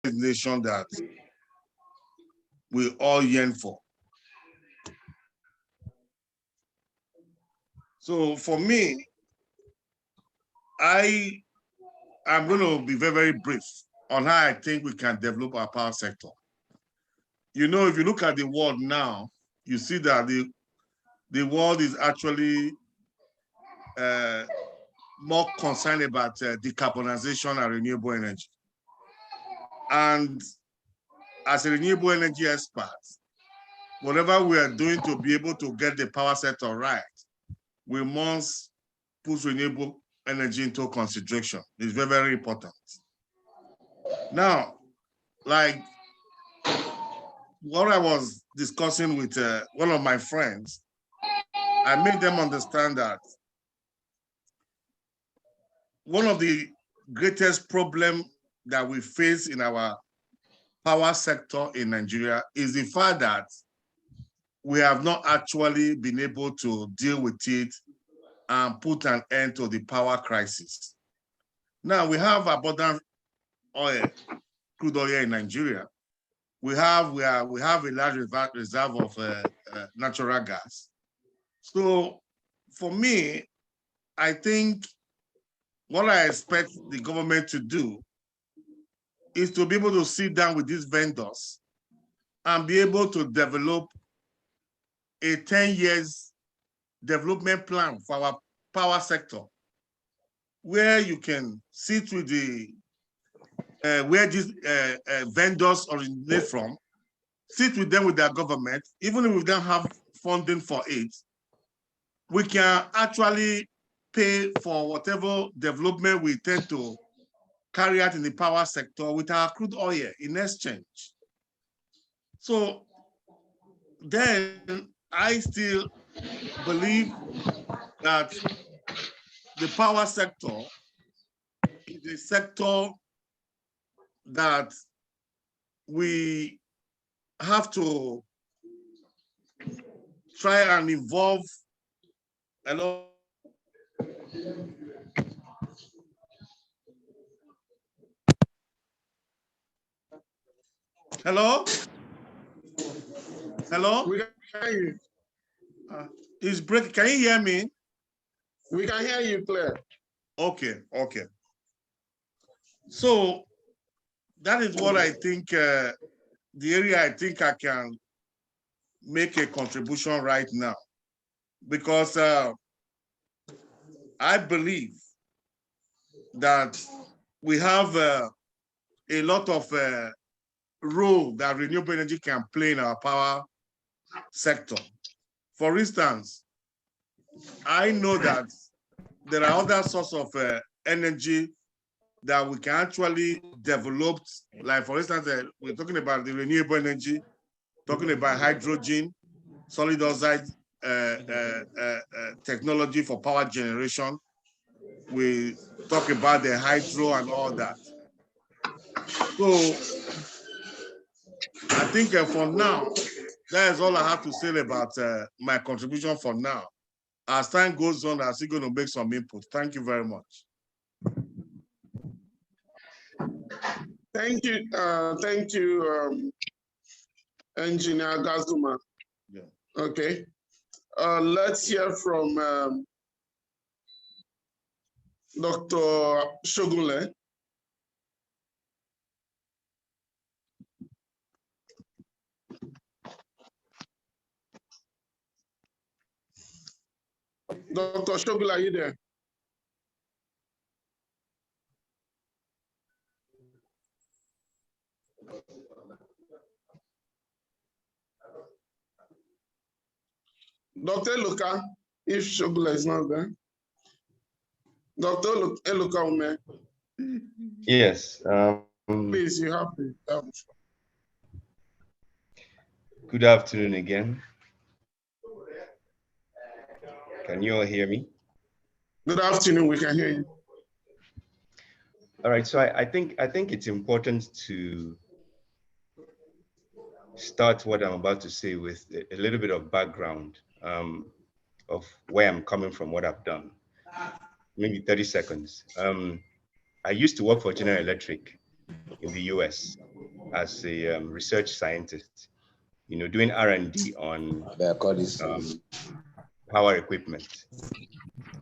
nation that we all yearn for. So for me, I'm going to be very, very brief on how I think we can develop our power sector. You know, if you look at the world now, you see that the world is actually more concerned about decarbonization and renewable energy. And as a renewable energy expert, whatever we are doing to be able to get the power sector right, we must put renewable energy into consideration. It's very, very important. Now, like what I was discussing with one of my friends, I made them understand that one of the greatest problems that we face in our power sector in Nigeria is the fact that we have not actually been able to deal with it and put an end to the power crisis. Now we have abundant oil, crude oil in Nigeria. We have a large reserve of natural gas. So for me, I think what I expect the government to do is to be able to sit down with these vendors and be able to develop a 10 years development plan for our power sector, where you can sit with the where these vendors originate from, sit with them with their government, even if we don't have funding for it, we can actually pay for whatever development we tend to carry out in the power sector with our crude oil in exchange. So then I still believe that the power sector is a sector that we have to try and involve a lot. Hello? Hello? We can hear you. It's breaking. Can you hear me? We can hear you clear. Okay, okay. So that is what I think, the area I think I can make a contribution right now, because I believe that we have a lot of role that renewable energy can play in our power sector. For instance, I know that there are other sources of energy that we can actually develop. Like, for instance, we're talking about the renewable energy, talking about hydrogen, solid oxide technology for power generation. We talk about the hydro and all that. So I think for now, that is all I have to say about my contribution for now. As time goes on, I'm still going to make some input. Thank you very much. Thank you, Engineer Gazuma. Yeah. Okay. Let's hear from Dr. Shogunle. Dr. Shogunle, are you there? Dr. Eluka, if Shogunle is not there. Dr. Eluka Ume. Yes. Please, you have the Good afternoon again. Can you all hear me? Good afternoon, we can hear you. All right, so I think it's important to start what I'm about to say with a little bit of background of where I'm coming from, what I've done. Maybe 30 seconds. I used to work for General Electric in the US as a research scientist, doing R&D on power equipment.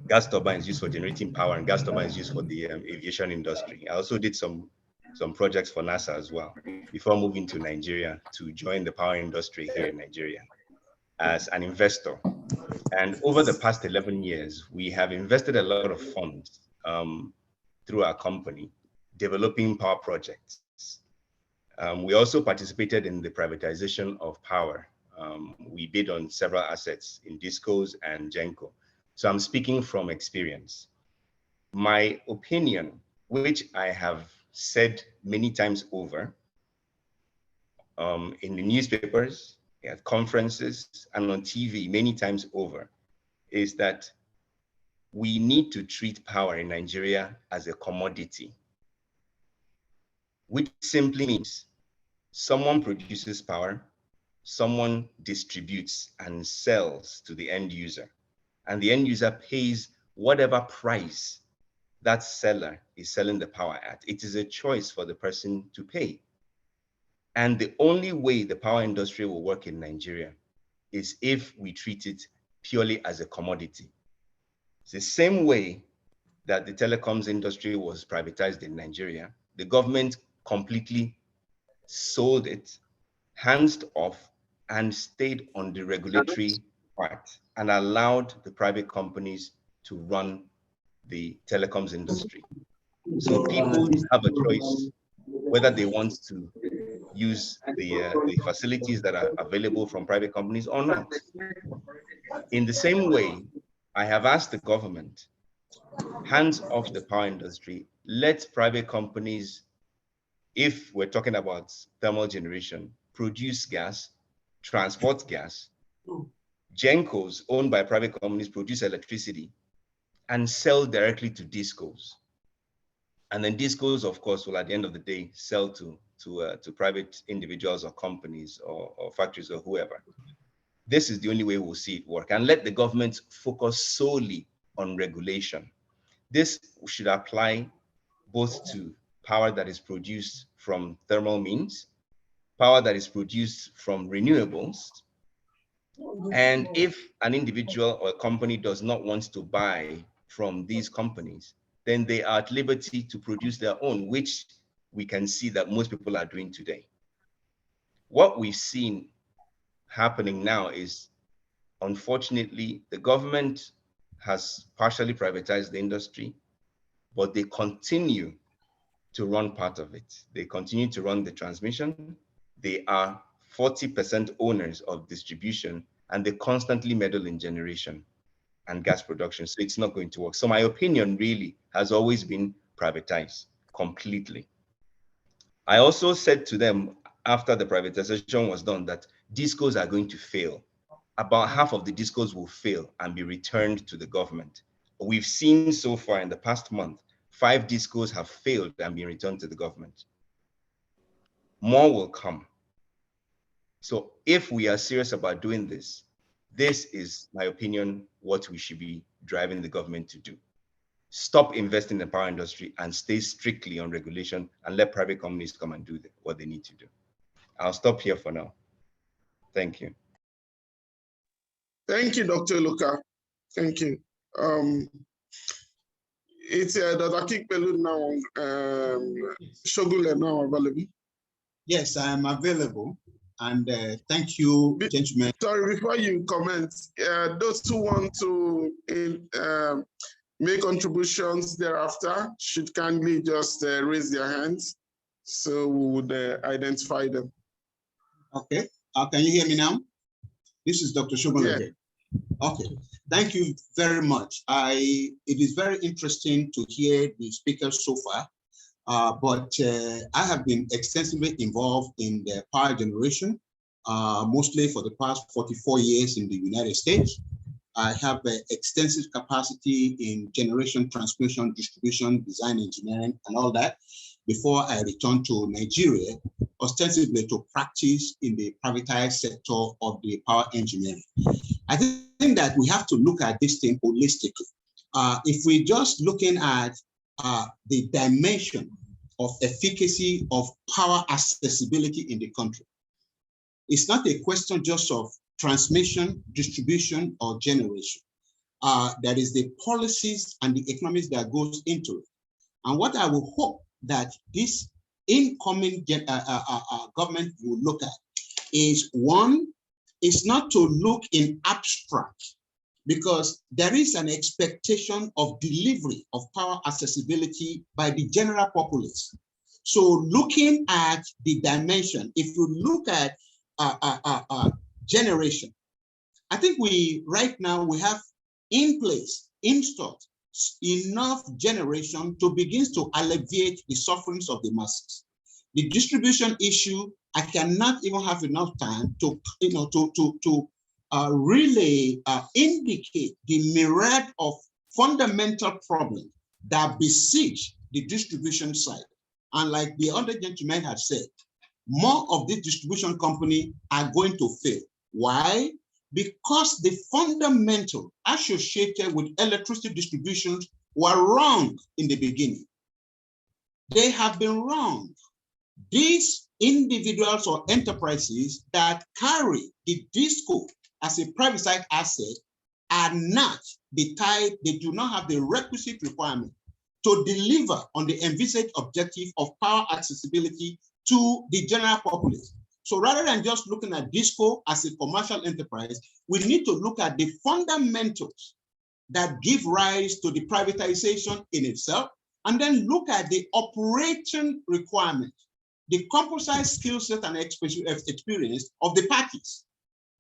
Gas turbines used for generating power and gas turbines used for the aviation industry. I also did some projects for NASA as well before moving to Nigeria to join the power industry here in Nigeria as an investor. And over the past 11 years, we have invested a lot of funds through our company, developing power projects. We also participated in the privatization of power. We bid on several assets in DISCOs and GENCO. So I'm speaking from experience. My opinion, which I have said many times over in the newspapers, at conferences, and on TV many times over, is that we need to treat power in Nigeria as a commodity, which simply means someone produces power, someone distributes and sells to the end user, and the end user pays whatever price that seller is selling the power at. It is a choice for the person to pay. And the only way the power industry will work in Nigeria is if we treat it purely as a commodity. It's the same way that the telecoms industry was privatized in Nigeria. The government completely sold it, hands off, and stayed on the regulatory part and allowed the private companies to run the telecoms industry. So people have a choice whether they want to use the facilities that are available from private companies or not. In the same way, I have asked the government, hands off the power industry, let private companies, if we're talking about thermal generation, produce gas, transport gas. GENCOs owned by private companies produce electricity and sell directly to DISCOs. And then DISCOs, of course, will at the end of the day sell to private individuals or companies or factories or whoever. This is the only way we'll see it work. And let the government focus solely on regulation. This should apply both to power that is produced from thermal means, power that is produced from renewables. And if an individual or a company does not want to buy from these companies, then they are at liberty to produce their own, which we can see that most people are doing today. What we've seen happening now is, unfortunately, the government has partially privatized the industry, but they continue to run part of it. They continue to run the transmission. They are 40% owners of distribution, and they constantly meddle in generation and gas production. So it's not going to work. So my opinion really has always been privatize completely. I also said to them after the privatization was done that DISCOs are going to fail. About half of the DISCOs will fail and be returned to the government. We've seen so far in the past month, 5 DISCOs have failed and been returned to the government. More will come. So if we are serious about doing this, this is, my opinion, what we should be driving the government to do. Stop investing in the power industry and stay strictly on regulation and let private companies come and do what they need to do. I'll stop here for now. Thank you. Thank you, Dr. Luka. Thank you. It's Dr. Kikpelu now, Shogule now available. Yes, I am available. And thank you, gentlemen. Sorry, before you comment, those who want to make contributions thereafter should kindly just raise their hands so we would identify them. Okay, can you hear me now? This is Dr. Shogule. Yeah. Okay, thank you very much. It is very interesting to hear the speakers so far. But I have been extensively involved in the power generation, mostly for the past 44 years in the United States. I have extensive capacity in generation, transmission, distribution, design, engineering, and all that before I returned to Nigeria, ostensibly to practice in the privatized sector of the power engineering. I think that we have to look at this thing holistically. If we're just looking at the dimension of efficacy of power accessibility in the country. It's not a question just of transmission, distribution, or generation. That is the policies and the economics that goes into it. And what I will hope that this incoming government will look at is, one, is not to look in abstract, because there is an expectation of delivery of power accessibility by the general populace. So looking at the dimension, if you look at generation, I think right now we have in place, installed enough generation to begin to alleviate the sufferings of the masses. The distribution issue, I cannot even have enough time to really indicate the myriad of fundamental problems that besiege the distribution side. And like the other gentleman had said, more of the distribution company are going to fail. Why? Because the fundamental associated with electricity distribution were wrong in the beginning. They have been wrong. These individuals or enterprises that carry the DISCO as a privatized asset are not the type, they do not have the requisite requirement to deliver on the envisaged objective of power accessibility to the general populace. So rather than just looking at DISCO as a commercial enterprise, we need to look at the fundamentals that give rise to the privatization in itself, and then look at the operating requirement, the composite skill set and experience of the parties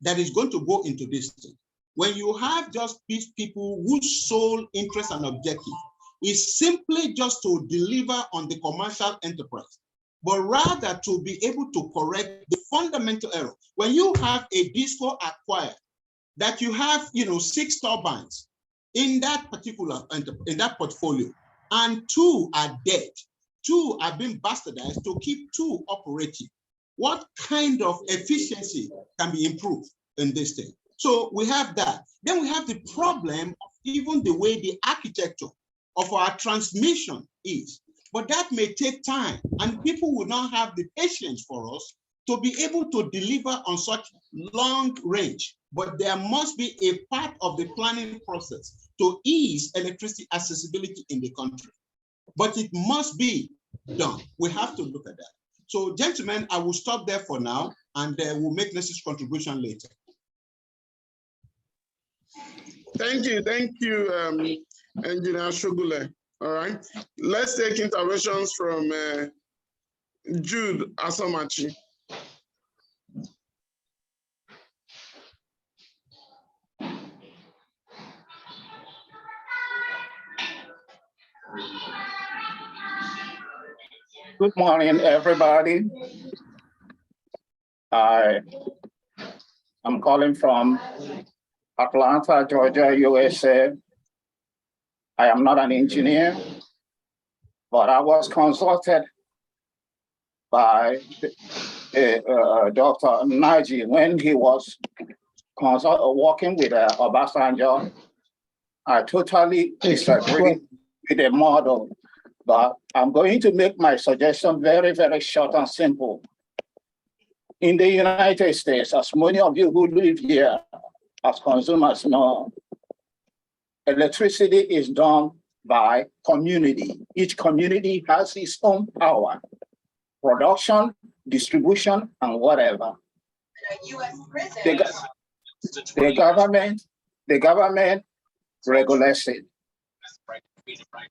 that is going to go into this thing. When you have just these people whose sole interest and objective is simply just to deliver on the commercial enterprise, but rather to be able to correct the fundamental error. When you have a DISCO acquired, that you have 6 turbines in that particular in that portfolio, and 2 are dead, 2 are being bastardized to keep 2 operating. What kind of efficiency can be improved in this thing? So we have that. Then we have the problem of even the way the architecture of our transmission is. But that may take time, and people will not have the patience for us to be able to deliver on such long range. But there must be a part of the planning process to ease electricity accessibility in the country. But it must be done. We have to look at that. So, gentlemen, I will stop there for now, and we'll make necessary contribution later. Thank you, Engineer Shogule. All right, let's take interventions from Jude Asomachi. Good morning, everybody. I'm calling from Atlanta, Georgia, USA. I am not an engineer, but I was consulted by Dr. Njenje when he was working with Obasanjo. I totally disagree with the model, but I'm going to make my suggestion very, very short and simple. In the United States, as many of you who live here as consumers know, electricity is done by community. Each community has its own power, production, distribution, and whatever. The government regulates it.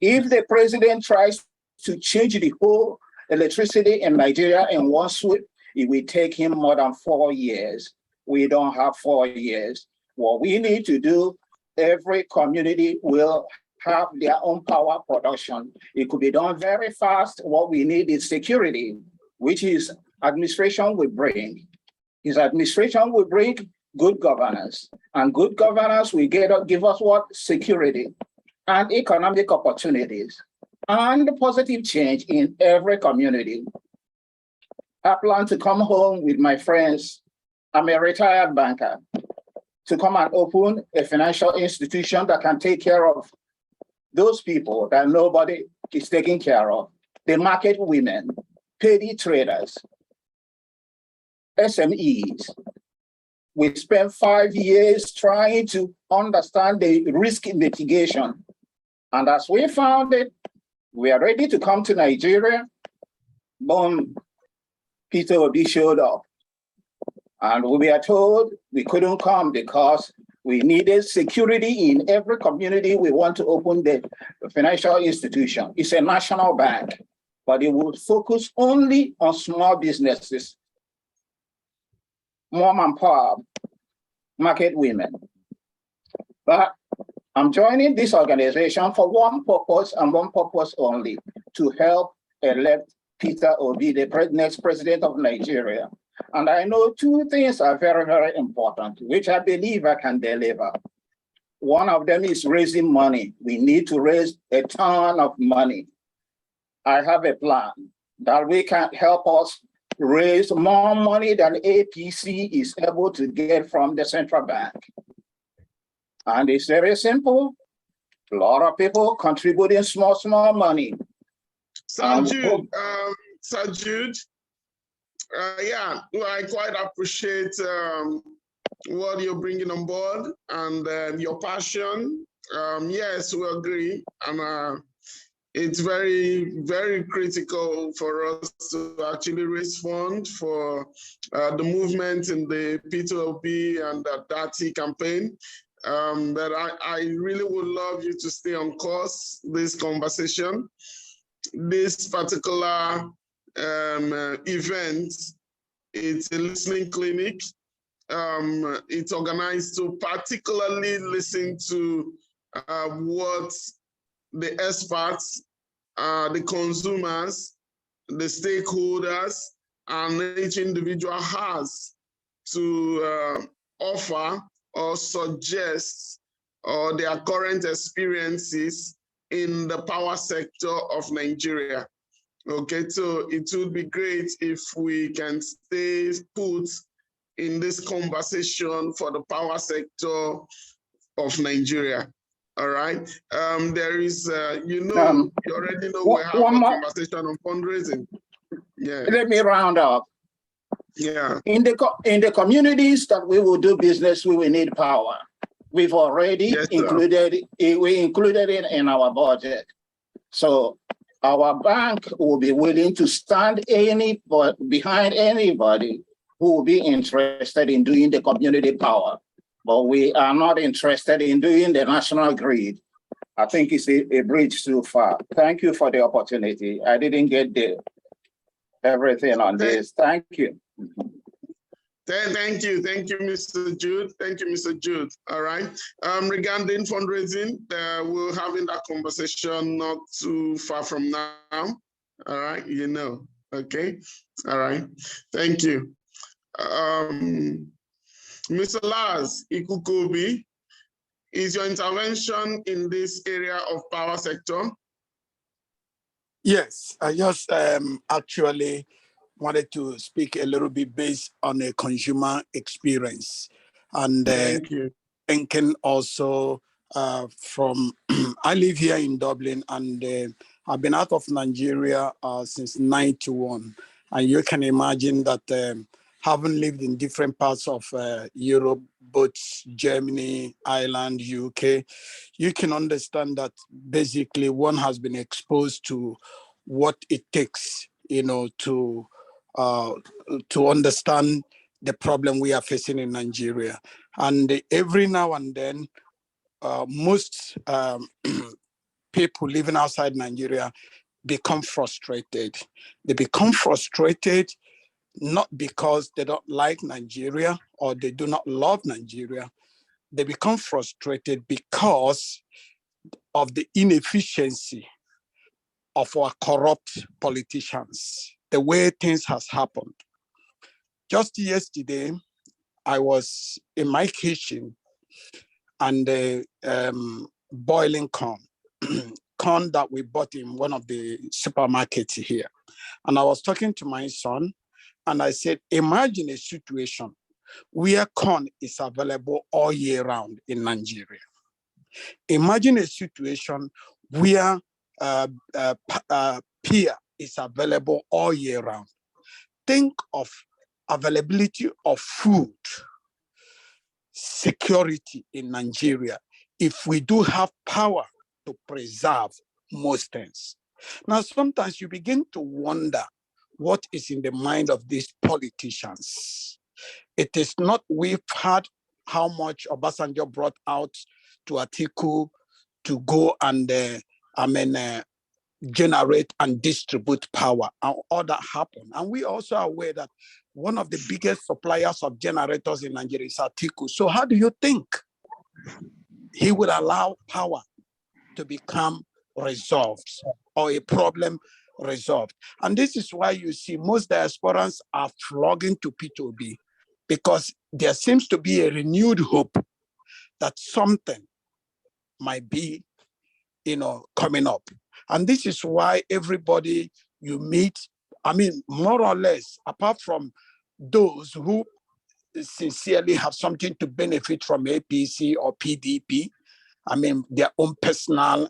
If the president tries to change the whole electricity in Nigeria in one sweep, it will take him more than 4 years. We don't have 4 years. What we need to do, every community will have their own power production. It could be done very fast. What we need is security, which is administration will bring. His administration will bring good governance, and good governance will give us what? Security and economic opportunities and positive change in every community. I plan to come home with my friends. I'm a retired banker, to come and open a financial institution that can take care of those people that nobody is taking care of. the market women, petty traders, SMEs. We spent 5 years trying to understand the risk mitigation. And as we found it, we are ready to come to Nigeria. Boom, Peter Obi showed up. And we are told we couldn't come because we needed security in every community. We want to open the financial institution. It's a national bank, but it will focus only on small businesses, mom and pop, market women. But I'm joining this organization for one purpose and one purpose only, to help elect Peter Obi, the next president of Nigeria. And I know two things are very, very important, which I believe I can deliver. One of them is raising money. We need to raise a ton of money. I have a plan that we can help us raise more money than APC is able to get from the central bank. And it's very simple. A lot of people contributing small money. Sir Jude, yeah, I quite appreciate what you're bringing on board and your passion. Yes, we agree. And it's very, very critical for us to actually raise funds for the movement in the P2LP and the DATI campaign. But I really would love you to stay on course, this conversation. This particular event, it's a listening clinic. It's organized to particularly listen to what the experts, the consumers, the stakeholders, and each individual has to offer or suggest their current experiences in the power sector of Nigeria. Okay, so it would be great if we can stay put in this conversation for the power sector of Nigeria. All right. There is, you already know we have a conversation on fundraising. Yeah. Let me round up. Yeah. In the communities that we will do business, we will need power. We've already included it in our budget. So our bank will be willing to stand behind anybody who will be interested in doing the community power. But we are not interested in doing the national grid. I think it's a bridge too far. Thank you for the opportunity. I didn't get everything on this. Thank you. Thank you, Mr. Jude. Thank you, Mr. Jude. All right. Regarding fundraising, we're having that conversation not too far from now. All right, okay. All right, thank you. Mr. Lars Ikukobi, is your intervention in this area of power sector? Yes, I just actually wanted to speak a little bit based on a consumer experience. And thank you. Thinking also from, I live here in Dublin and I've been out of Nigeria since '91. And you can imagine that having lived in different parts of Europe, both Germany, Ireland, UK, you can understand that basically one has been exposed to what it takes, to understand the problem we are facing in Nigeria. And every now and then, most people living outside Nigeria become frustrated. They become frustrated not because they don't like Nigeria or they do not love Nigeria. They become frustrated because of the inefficiency of our corrupt politicians, the way things has happened. Just yesterday, I was in my kitchen and boiling corn, corn that we bought in one of the supermarkets here. And I was talking to my son and I said, imagine a situation where corn is available all year round in Nigeria. Imagine a situation where pear is available all year round. Think of availability of food, security in Nigeria, if we do have power to preserve most things. Now, sometimes you begin to wonder what is in the mind of these politicians. It is not, we've heard how much Obasanjo brought out to Atiku to go and generate and distribute power, and all that happened. And we also are aware that one of the biggest suppliers of generators in Nigeria is Atiku. So how do you think he would allow power to become resolved or a problem resolved? And this is why you see most diasporans are flocking to P2B, because there seems to be a renewed hope that something might be, coming up. And this is why everybody you meet, I mean, more or less, apart from those who sincerely have something to benefit from APC or PDP, I mean, their own personal,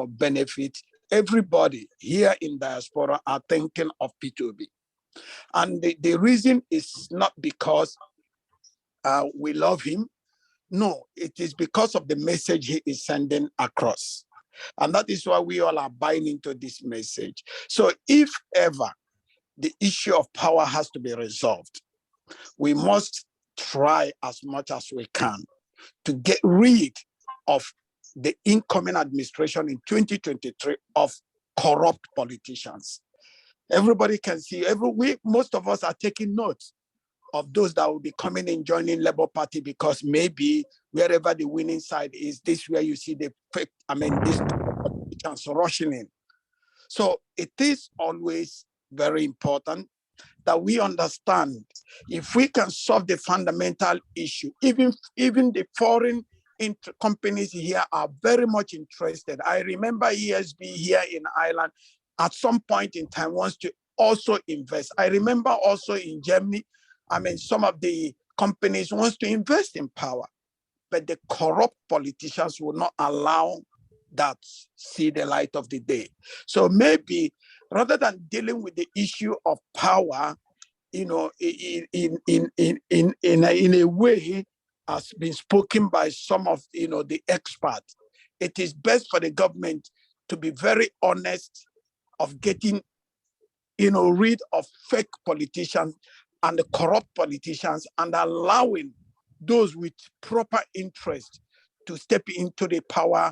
benefit, everybody here in diaspora are thinking of P2B. And the reason is not because we love him. No, it is because of the message he is sending across. And that is why we all are buying into this message. So if ever the issue of power has to be resolved, we must try as much as we can to get rid of the incoming administration in 2023 of corrupt politicians. Everybody can see, every week, most of us are taking notes of those that will be coming and joining Labour Party, because maybe wherever the winning side is, this where you see the fake, this politicians rushing in. So it is always very important that we understand, if we can solve the fundamental issue, even the foreign companies here are very much interested. I remember ESB here in Ireland at some point in time wants to also invest. I remember also in Germany, some of the companies wants to invest in power, but the corrupt politicians will not allow that see the light of the day. So maybe rather than dealing with the issue of power, in a way has been spoken by some of the experts, it is best for the government to be very honest of getting rid of fake politicians and the corrupt politicians, and allowing those with proper interest to step into the power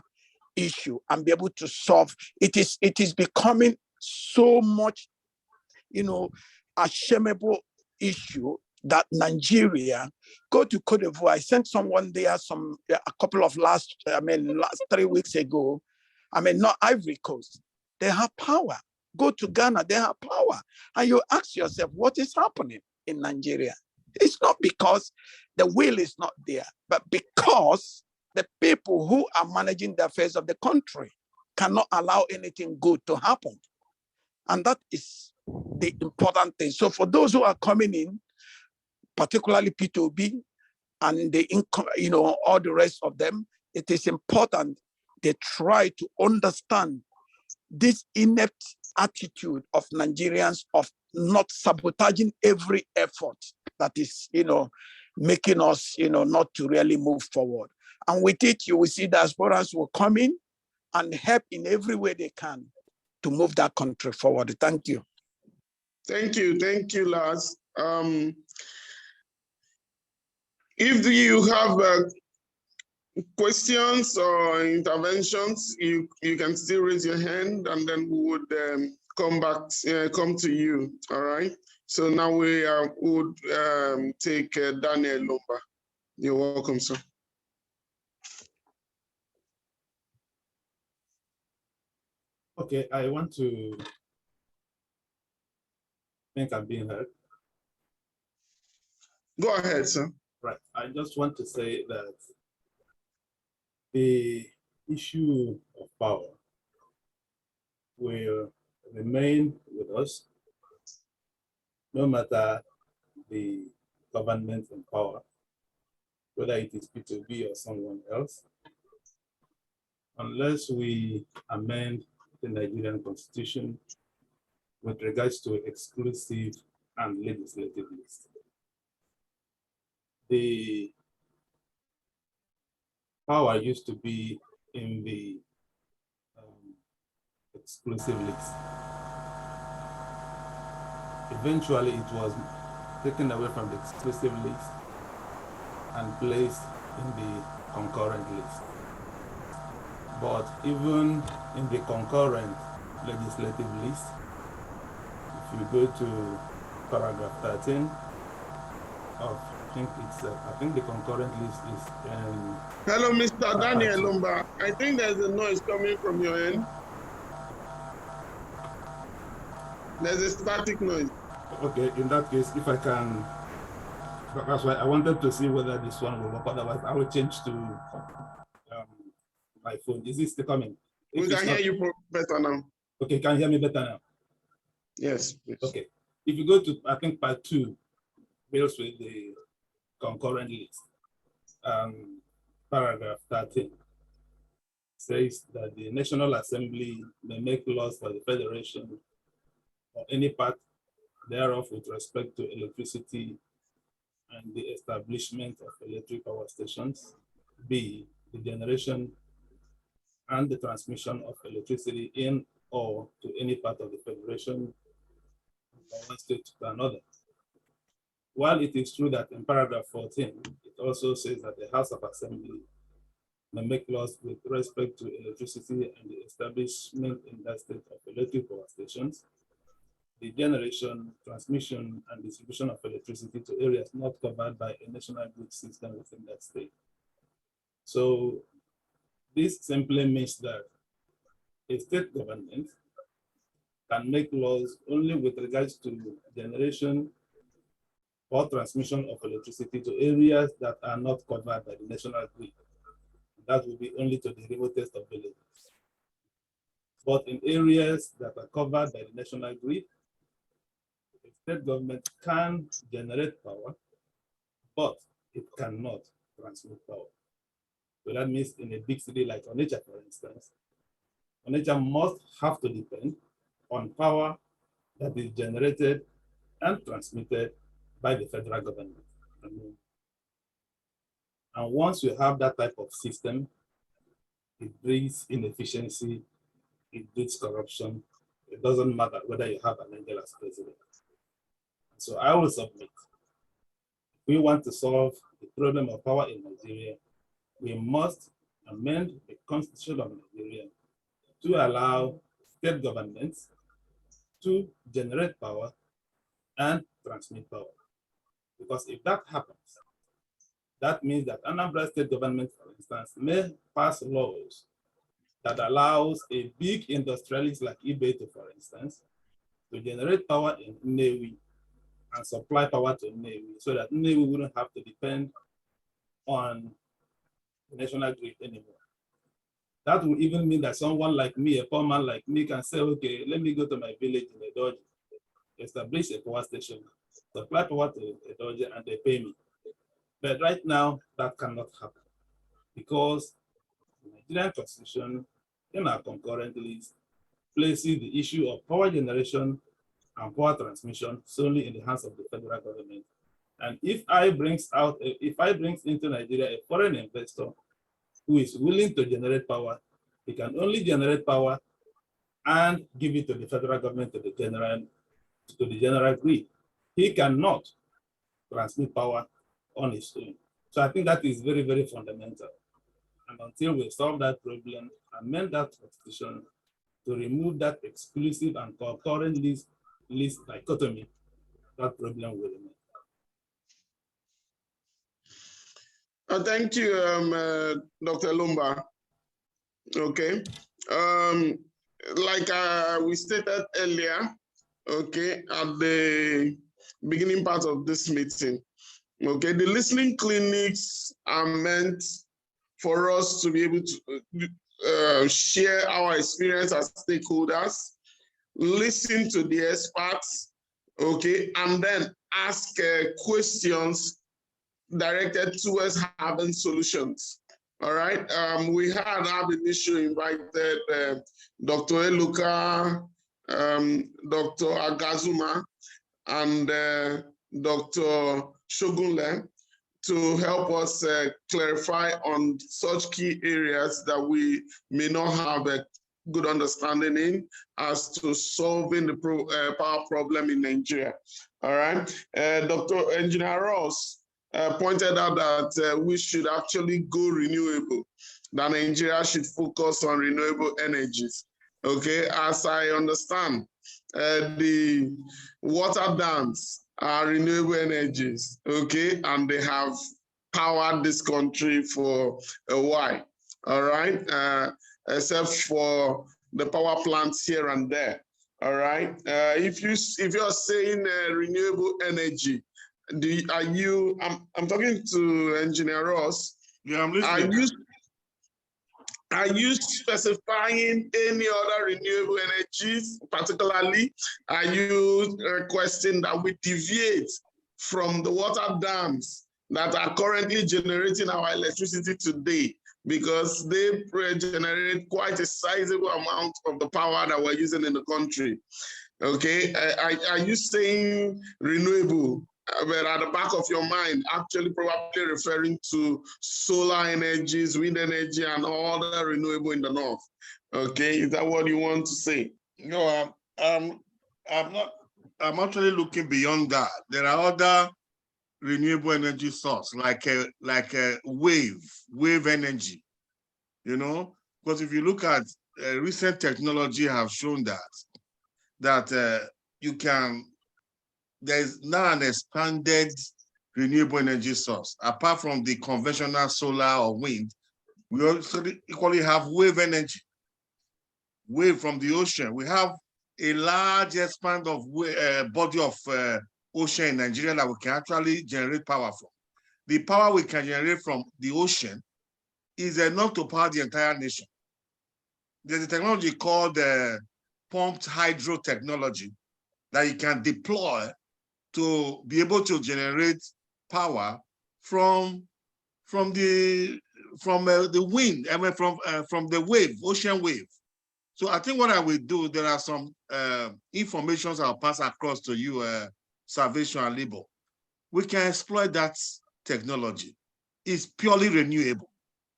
issue and be able to solve. It is becoming so much, a shameful issue that Nigeria, go to Cote d'Ivoire. I sent someone there a couple of last 3 weeks ago. Not Ivory Coast. They have power. Go to Ghana, they have power. And you ask yourself, what is happening in Nigeria? It's not because the will is not there, but because the people who are managing the affairs of the country cannot allow anything good to happen. And that is the important thing. So for those who are coming in, particularly P2B and the income, all the rest of them, it is important they try to understand this inept attitude of Nigerians of not sabotaging every effort that is, making us, not to really move forward. And with it, you will see diasporans will come in and help in every way they can to move that country forward. Thank you. Thank you, Lars. If you have questions or interventions, you can still raise your hand, and then we would come to you. All right. So now we would take Daniel Lumba. You're welcome, sir. Okay, I want to think I'm being heard. Go ahead, sir. Right. I just want to say that the issue of power will remain with us no matter the government in power, whether it is P2B or someone else, unless we amend the Nigerian Constitution with regards to exclusive and legislative list. The power used to be in the exclusive list. Eventually, it was taken away from the exclusive list and placed in the concurrent list. But even in the concurrent legislative list, if you go to paragraph 13 of, I think the concurrent list is in... Hello, Mr. Daniel Lumba. I think there's a noise coming from your end. There's a static noise. Okay, in that case, if I can, that's why I wanted to see whether this one will work. Otherwise, I will change to my phone. Is this still coming? We can hear you better now. Okay, can you hear me better now? Yes, please. Okay. If you go to, I think, part 2, deals with the concurrent list. Paragraph 13 says that the National Assembly may make laws for the Federation or any part thereof with respect to electricity and the establishment of electric power stations, B, the generation and the transmission of electricity in or to any part of the Federation from one state to another. While it is true that in paragraph 14, it also says that the House of Assembly may make laws with respect to electricity and the establishment in that state of electric power stations, the generation, transmission, and distribution of electricity to areas not covered by a national grid system within that state. So this simply means that a state government can make laws only with regards to generation or transmission of electricity to areas that are not covered by the national grid. That will be only to the remotest of villages. But in areas that are covered by the national grid, the state government can generate power, but it cannot transmit power. So that means in a big city like Onitsha, for instance, Onitsha must have to depend on power that is generated and transmitted by the federal government. And once you have that type of system, it breeds inefficiency, it breeds corruption. It doesn't matter whether you have an angel as president. So I will submit, if we want to solve the problem of power in Nigeria, we must amend the Constitution of Nigeria to allow state governments to generate power and transmit power. Because if that happens, that means that Anambra state government, for instance, may pass laws that allows a big industrialist like Ibeto, for instance, to generate power in Nnewi and supply power to Nnewi so that Nnewi wouldn't have to depend on the national grid anymore. That would even mean that someone like me, a poor man like me, can say, okay, let me go to my village in Edoji, establish a power station, supply power to Edoji, and they pay me. But right now, that cannot happen because the Nigerian Constitution, in our concurrent list, places the issue of power generation and power transmission solely in the hands of the federal government. And if I brings into Nigeria a foreign investor who is willing to generate power, he can only generate power and give it to the federal government, to the general grid. He cannot transmit power on his own. So I think that is very, very fundamental. And until we solve that problem, amend that constitution to remove that exclusive and concurrent list dichotomy, that problem will remain. Thank you, Dr. Lumba. Okay. Like we stated earlier, okay, at the beginning part of this meeting, okay, the listening clinics are meant for us to be able to share our experience as stakeholders, listen to the experts, okay, and then ask questions directed towards having solutions. All right. We had ab initio invited Dr. Eluka Dr. Agazuma and Dr. Shogunle to help us clarify on such key areas that we may not have a good understanding in as to solving the power problem in Nigeria. All right. Dr. Engineer Ross pointed out that we should actually go renewable, that Nigeria should focus on renewable energies. Okay, as I understand, the water dams are renewable energies, okay, and they have powered this country for a while, all right, except for the power plants here and there, all right. If you're saying renewable energy, I'm talking to Engineer Ross. Yeah, I'm listening. Are you specifying any other renewable energies particularly? Are you requesting that we deviate from the water dams that are currently generating our electricity today, because they generate quite a sizable amount of the power that we're using in the country? Okay, are you saying renewable, but at the back of your mind, actually probably referring to solar energies, wind energy, and all the renewable in the north? Okay, is that what you want to say? No, I'm not. I'm actually looking beyond that. There are other renewable energy sources like a wave energy. You know, because if you look at recent technology, have shown that you can. There's now an expanded renewable energy source. Apart from the conventional solar or wind, we also equally have wave energy. Wave from the ocean. We have a large expand of body of ocean in Nigeria that we can actually generate power from. The power we can generate from the ocean is enough to power the entire nation. There's a technology called pumped hydro technology that you can deploy to be able to generate power from the wind, I mean from the wave, ocean wave. So I think what I will do, there are some informations I'll pass across to you, Salvation and Labor. We can exploit that technology. It's purely renewable.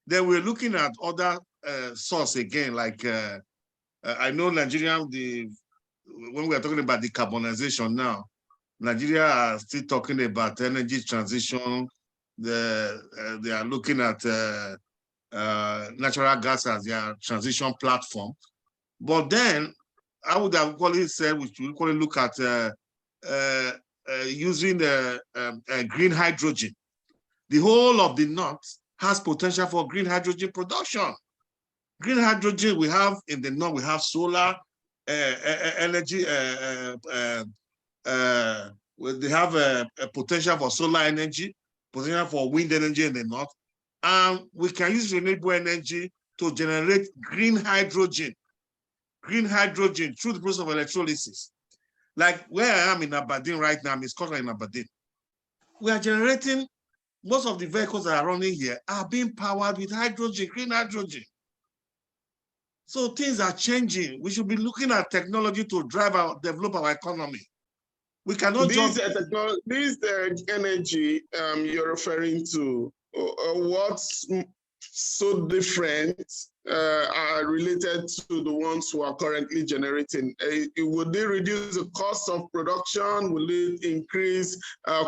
Then we're looking at other source again, like I know Nigeria, when we're talking about decarbonization now, Nigeria are still talking about energy transition. They are looking at natural gas as their transition platform. But then I would have equally said we should equally look at using green hydrogen. The whole of the north has potential for green hydrogen production. Green hydrogen we have in the north, we have solar energy. They have a potential for solar energy, potential for wind energy in the north, and we can use renewable energy to generate green hydrogen through the process of electrolysis. Like where I am in Aberdeen right now, I'm in Scotland, in Aberdeen. We are generating, most of the vehicles that are running here are being powered with hydrogen, green hydrogen. So things are changing. We should be looking at technology to develop our economy. We cannot This energy you're referring to, what's so different are related to the ones who are currently generating? Would they reduce the cost of production? Will it increase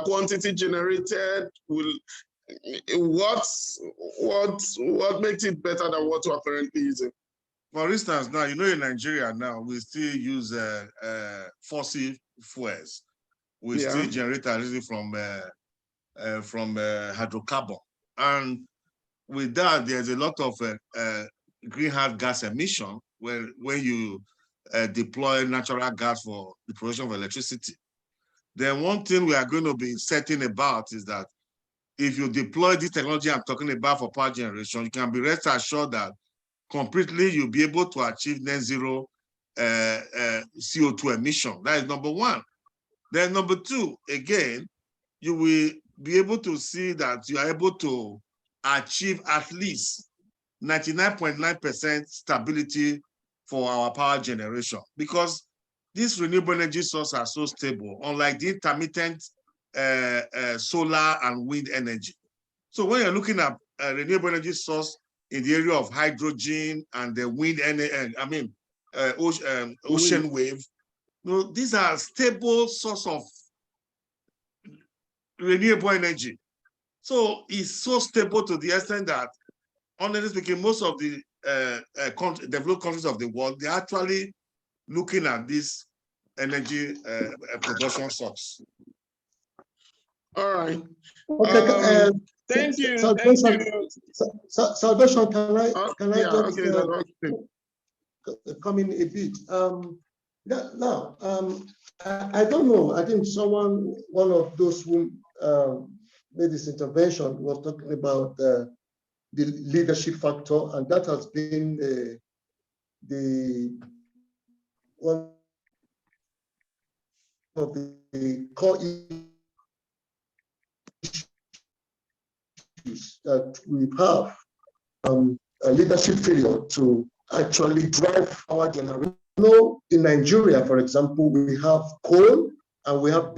quantity generated? What makes it better than what we are currently using? For instance, now, you know, in Nigeria now, we still use fossil fuels. We still generate electricity from hydrocarbon. And with that, there's a lot of greenhouse gas emission when you deploy natural gas for the production of electricity. Then one thing we are going to be certain about is that if you deploy this technology I'm talking about for power generation, you can be rest assured that completely you'll be able to achieve net zero CO2 emission. That is number one. Then number two, again, you will be able to see that you are able to achieve at least 99.9% stability for our power generation. Because these renewable energy sources are so stable, unlike the intermittent solar and wind energy. So when you're looking at renewable energy source in the area of hydrogen and the wind energy, ocean wave, these are stable source of renewable energy. So it's so stable to the extent that, honestly speaking, most of the developed countries of the world, they're actually looking at this energy production source. All right. Okay. Thank you. Salvation, can I just come in a bit? I don't know. I think one of those who made this intervention was talking about the leadership factor, and that has been the one of the core issues that we have, a leadership failure to actually drive our generation. In Nigeria, for example, we have coal and we have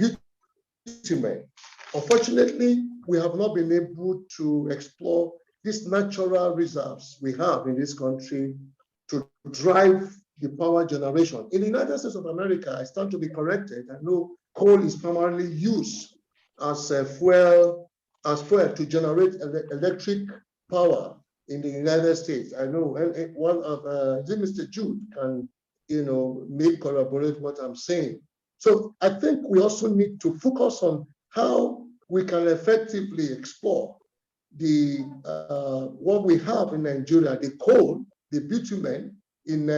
bitumen. Unfortunately, we have not been able to explore these natural reserves we have in this country to drive the power generation. In the United States of America, I stand to be corrected. I know coal is primarily used as a fuel to generate electric power in the United States. I know one of Mr. Jude can may corroborate what I'm saying. So I think we also need to focus on how we can effectively explore the what we have in Nigeria, the coal, the bitumen in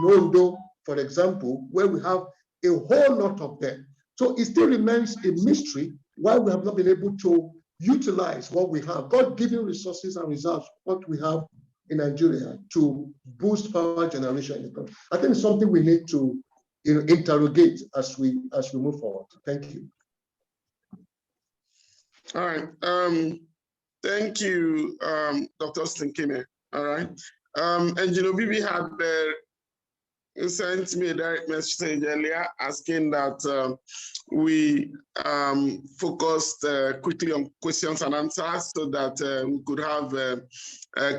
Ondo, for example, where we have a whole lot of them. So it still remains a mystery why we have not been able to utilize what we have, God-given resources and reserves, what we have in Nigeria to boost power generation in the country. I think it's something we need to interrogate as we move forward. Thank you. All right. Thank you, Dr. Stinkine. All right. And Bibi had sent me a direct message earlier asking that we focused quickly on questions and answers so that we could have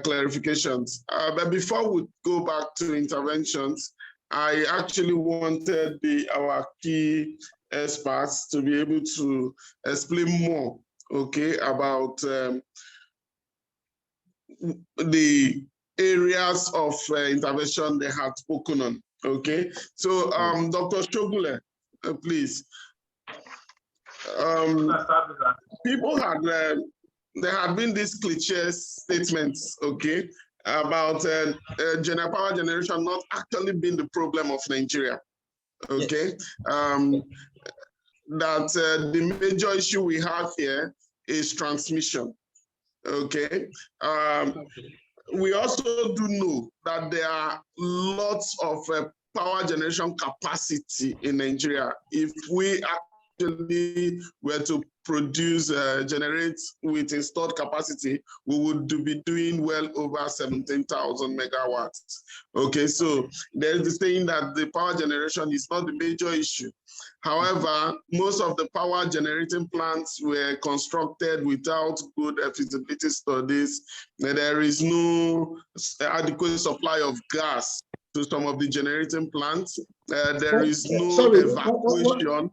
clarifications. But before we go back to interventions, I actually wanted our key experts to be able to explain more, okay, about the areas of intervention they had spoken on. Okay, so Dr. Shogule, please. People had there had been these cliché statements, okay, about power generation not actually being the problem of Nigeria. Okay, yes. That the major issue we have here is transmission. Okay. We also do know that there are lots of power generation capacity in Nigeria. If we actually were to produce, generate with installed capacity, we would be doing well over 17,000 megawatts. Okay, so there's the saying that the power generation is not the major issue. However, most of the power generating plants were constructed without good feasibility studies. There is no adequate supply of gas to some of the generating plants. There is no evacuation.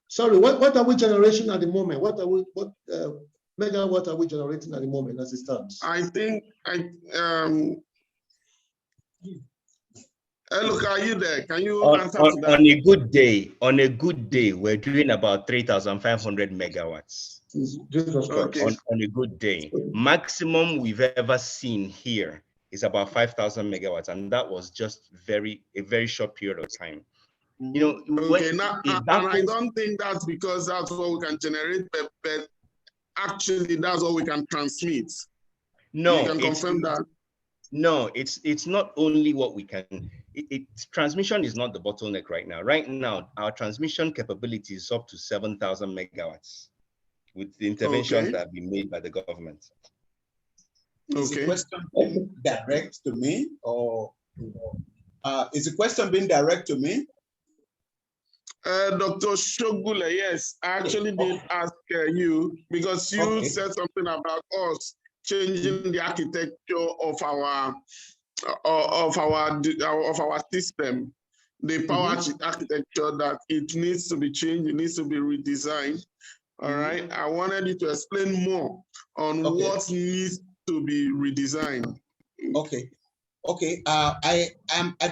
What are we generating at the moment? What megawatt are we generating at the moment as it stands? I think look, are you there? Can you answer to that? On a good day, we're doing about 3,500 megawatts. Okay. On a good day. Maximum we've ever seen here is about 5,000 megawatts, and that was just a very short period of time. Okay, now, and I don't think that's because that's what we can generate, but actually that's what we can transmit. No, you can confirm that. No, it's not only what we can. Transmission is not the bottleneck right now. Right now, our transmission capability is up to 7,000 megawatts with the interventions that have been made by the government. Is the question direct to me or? Is the question being directed to me? Dr. Shogule, yes, I actually did ask you because you said something about us changing the architecture of our system, the power architecture, that it needs to be changed, it needs to be redesigned. All right. I wanted you to explain more on what needs to be redesigned. Okay. Okay. I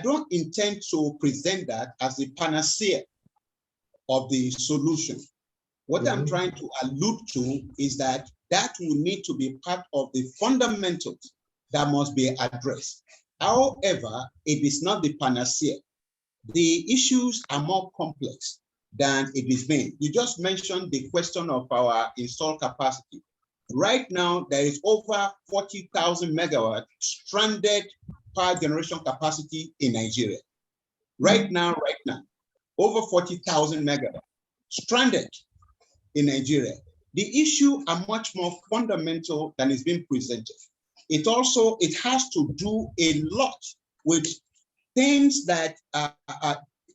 don't intend to present that as the panacea of the solution. What I'm trying to allude to is that will need to be part of the fundamentals that must be addressed. However, it is not the panacea. The issues are more complex than it is made. You just mentioned the question of our installed capacity. Right now, there is over 40,000 megawatts stranded power generation capacity in Nigeria. Right now, over 40,000 megawatts stranded in Nigeria. The issue are much more fundamental than is being presented. It has to do a lot with things that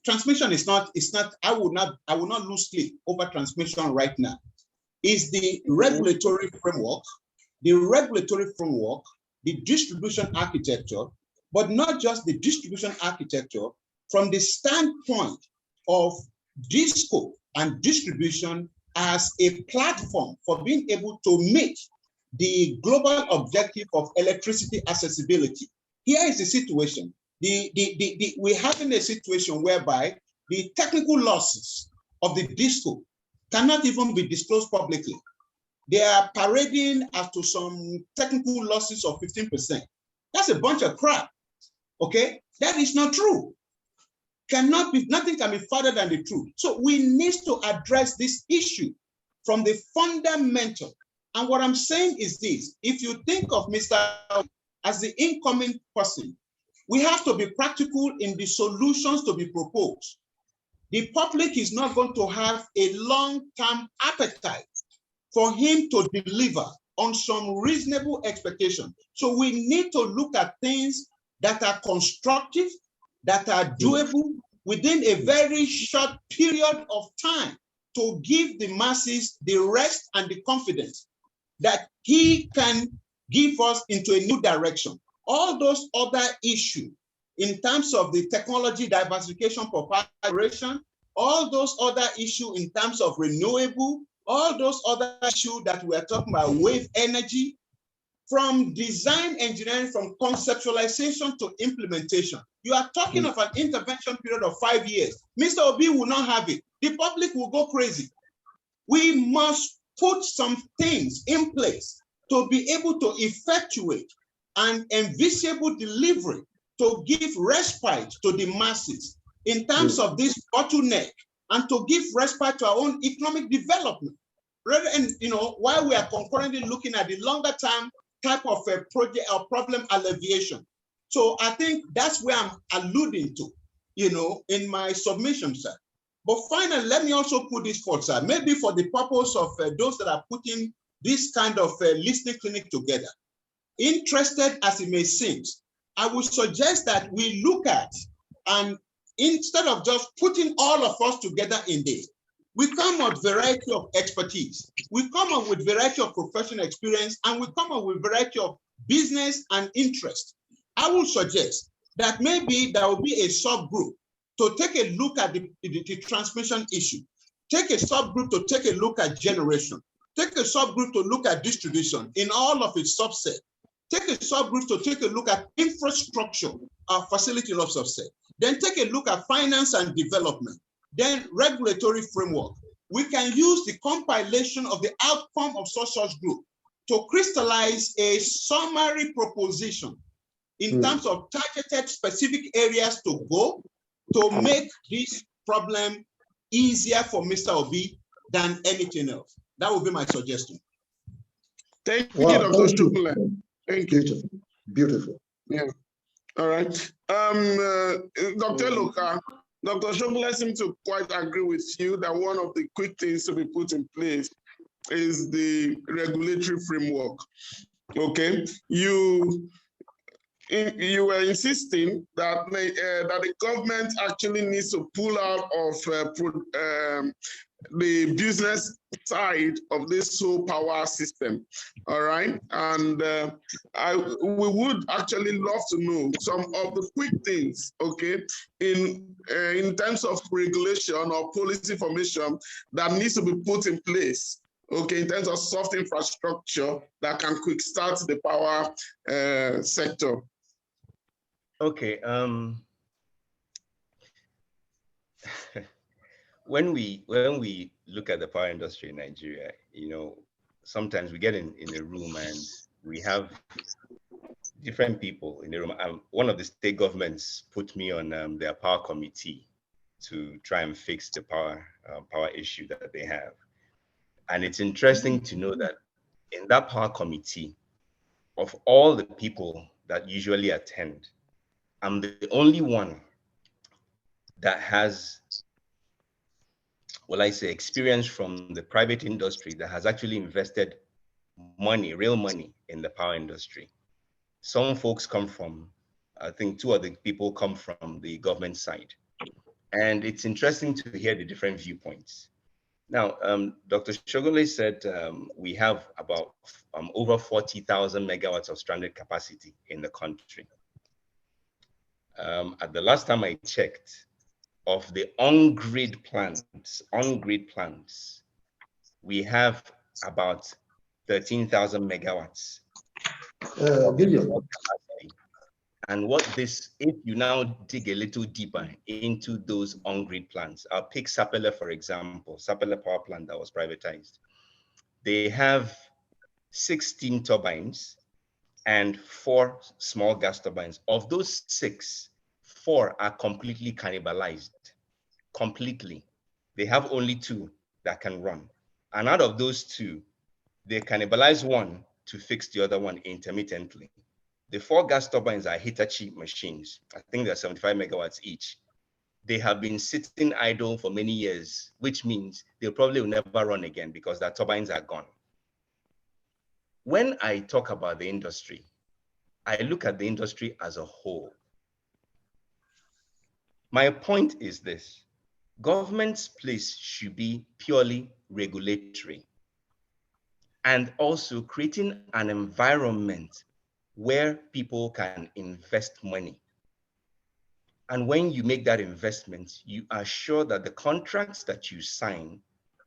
transmission is not, I will not lose sleep over transmission right now. Is the regulatory framework, the distribution architecture, but not just the distribution architecture, from the standpoint of DISCO and distribution as a platform for being able to meet the global objective of electricity accessibility. Here is the situation. We're having a situation whereby the technical losses of the DISCO cannot even be disclosed publicly. They are parading as to some technical losses of 15%. That's a bunch of crap, okay? That is not true. Nothing can be further than the truth. So we need to address this issue from the fundamental. And what I'm saying is this: if you think of Mr. as the incoming person, we have to be practical in the solutions to be proposed. The public is not going to have a long-term appetite for him to deliver on some reasonable expectation. So we need to look at things that are constructive, that are doable within a very short period of time, to give the masses the rest and the confidence that he can give us into a new direction. All those other issues in terms of the technology diversification preparation, all those other issues in terms of renewable, all those other issues that we are talking about, wave energy, from design engineering, from conceptualization to implementation. You are talking of an intervention period of 5 years. Mr. Obi will not have it. The public will go crazy. We must put some things in place to be able to effectuate an envisionable delivery, to give respite to the masses in terms of this bottleneck, and to give respite to our own economic development. And while we are concurrently looking at the longer term type of a project or problem alleviation. So I think that's where I'm alluding to, in my submission, sir. But finally, let me also put this forward, sir, maybe for the purpose of those that are putting this kind of listening clinic together. Interested as it may seem, I would suggest that we look at, and instead of just putting all of us together in this, we come with variety of expertise. We come up with variety of professional experience, and we come up with variety of business and interest. I will suggest that maybe there will be a subgroup to take a look at the transmission issue. Take a subgroup to take a look at generation. Take a subgroup to look at distribution in all of its subset. Take a subgroup to take a look at infrastructure, facility of subset. Then take a look at finance and development. Then regulatory framework. We can use the compilation of the outcome of such group to crystallize a summary proposition in terms of targeted specific areas to go to make this problem easier for Mr. Obi than anything else. That would be my suggestion. Thank you, Dr. Shukla. Thank you. Beautiful. Beautiful. Yeah. All right. Dr. Luka, Dr. Shukla seems to quite agree with you that one of the quick things to be put in place is the regulatory framework. Okay. you were insisting that that the government actually needs to pull out of the business side of this whole power system. All right, and we would actually love to know some of the quick things, okay, in terms of regulation or policy formation that needs to be put in place, okay, in terms of soft infrastructure that can quick start the power sector. Okay. When we look at the power industry in Nigeria, sometimes we get in a room and we have different people in the room. One of the state governments put me on their power committee to try and fix the power issue that they have. And it's interesting to know that in that power committee, of all the people that usually attend, I'm the only one that has, well, I say, experience from the private industry that has actually invested money, real money, in the power industry. Some folks come from, I think 2 of the people come from the government side. And it's interesting to hear the different viewpoints. Now, Dr. Shogunle said we have about over 40,000 megawatts of stranded capacity in the country. At the last time I checked, of the on-grid plants, we have about 13,000 megawatts. And what this, if you now dig a little deeper into those on-grid plants, I'll pick Sapele, for example, Sapele power plant that was privatized. They have 16 turbines and 4 small gas turbines. Of those 6, 4 are completely cannibalized, completely. They have only 2 that can run. And out of those 2, they cannibalize 1 to fix the other one intermittently. The 4 gas turbines are Hitachi machines. I think they're 75 megawatts each. They have been sitting idle for many years, which means they probably will never run again because their turbines are gone. When I talk about the industry, I look at the industry as a whole. My point is this: government's place should be purely regulatory and also creating an environment where people can invest money. And when you make that investment, you are sure that the contracts that you sign,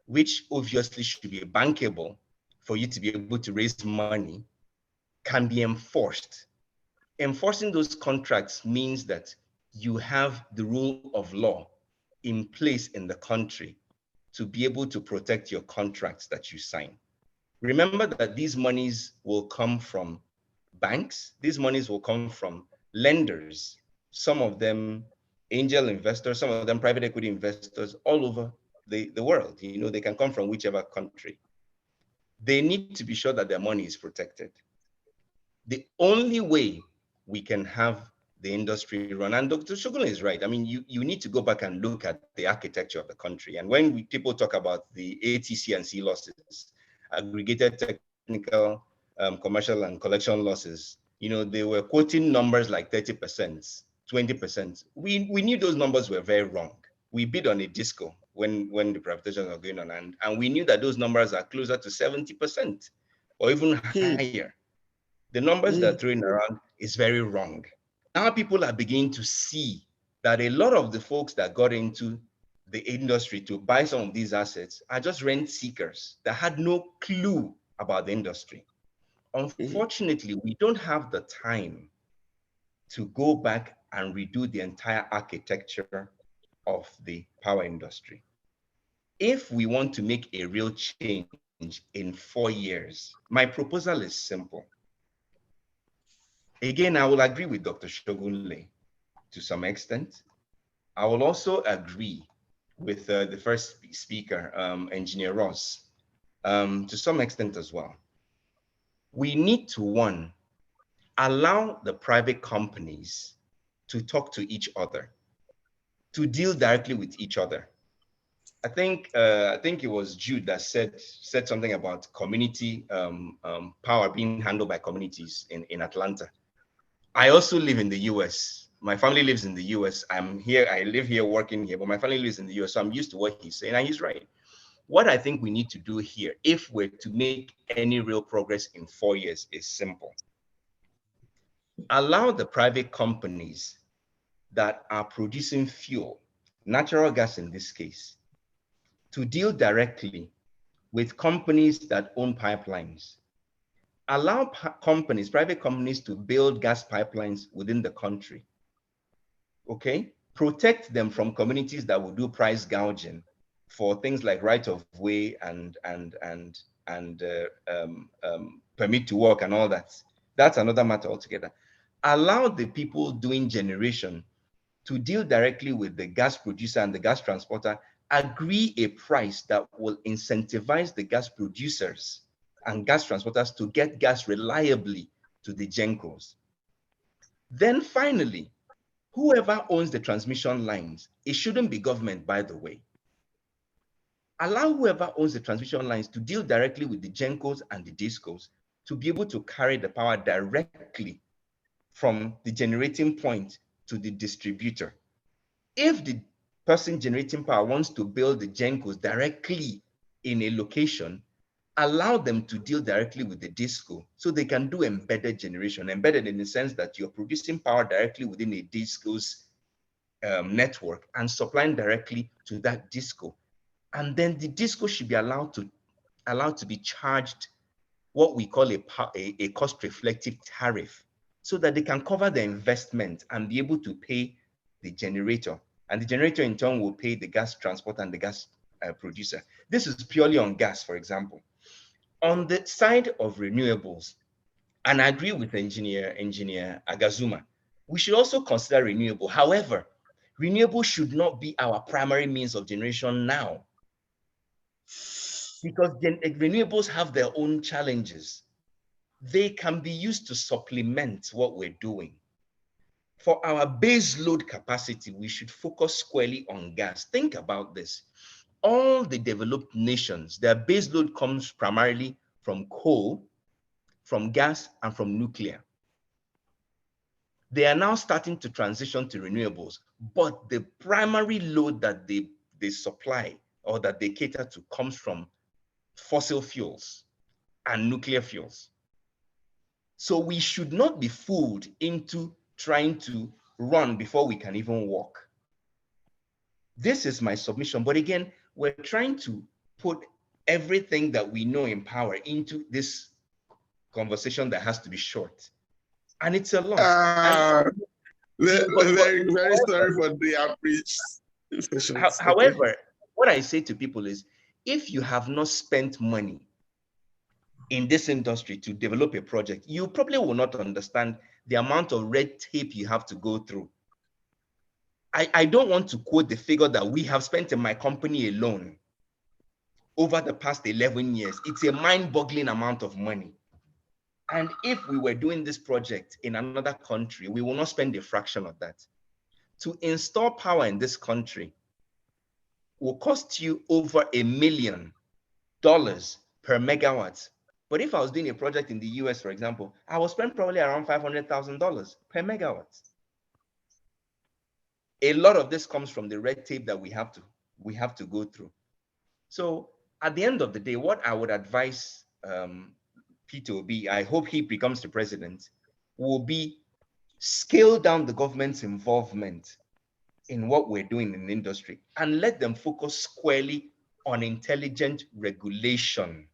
which obviously should be bankable for you to be able to raise money, can be enforced. Enforcing those contracts means that you have the rule of law in place in the country to be able to protect your contracts that you sign. Remember that these monies will come from banks. These monies will come from lenders, some of them angel investors, some of them private equity investors all over the world. They can come from whichever country. They need to be sure that their money is protected. The only way we can have the industry run, and Dr. Shogunle is right. I mean, you need to go back and look at the architecture of the country. And when people talk about the ATC and C losses, aggregated technical, commercial and collection losses, they were quoting numbers like 30%, 20%. We knew those numbers were very wrong. We bid on a disco when the privatizations were going on, and we knew that those numbers are closer to 70% or even higher. The numbers they're throwing around is very wrong. Now people are beginning to see that a lot of the folks that got into the industry to buy some of these assets are just rent seekers that had no clue about the industry. Unfortunately, we don't have the time to go back and redo the entire architecture of the power industry. If we want to make a real change in 4 years, my proposal is simple. Again, I will agree with Dr. Shogunle to some extent. I will also agree with the first speaker, Engineer Ross, to some extent as well. We need to, one, allow the private companies to talk to each other, to deal directly with each other. I think it was Jude that said something about community power being handled by communities in Atlanta. I also live in the US. My family lives in the US. I'm here, I live here, working here, but my family lives in the US. So I'm used to what he's saying, and he's right. What I think we need to do here, if we're to make any real progress in 4 years, is simple. Allow the private companies that are producing fuel, natural gas in this case, to deal directly with companies that own pipelines. Allow companies, private companies, to build gas pipelines within the country. Okay? Protect them from communities that will do price gouging for things like right of way and permit to work and all that. That's another matter altogether. Allow the people doing generation to deal directly with the gas producer and the gas transporter, agree a price that will incentivize the gas producers and gas transporters to get gas reliably to the GENCOs. Then finally, whoever owns the transmission lines, it shouldn't be government, by the way. Allow whoever owns the transmission lines to deal directly with the GENCOs and the DISCOs to be able to carry the power directly from the generating point to the distributor. If the person generating power wants to build the GENCOs directly in a location, allow them to deal directly with the DISCO so they can do embedded generation, embedded in the sense that you're producing power directly within a DISCO's network and supplying directly to that DISCO. And then the DISCO should be allowed to be charged what we call a cost-reflective tariff, so that they can cover the investment and be able to pay the generator. And the generator in turn will pay the gas transporter and the gas producer. This is purely on gas, for example. On the side of renewables, and I agree with engineer Agazuma, we should also consider renewable. However, renewable should not be our primary means of generation now, because renewables have their own challenges. They can be used to supplement what we're doing. For our base load capacity, we should focus squarely on gas. Think about this. All the developed nations, their base load comes primarily from coal, from gas, and from nuclear. They are now starting to transition to renewables, but the primary load that they supply or that they cater to comes from fossil fuels and nuclear fuels. So we should not be fooled into trying to run before we can even walk. This is my submission. But again, we're trying to put everything that we know in power into this conversation that has to be short. And it's a lot. Very, very sorry for the abridged. However, what I say to people is, if you have not spent money in this industry to develop a project, you probably will not understand the amount of red tape you have to go through. I don't want to quote the figure that we have spent in my company alone over the past 11 years. It's a mind-boggling amount of money. And if we were doing this project in another country, we will not spend a fraction of that. To install power in this country will cost you over $1 million per megawatt. But if I was doing a project in the US, for example, I will spend probably around $500,000 per megawatt. A lot of this comes from the red tape that we have to go through. So at the end of the day, what I would advise Peter Obi, I hope he becomes the president, will be scale down the government's involvement in what we're doing in the industry and let them focus squarely on intelligent regulation.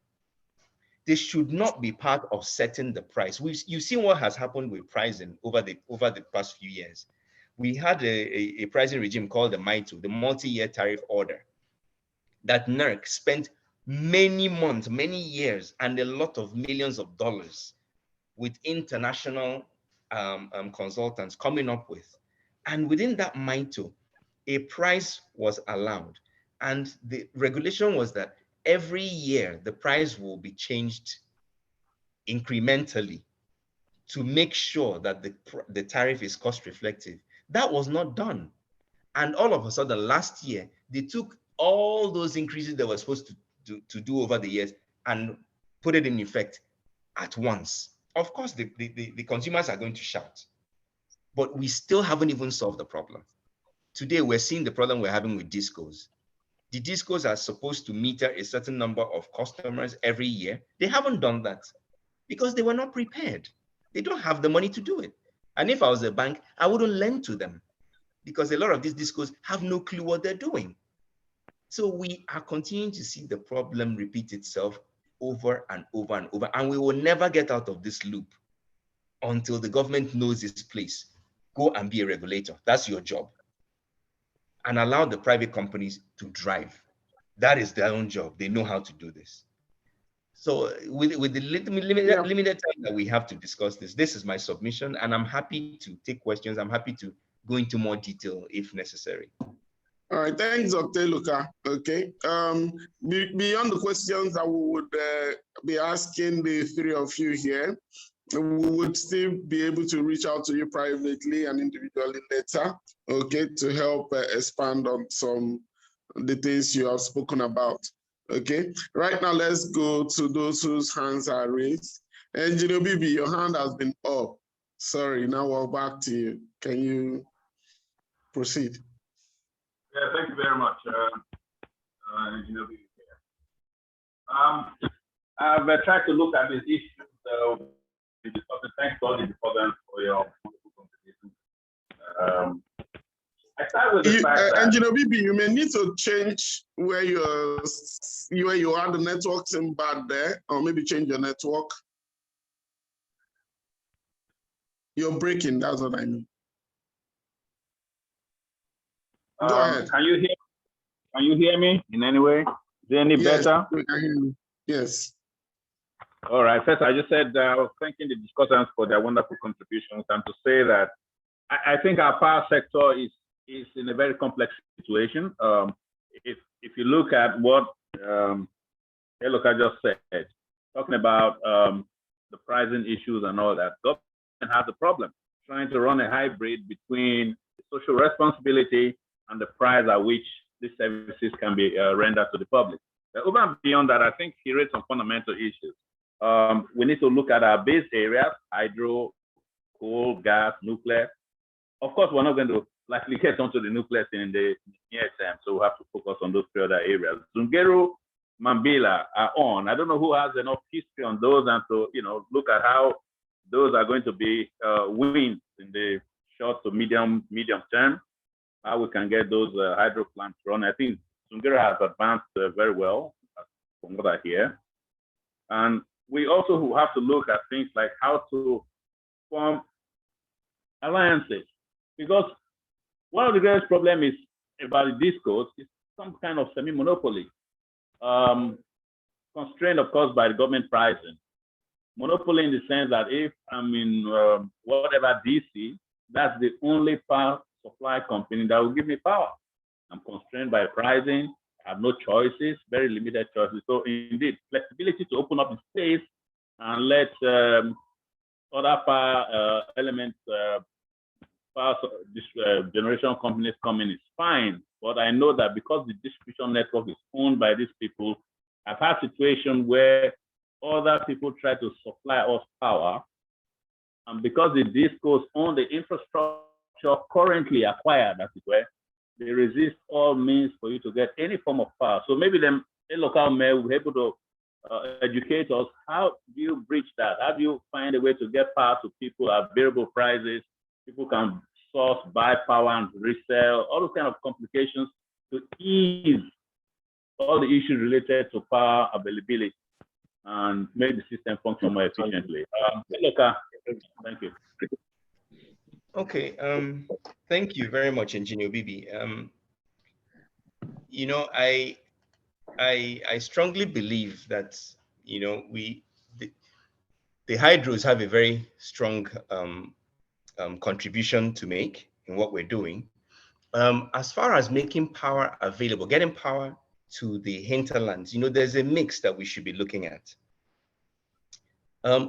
This should not be part of setting the price. You've seen what has happened with pricing over the past few years. We had a pricing regime called the MITO, the multi-year tariff order, that NERC spent many months, many years, and a lot of millions of dollars with international consultants coming up with. And within that MITO, a price was allowed. And the regulation was that every year, the price will be changed incrementally to make sure that the tariff is cost reflective. That was not done. And all of a sudden, last year, they took all those increases they were supposed to do over the years and put it in effect at once. Of course, the consumers are going to shout. but we still haven't even solved the problem. Today, we're seeing the problem we're having with discos. The discos are supposed to meter a certain number of customers every year. They haven't done that because they were not prepared. They don't have the money to do it. And if I was a bank, I wouldn't lend to them because a lot of these discos have no clue what they're doing. So we are continuing to see the problem repeat itself over and over and over, and we will never get out of this loop until the government knows its place. Go and be a regulator. That's your job. And allow the private companies to drive. That is their own job. They know how to do this. So with the limited time that we have to discuss this, this is my submission, and I'm happy to take questions. I'm happy to go into more detail if necessary. All right, thanks, Dr. Luka. Okay, beyond the questions that we would be asking the three of you here, we would still be able to reach out to you privately and individually later, okay, to help expand on some of the things you have spoken about. Okay, right now let's go to those whose hands are raised. Engineer Bibi, your hand has been up. Sorry, now we're back to you. Can you proceed? Yeah, thank you very much, Engineer Bibi. I've tried to look at this issue, so thanks to all the departments for your wonderful contribution. I start with the fact that Engineer Bibi, you may need to change where you are the networks in bad there, or maybe change your network. You're breaking, that's what I mean. Go ahead. Can you hear me in any way? Is it any better? I can hear you. Yes. All right. First, I just said I was thanking the discussants for their wonderful contributions, and to say that I think our power sector is in a very complex situation. If you look at what Eloka just said, talking about the pricing issues and all that, government has a problem trying to run a hybrid between social responsibility and the price at which these services can be rendered to the public. Over and beyond that, I think he raised some fundamental issues. We need to look at our base areas: hydro, coal, gas, nuclear. Of course, we're not going to likely get onto the nuclear thing in the near term, so we have to focus on those three other areas. Zungeru, Mambila are on. I don't know who has enough history on those, and to look at how those are going to be wins in the short to medium term. How we can get those hydro plants run. I think Zungeru has advanced very well from what I hear, and we also have to look at things like how to form alliances, because one of the greatest problems is about the discos is some kind of semi-monopoly, constrained, of course, by the government pricing. Monopoly in the sense that if I'm in whatever DC, that's the only power supply company that will give me power. I'm constrained by pricing. I have no choices, very limited choices. So indeed, flexibility to open up the space and let other power elements, power generation companies come in is fine. But I know that because the distribution network is owned by these people, I've had situations where other people try to supply us power, and because the discos own the infrastructure currently acquired, as it were, they resist all means for you to get any form of power. So maybe a local mayor will be able to educate us. How do you bridge that? How do you find a way to get power to people at variable prices? People can source, buy power and resell, all those kind of complications to ease all the issues related to power availability and make the system function more efficiently. Thank you. Okay, thank you very much, Engineer Bibi. I strongly believe that the hydros have a very strong contribution to make in what we're doing. As far as making power available, getting power to the hinterlands, there's a mix that we should be looking at.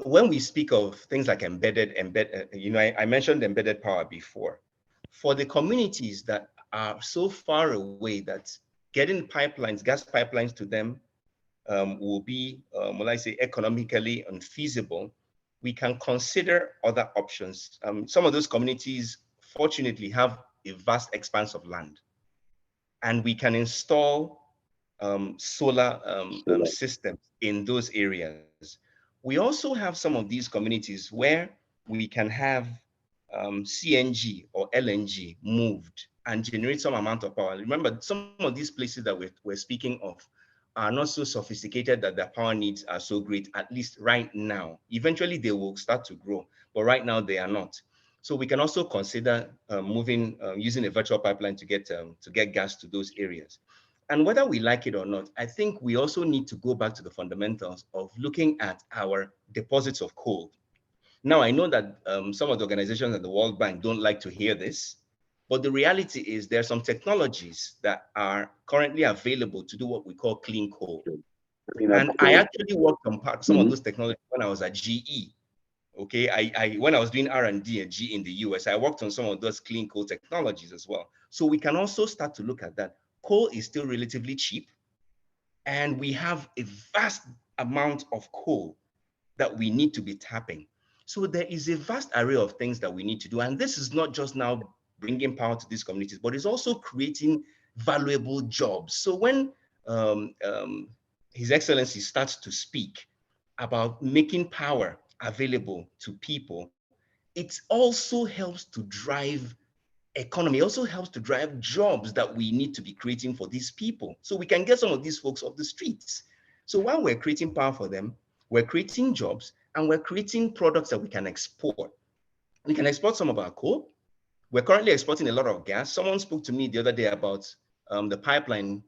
When we speak of things like embedded, I mentioned embedded power before. For the communities that are so far away that getting pipelines, gas pipelines to them will be, economically unfeasible, we can consider other options. Some of those communities, fortunately, have a vast expanse of land, and we can install solar systems in those areas. We also have some of these communities where we can have CNG or LNG moved and generate some amount of power. Remember, some of these places that we're speaking of are not so sophisticated that their power needs are so great, at least right now. Eventually, they will start to grow, but right now they are not. So we can also consider using a virtual pipeline to get gas to those areas. And whether we like it or not, I think we also need to go back to the fundamentals of looking at our deposits of coal. Now, I know that some of the organizations at the World Bank don't like to hear this, but the reality is there are some technologies that are currently available to do what we call clean coal. And I actually worked on some of those technologies when I was at GE. Okay, when I was doing R&D at GE in the US, I worked on some of those clean coal technologies as well. So we can also start to look at that. Coal is still relatively cheap, and we have a vast amount of coal that we need to be tapping. So there is a vast array of things that we need to do. And this is not just now bringing power to these communities, but it's also creating valuable jobs. So when His Excellency starts to speak about making power available to people, it also helps to drive economy. It also helps to drive jobs that we need to be creating for these people. So we can get some of these folks off the streets. So while we're creating power for them, we're creating jobs, and we're creating products that we can export. We can export some of our coal. We're currently exporting a lot of gas. Someone spoke to me the other day about the pipeline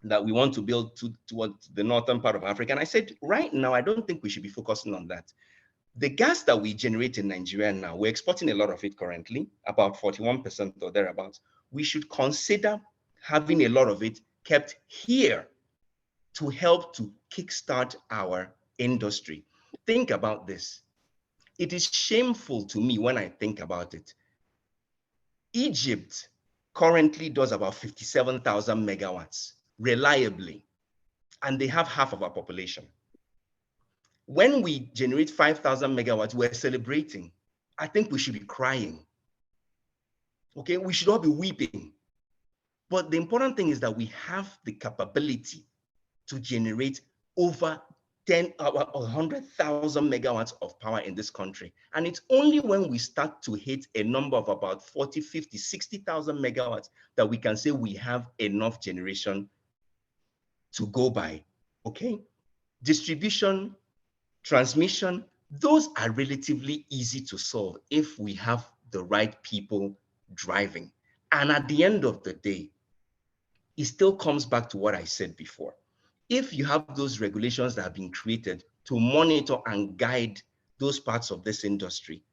that we want to build towards the northern part of Africa. And I said, right now, I don't think we should be focusing on that. The gas that we generate in Nigeria now, we're exporting a lot of it currently, about 41% or thereabouts. We should consider having a lot of it kept here to help to kickstart our industry. Think about this. It is shameful to me when I think about it. Egypt currently does about 57,000 megawatts reliably, and they have half of our population. When we generate 5,000 megawatts, we're celebrating. I think we should be crying. Okay, we should all be weeping. But the important thing is that we have the capability to generate over 100,000 megawatts of power in this country. And it's only when we start to hit a number of about 40, 50, 60,000 megawatts that we can say we have enough generation to go by, okay? Distribution, transmission, those are relatively easy to solve if we have the right people driving. And at the end of the day, it still comes back to what I said before. If you have those regulations that have been created to monitor and guide those parts of this industry,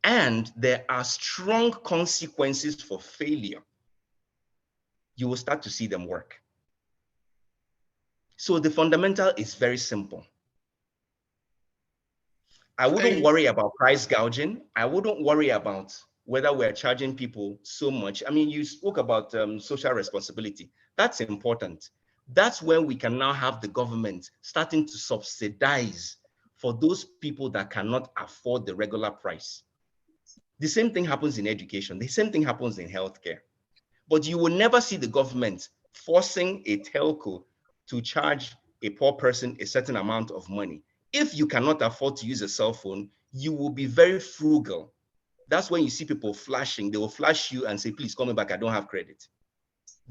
and there are strong consequences for failure, you will start to see them work. So the fundamental is very simple. I wouldn't worry about price gouging. I wouldn't worry about whether we're charging people so much. I mean, you spoke about social responsibility. That's important. That's when we can now have the government starting to subsidize for those people that cannot afford the regular price. The same thing happens in education. The same thing happens in healthcare. But you will never see the government forcing a telco to charge a poor person a certain amount of money. If you cannot afford to use a cell phone, you will be very frugal. That's when you see people flashing. They will flash you and say, please call me back, I don't have credit.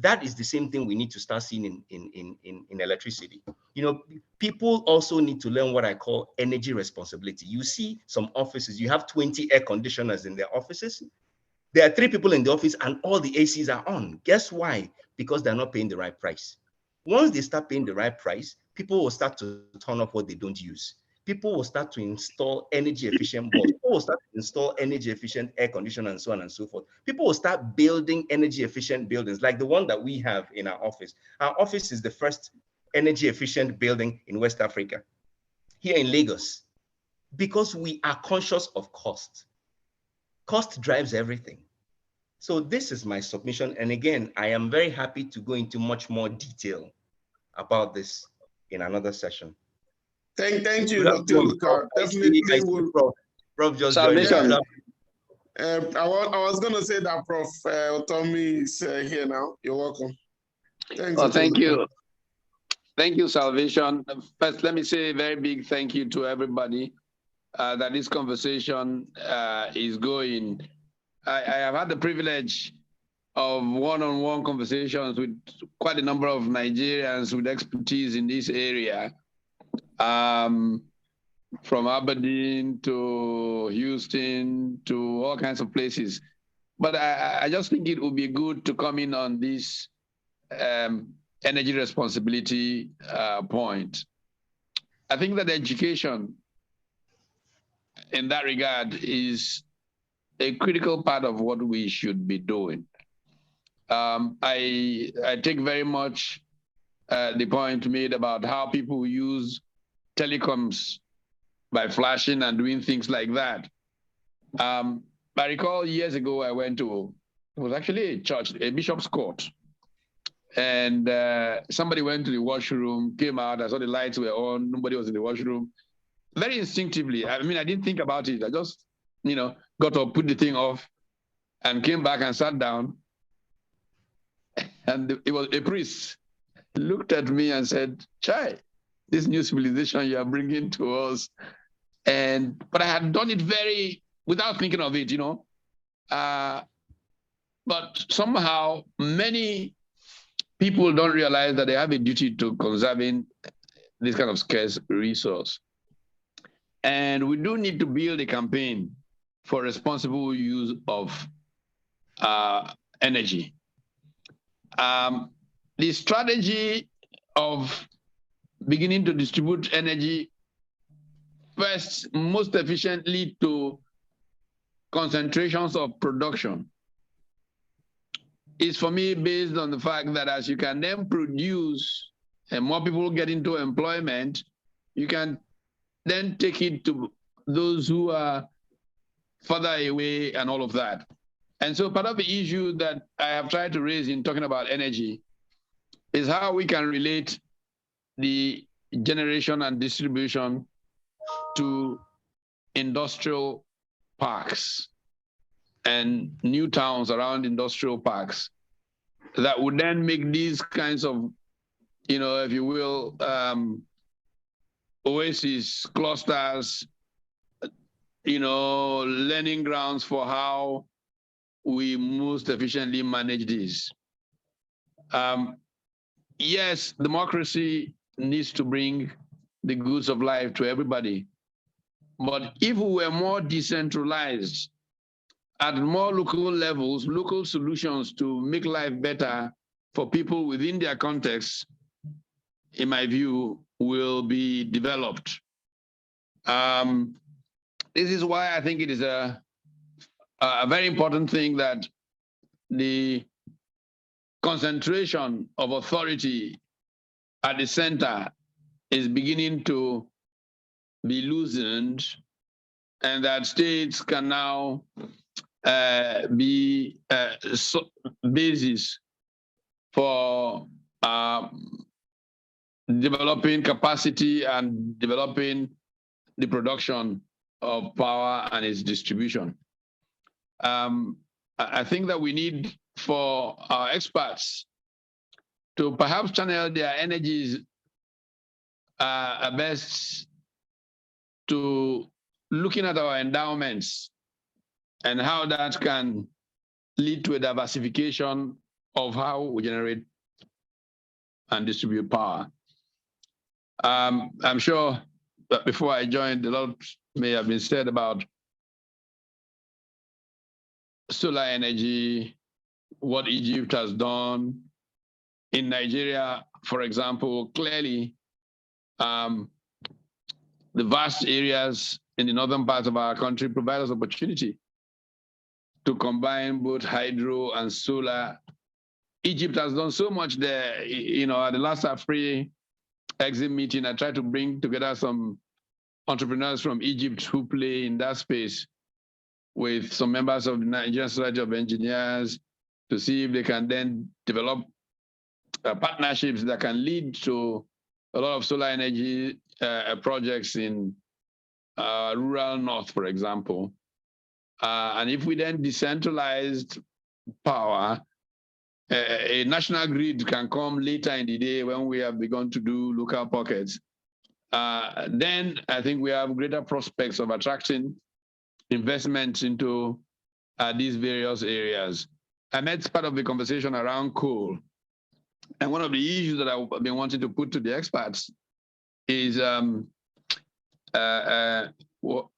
That is the same thing we need to start seeing in electricity. You know, people also need to learn what I call energy responsibility. You see some offices, you have 20 air conditioners in their offices. There are 3 people in the office and all the ACs are on. Guess why? Because they're not paying the right price. Once they start paying the right price, people will start to turn off what they don't use. People will start to install energy efficient bulbs. People will start to install energy efficient air conditioner and so on and so forth. People will start building energy efficient buildings like the one that we have in our office. Our office is the first energy efficient building in West Africa, here in Lagos, because we are conscious of cost. Cost drives everything. So this is my submission. And again, I am very happy to go into much more detail about this in another session. Thank you, Good Dr. afternoon, Prof. Luka. Definitely I see will. Prof just Salvation. joined us. I was going to say that Prof. Otomi is here now. You're welcome. Thanks, Oh, thank you. Thank you, Salvation. First, let me say a very big thank you to everybody that this conversation is going. I have had the privilege of one-on-one conversations with quite a number of Nigerians with expertise in this area, from Aberdeen to Houston to all kinds of places. But I just think it would be good to come in on this energy responsibility point. I think that education in that regard is a critical part of what we should be doing. I take very much the point made about how people use telecoms by flashing and doing things like that. I recall years ago I went to, it was actually a church, a bishop's court. And somebody went to the washroom, came out, I saw the lights were on, nobody was in the washroom. Very instinctively, I mean, I didn't think about it. I just, got up, put the thing off, and came back and sat down. And it was a priest looked at me and said, "Chai, this new civilization you are bringing to us." But I had done it without thinking of it, But somehow many people don't realize that they have a duty to conserving this kind of scarce resource. And we do need to build a campaign for responsible use of energy. The strategy of beginning to distribute energy first most efficiently to concentrations of production is, for me, based on the fact that as you can then produce and more people get into employment, you can then take it to those who are further away and all of that. And so part of the issue that I have tried to raise in talking about energy is how we can relate the generation and distribution to industrial parks and new towns around industrial parks that would then make these kinds of, if you will, oasis clusters, learning grounds for how we most efficiently manage this. Yes, democracy needs to bring the goods of life to everybody. But if we were more decentralized at more local levels, local solutions to make life better for people within their context, in my view, will be developed. This is why I think it is a very important thing that the concentration of authority at the center is beginning to be loosened, and that states can now be basis for developing capacity and developing the production of power and its distribution. I think that we need for our experts to perhaps channel their energies best to looking at our endowments and how that can lead to a diversification of how we generate and distribute power. I'm sure that before I joined, a lot may have been said about solar energy, what Egypt has done. In Nigeria, for example, clearly, the vast areas in the northern parts of our country provide us opportunity to combine both hydro and solar. Egypt has done so much there. At the last Afri exit meeting, I tried to bring together some entrepreneurs from Egypt who play in that space with some members of the Nigerian Society of Engineers to see if they can then develop partnerships that can lead to a lot of solar energy projects in rural north, for example. And if we then decentralized power, a national grid can come later in the day when we have begun to do local pockets. Then I think we have greater prospects of attracting investments into these various areas. And that's part of the conversation around coal. And one of the issues that I've been wanting to put to the experts is the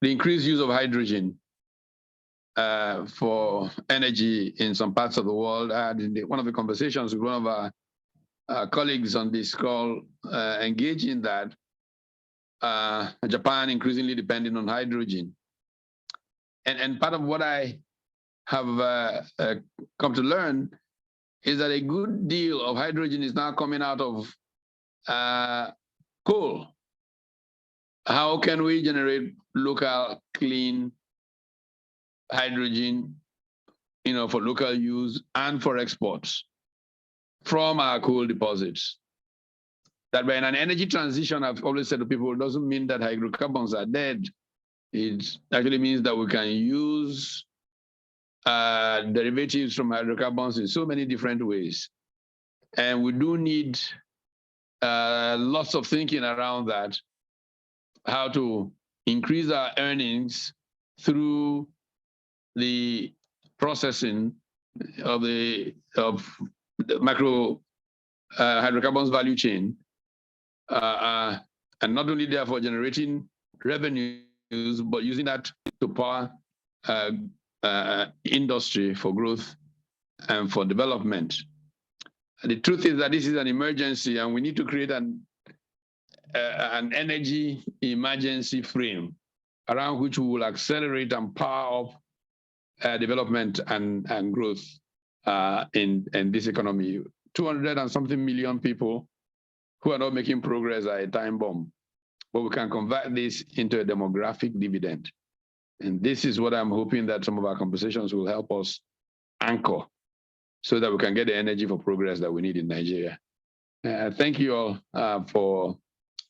increased use of hydrogen for energy in some parts of the world. I had one of the conversations with one of our colleagues on this call engaging that Japan increasingly depending on hydrogen. And part of what I have come to learn is that a good deal of hydrogen is now coming out of coal. How can we generate local clean hydrogen, for local use and for exports from our coal deposits? That by an energy transition, I've always said to people, it doesn't mean that hydrocarbons are dead. It actually means that we can use derivatives from hydrocarbons in so many different ways. And we do need lots of thinking around that, how to increase our earnings through the processing of the macro hydrocarbons value chain, and not only therefore generating revenues, but using that to power industry for growth and for development. And the truth is that this is an emergency, and we need to create an energy emergency frame around which we will accelerate and power up development and growth in this economy. 200 and something million people who are not making progress are a time bomb, but we can convert this into a demographic dividend. And this is what I'm hoping that some of our conversations will help us anchor so that we can get the energy for progress that we need in Nigeria. Thank you all for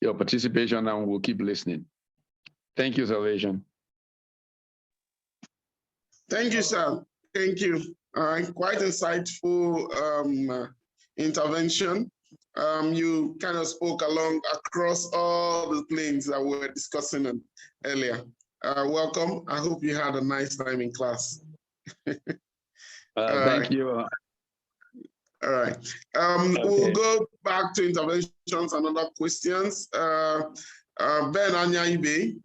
your participation, and we'll keep listening. Thank you, Salvation. Thank you, sir. Thank you. Quite insightful intervention. You kind of spoke across all the planes that we were discussing earlier. Welcome. I hope you had a nice time in class. Thank you. All right. Okay. We'll go back to interventions and other questions. Ben Ala-Igbo,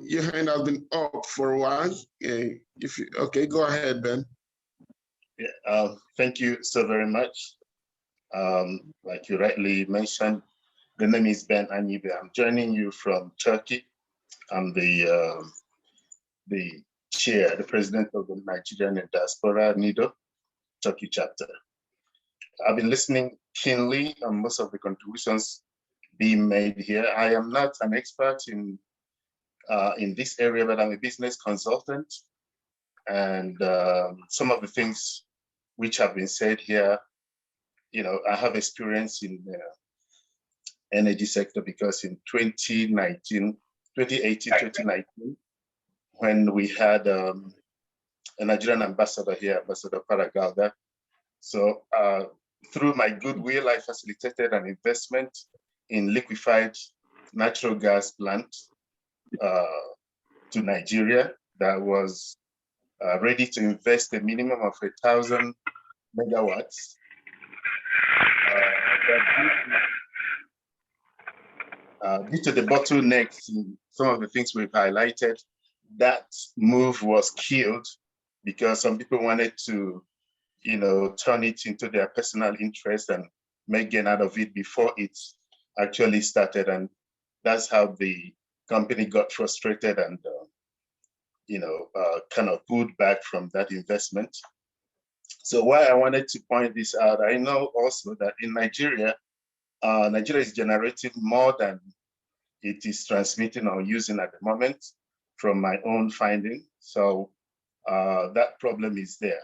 your hand has been up for a while. Okay, go ahead, Ben. Yeah, thank you so very much. Like you rightly mentioned, the name is Ben Ala-Igbo. I'm joining you from Turkey. I'm the chair, the president of the Nigerian Diaspora NIDO Turkey chapter. I've been listening keenly on most of the contributions being made here. I am not an expert in this area, but I'm a business consultant. And some of the things which have been said here, I have experience in the energy sector because in 2018, 2019, when we had a Nigerian ambassador here, Ambassador Paragalda. So through my goodwill, I facilitated an investment in liquefied natural gas plant to Nigeria that was ready to invest a minimum of 1,000 megawatts. Due to the bottlenecks in some of the things we've highlighted, that move was killed because some people wanted to, turn it into their personal interest and make gain out of it before it actually started. And that's how the company got frustrated and, kind of pulled back from that investment. So why I wanted to point this out, I know also that in Nigeria, Nigeria is generating more than it is transmitting or using at the moment from my own finding. So that problem is there.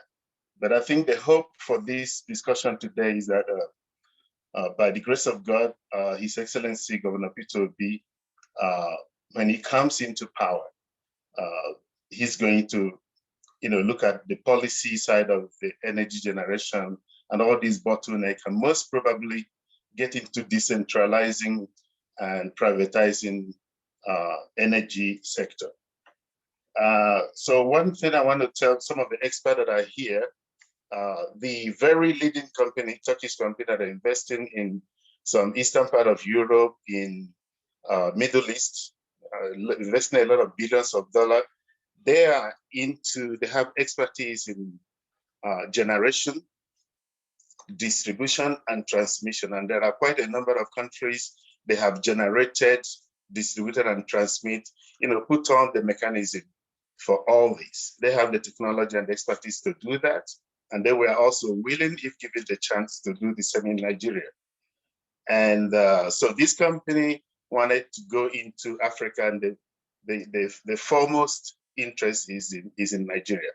But I think the hope for this discussion today is that By the grace of God, His Excellency Governor Peter Obi, when he comes into power, he's going to, look at the policy side of the energy generation and all these bottlenecks, and most probably get into decentralizing and privatizing energy sector. So one thing I want to tell some of the experts that are here, the very leading company, Turkish company that are investing in some eastern part of Europe, in Middle East, investing a lot of billions of dollars. They have expertise in generation, distribution, and transmission. And there are quite a number of countries they have generated, distributed, and transmit, put on the mechanism for all this. They have the technology and the expertise to do that. And they were also willing, if given the chance, to do the same in Nigeria. And so this company wanted to go into Africa, and the foremost interest is in Nigeria.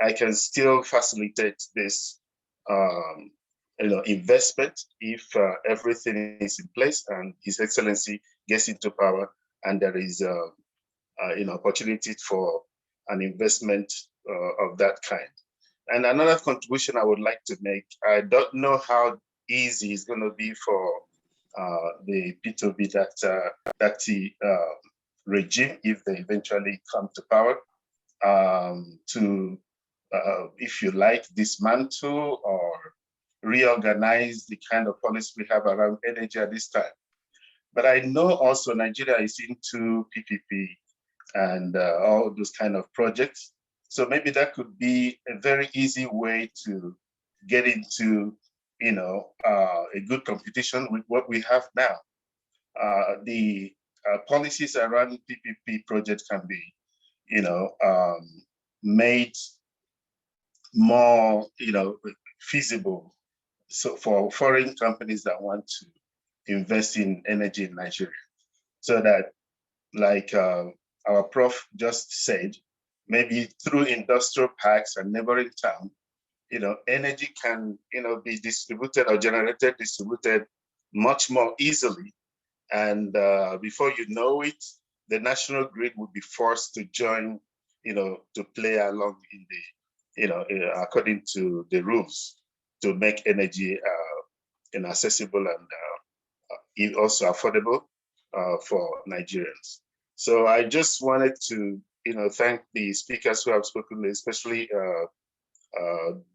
I can still facilitate this investment if everything is in place and His Excellency gets into power, and there is opportunity for an investment of that kind. And another contribution I would like to make, I don't know how easy it's going to be for the P2B regime, if they eventually come to power, to, if you like, dismantle or reorganize the kind of policy we have around energy at this time. But I know also Nigeria is into PPP and all those kind of projects. So maybe that could be a very easy way to get into, a good competition with what we have now. The policies around PPP projects can be, made more, feasible. So for foreign companies that want to invest in energy in Nigeria, so that, like our prof just said, maybe through industrial parks and neighboring town, energy can, be distributed or distributed much more easily. And before you know it, the national grid would be forced to join, to play along in the, according to the rules, to make energy accessible and also affordable for Nigerians. So I just wanted to, thank the speakers who have spoken, especially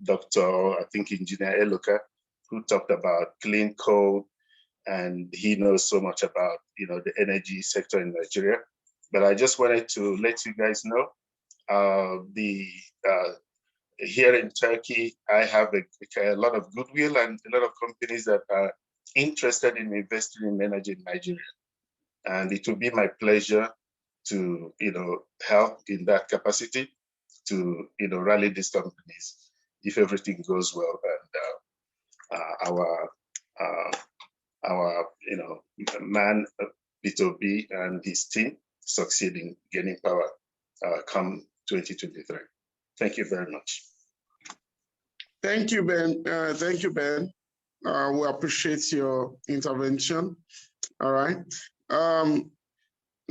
Dr. I think Engineer Eloka, who talked about clean coal, and he knows so much about, the energy sector in Nigeria. But I just wanted to let you guys know, here in Turkey, I have a lot of goodwill and a lot of companies that are interested in investing in energy in Nigeria. And it will be my pleasure to, help in that capacity to, rally these companies if everything goes well, and our man P2B and his team succeed in gaining power come 2023. Thank you very much. Thank you, Ben. Thank you, Ben. We appreciate your intervention. All right.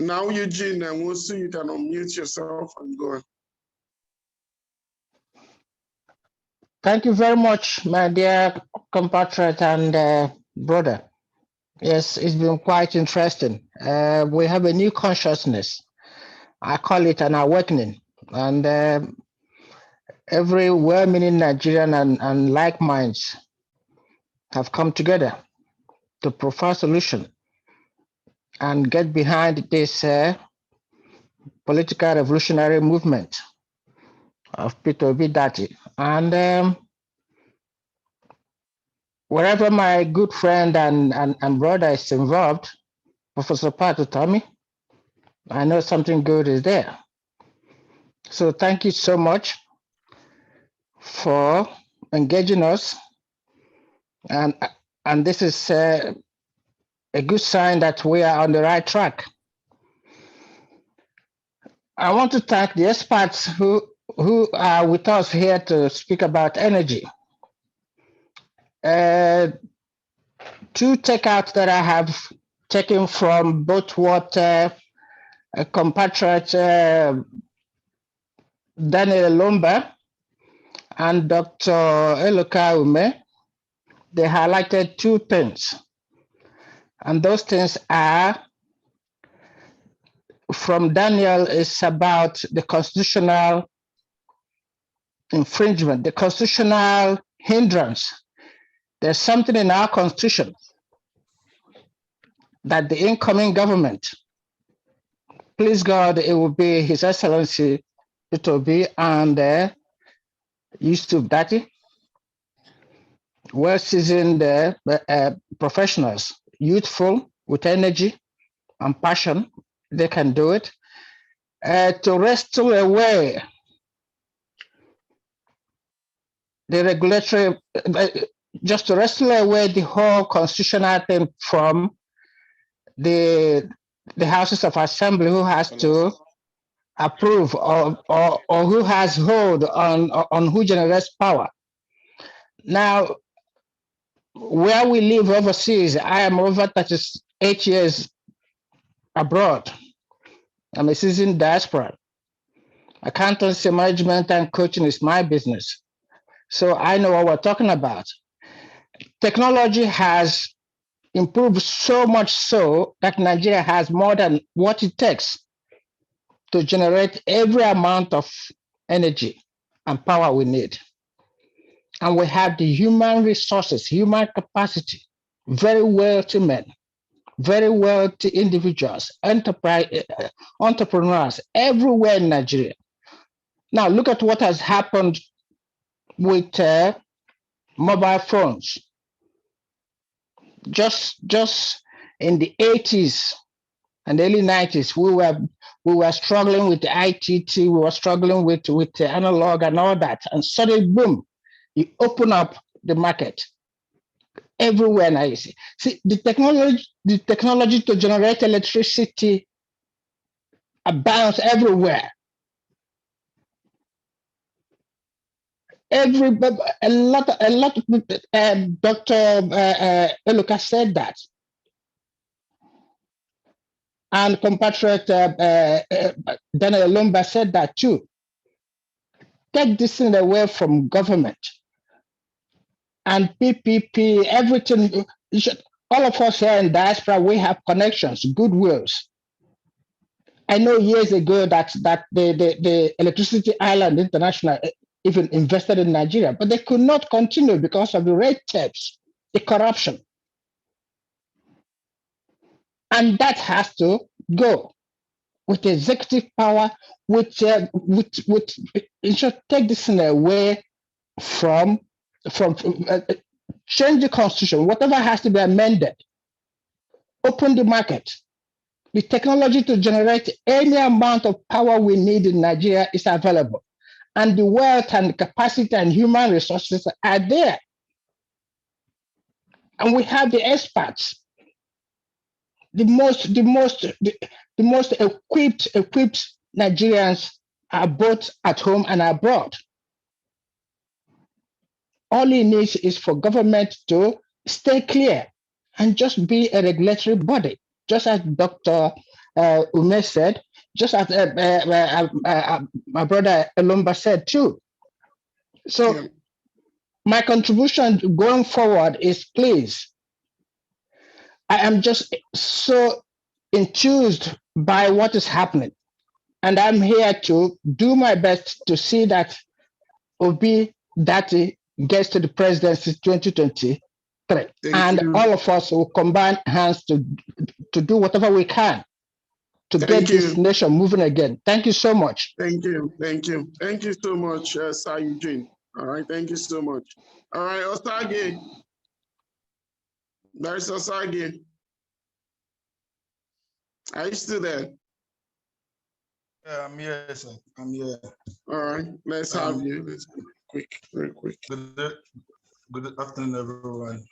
Now, Eugene and Wusu, you can unmute yourself and go on. Thank you very much, my dear compatriot and brother. Yes, it's been quite interesting. We have a new consciousness. I call it an awakening. And every well-meaning Nigerian and like minds have come together to provide solution and get behind this political revolutionary movement of P2B Dati. And wherever my good friend and brother is involved, Professor Patu Tommy, I know something good is there. So thank you so much for engaging us. And this is a good sign that we are on the right track. I want to thank the experts who are with us here to speak about energy. two takeouts that I have taken from both what a compatriot Daniel Lumba and Dr. Eloka Ume, they highlighted two things. And those things are, from Daniel, is about the constitutional infringement, the constitutional hindrance. There's something in our constitution that the incoming government, please God, it will be His Excellency, it will be, and Yusuf Dati, well-seasoned professionals, youthful, with energy and passion, they can do it, to wrestle away the regulatory, just to wrestle away the whole constitutional thing from the houses of assembly, who has to approve or who has hold on who generates power. Now, where we live overseas, I am over 38 years abroad. I'm a seasoned diaspora. Accountancy, management, and coaching is my business. So I know what we're talking about. Technology has improved so much so that Nigeria has more than what it takes to generate every amount of energy and power we need. And we have the human resources, human capacity, very wealthy men, very wealthy individuals, entrepreneurs everywhere in Nigeria. Now look at what has happened with mobile phones. Just in the 80s and early 90s, we were struggling with the ITT, we were struggling with the analog and all that, and suddenly, boom, you open up the market everywhere now. You see the technology to generate electricity abounds everywhere. A lot of Dr. Eluka said that, and compatriot Daniel Lumba said that too. Take this thing away from government and PPP, everything. All of us here in diaspora, we have connections, goodwills. I know years ago that the Electricity Island International even invested in Nigeria, but they could not continue because of the red tapes, the corruption. And that has to go with executive power, which it should take this in away from change the constitution, whatever has to be amended, open the market. The technology to generate any amount of power we need in Nigeria is available. And the wealth and capacity and human resources are there. And we have the experts, the most equipped Nigerians are both at home and abroad. All it needs is for government to stay clear and just be a regulatory body, just as Dr. Ume said, just as my brother Elumba said too. So my contribution going forward is, please, I am just so enthused by what is happening. And I'm here to do my best to see that Obi Dati gets to the presidency 2023. And all of us will combine hands to do whatever we can to get this nation moving again. Thank you so much. Thank you. Thank you. Thank you so much, Sir Eugene. All right. Thank you so much. All right, Osage. There's Osage. Are you still there? I'm here, sir. I'm here. All right. Let's have you. Let's go quick, very quick. Good afternoon, everyone.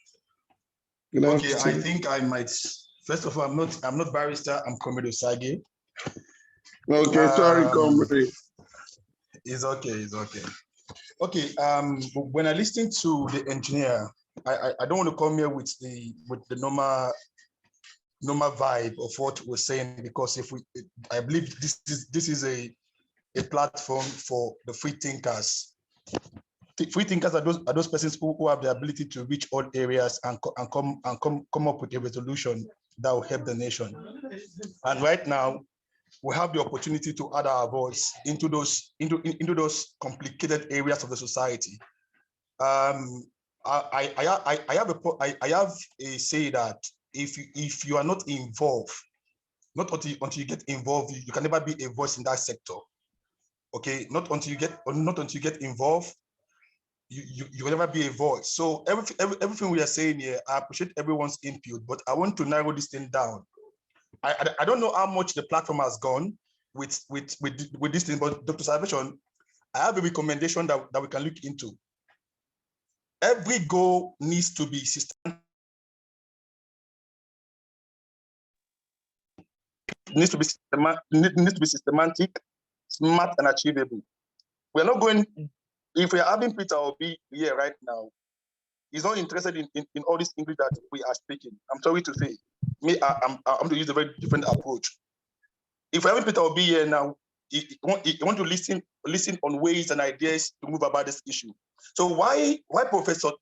Good okay, afternoon. I think I might. First of all, I'm not barrister. I'm Comrade Osage. Okay, sorry, Comrade. It's okay. It's okay. Okay. When I listened to the engineer I don't want to come here with the normal vibe of what we're saying, because I believe this is a platform for the free thinkers. Free thinkers are those persons who have the ability to reach all areas and come up with a resolution that will help the nation. And right now, we have the opportunity to add our voice into those complicated areas of the society. I have a say that if you are not involved, not until you get involved, you can never be a voice in that sector. Okay, not until you get involved, you will never be a voice. So everything we are saying here, I appreciate everyone's input, but I want to narrow this thing down. I don't know how much the platform has gone with this thing, but Dr. Salvation, I have a recommendation that we can look into. Every goal needs to be systematic. Needs to be systematic, smart, and achievable. We're not going. If we're having Peter Obi here right now, he's not interested in all this English that we are speaking. I'm sorry to say, I'm going to use a very different approach. If we're having Peter Obi here now, he want to listen on ways and ideas to move about this issue. So why Professor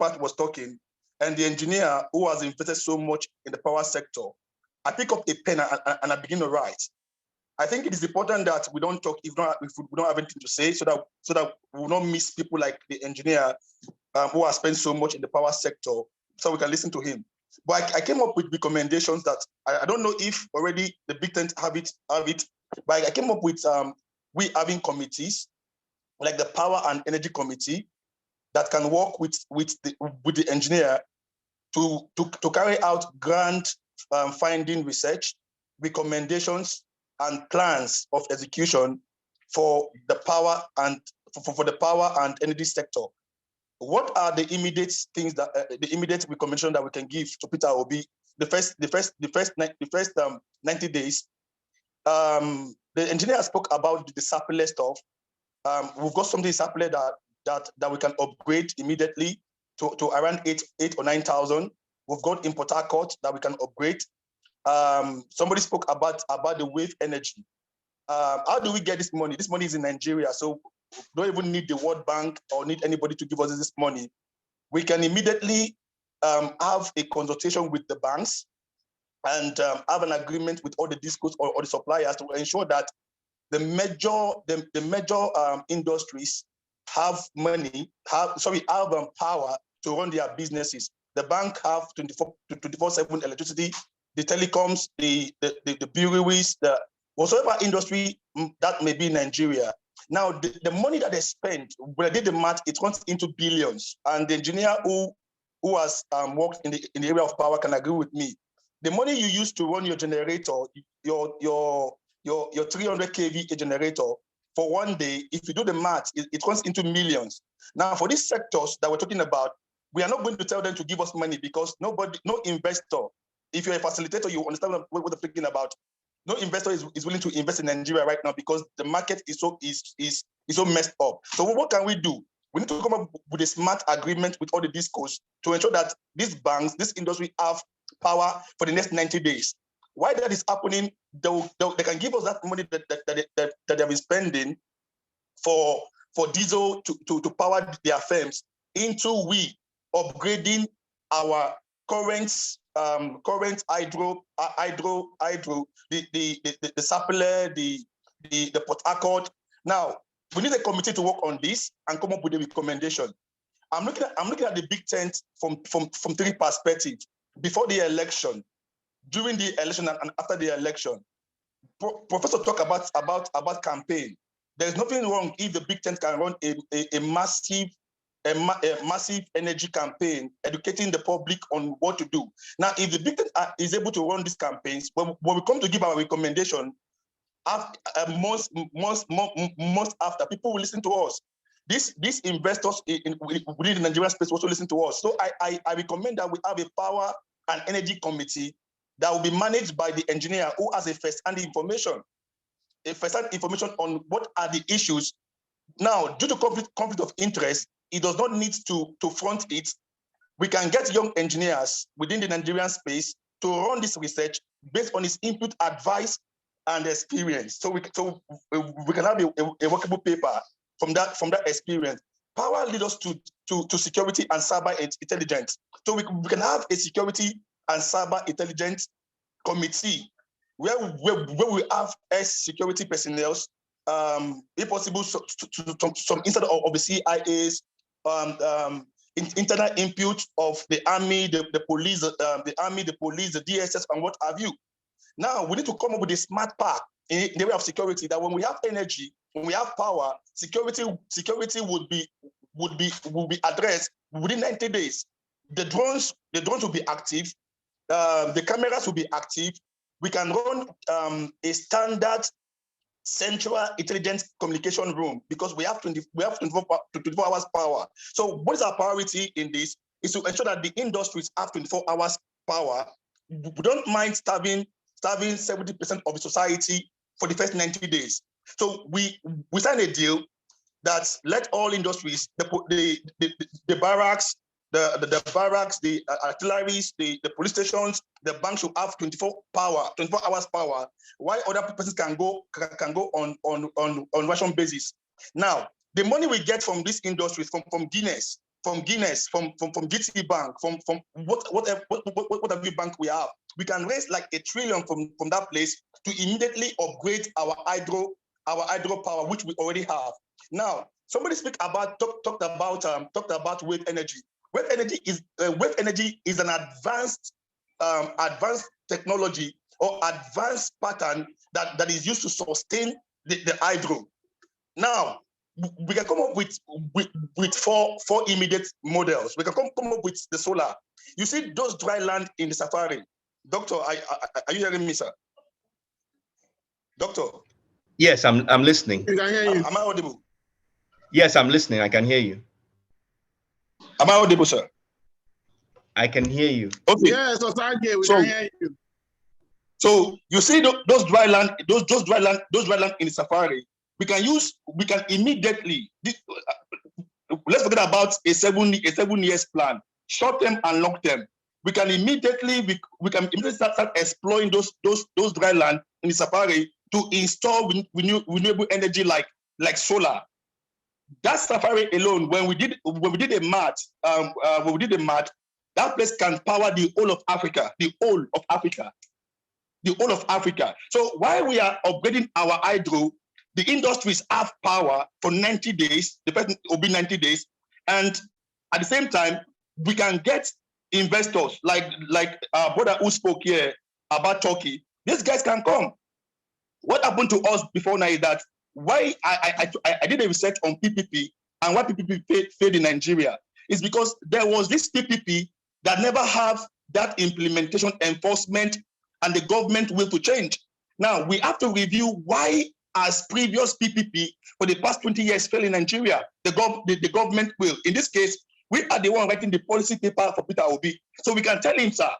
Pat was talking, and the engineer who has invested so much in the power sector, I pick up a pen and I begin to write. I think it is important that we don't talk if we don't have anything to say, so that we will not miss people like the engineer who has spent so much in the power sector, so we can listen to him. But I came up with recommendations that I don't know if already the big tent have it, but I came up with we having committees like the Power and Energy Committee that can work with the engineer to carry out grant finding research, recommendations, and plans of execution for the power and for the power and energy sector. What are the immediate things that the immediate recommendation that we can give to Peter Obi? The first 90 days. The engineer spoke about the Sapele stuff. We've got something Sapele that we can upgrade immediately to around 8,000 or 9,000. We've got in Port Harcourt that we can upgrade. Somebody spoke about the wave energy. How do we get this money? This money is in Nigeria, so we don't even need the World Bank or need anybody to give us this money. We can immediately have a consultation with the banks and have an agreement with all the discos or the suppliers to ensure that the major industries have power to run their businesses. The bank have 24/7 electricity, the telecoms, the breweries, whatsoever industry that may be in Nigeria. Now, the money that they spend, when I did the math, it runs into billions. And the engineer who has worked in the area of power can agree with me. The money you use to run your generator, your 300 kVA generator for one day, if you do the math, it runs into millions. Now, for these sectors that we're talking about, we are not going to tell them to give us money because no investor, if you're a facilitator, you understand what we're thinking about. No investor is willing to invest in Nigeria right now because the market is so messed up. So what can we do? We need to come up with a smart agreement with all the discos to ensure that these banks, this industry have power for the next 90 days. Why that is happening, they can give us that money that they've been spending for diesel to power their firms into we upgrading our current hydro, the Sapele, the Port Harcourt. Now, we need a committee to work on this and come up with a recommendation. I'm looking at the big tent from three perspectives: before the election, during the election, and after the election. Professor talked about campaign. There's nothing wrong if the big tent can run a massive energy campaign, educating the public on what to do. Now, if the big tent is able to run these campaigns, when we come to give our recommendation, most after, people will listen to us. These investors within the Nigerian space also listen to us. So I recommend that we have a power and energy committee that will be managed by the engineer who has a first-hand information on what are the issues. Now, due to conflict of interest, he does not need to front it we can get young engineers within the Nigerian space to run this research based on its input, advice, and experience. So we can have a workable paper from that experience. Power leads us to security and cyber intelligence. So we can have a security and cyber intelligence committee where we have security personnel, if possible, some instead of the CIAs, internal input of the army, the police, the DSS, and what have you. Now we need to come up with a smart path in the way of security, that when we have energy, when we have power, security would be addressed within 90 days. The drones will be active, the cameras will be active. We can run a standard central intelligence communication room because we have 24 hours power. So what is our priority in this is to ensure that the industries have 24 hours power. We don't mind starving 70% of the society for the first 90 days. So we signed a deal that let all industries, the barracks, the artilleries, the police stations, the banks should have 24 hours power, while other persons can go on ration basis. Now, the money we get from these industries, from Guinness, from GT Bank, from whatever bank we have, we can raise like $1 trillion from that place to immediately upgrade our hydro power, which we already have. Now, somebody talked about wave energy. Wave energy is an advanced technology or advanced pattern that is used to sustain the hydro. Now, we can come up with four immediate models. We can come up with the solar. You see those dry land in the safari. Doctor, are you hearing me, sir? Doctor? Yes, I'm listening. I can hear you. Am I audible? Yes, I'm listening. I can hear you. Am I audible, sir? I can hear you. Okay. Yes, we can hear you. So you see those dry land in the safari. We can immediately. Let's forget about a 7 years plan, short term and long term. We can immediately start exploring those dry land in the safari to install renewable energy like solar. That safari alone, when we did a math, that place can power the whole of Africa. The whole of Africa. So while we are upgrading our hydro, the industries have power for 90 days. The person will be 90 days, and at the same time, we can get investors like our brother who spoke here about Turkey. These guys can come. What happened to us before now is that why I did a research on PPP and why PPP failed in Nigeria is because there was this PPP that never have that implementation, enforcement, and the government will to change. Now we have to review why as previous PPP for the past 20 years failed in Nigeria. The government will. In this case, we are the one writing the policy paper for Peter Obi. So we can tell him, sir,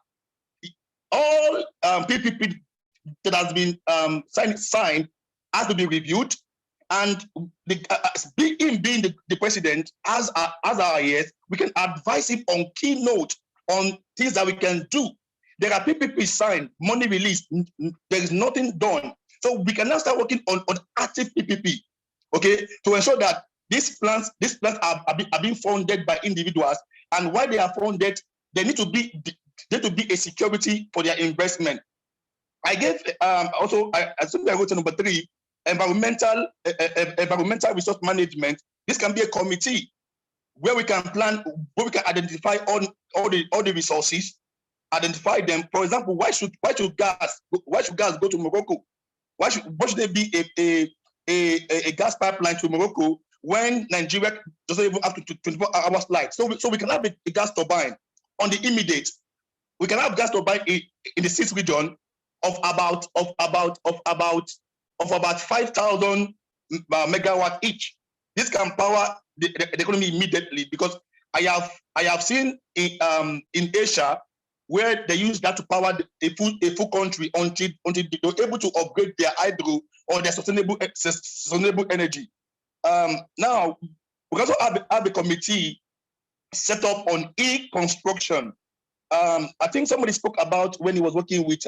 all PPP that has been signed has to be reviewed, and him being the president, as our ears, we can advise him on keynote on things that we can do. There are PPP signed, money released, there is nothing done. So we can now start working on active PPP, okay, to ensure that these plans are being funded by individuals, and while they are funded, they need to be a security for their investment. I gave also, I think I wrote number 3, environmental resource management. This can be a committee where we can plan, where we can identify all the resources, identify them. For example, why should gas go to Morocco? Why should there be a gas pipeline to Morocco when Nigeria doesn't even have to 24 hours light? So we can have a gas turbine on the immediate. We can have gas turbine in the 6th region of about 5,000 megawatt each. This can power the economy immediately, because I have seen in Asia where they use that to power a full country until they're able to upgrade their hydro or their sustainable energy. Now we also have a committee set up on e-construction. I think somebody spoke about when he was working with,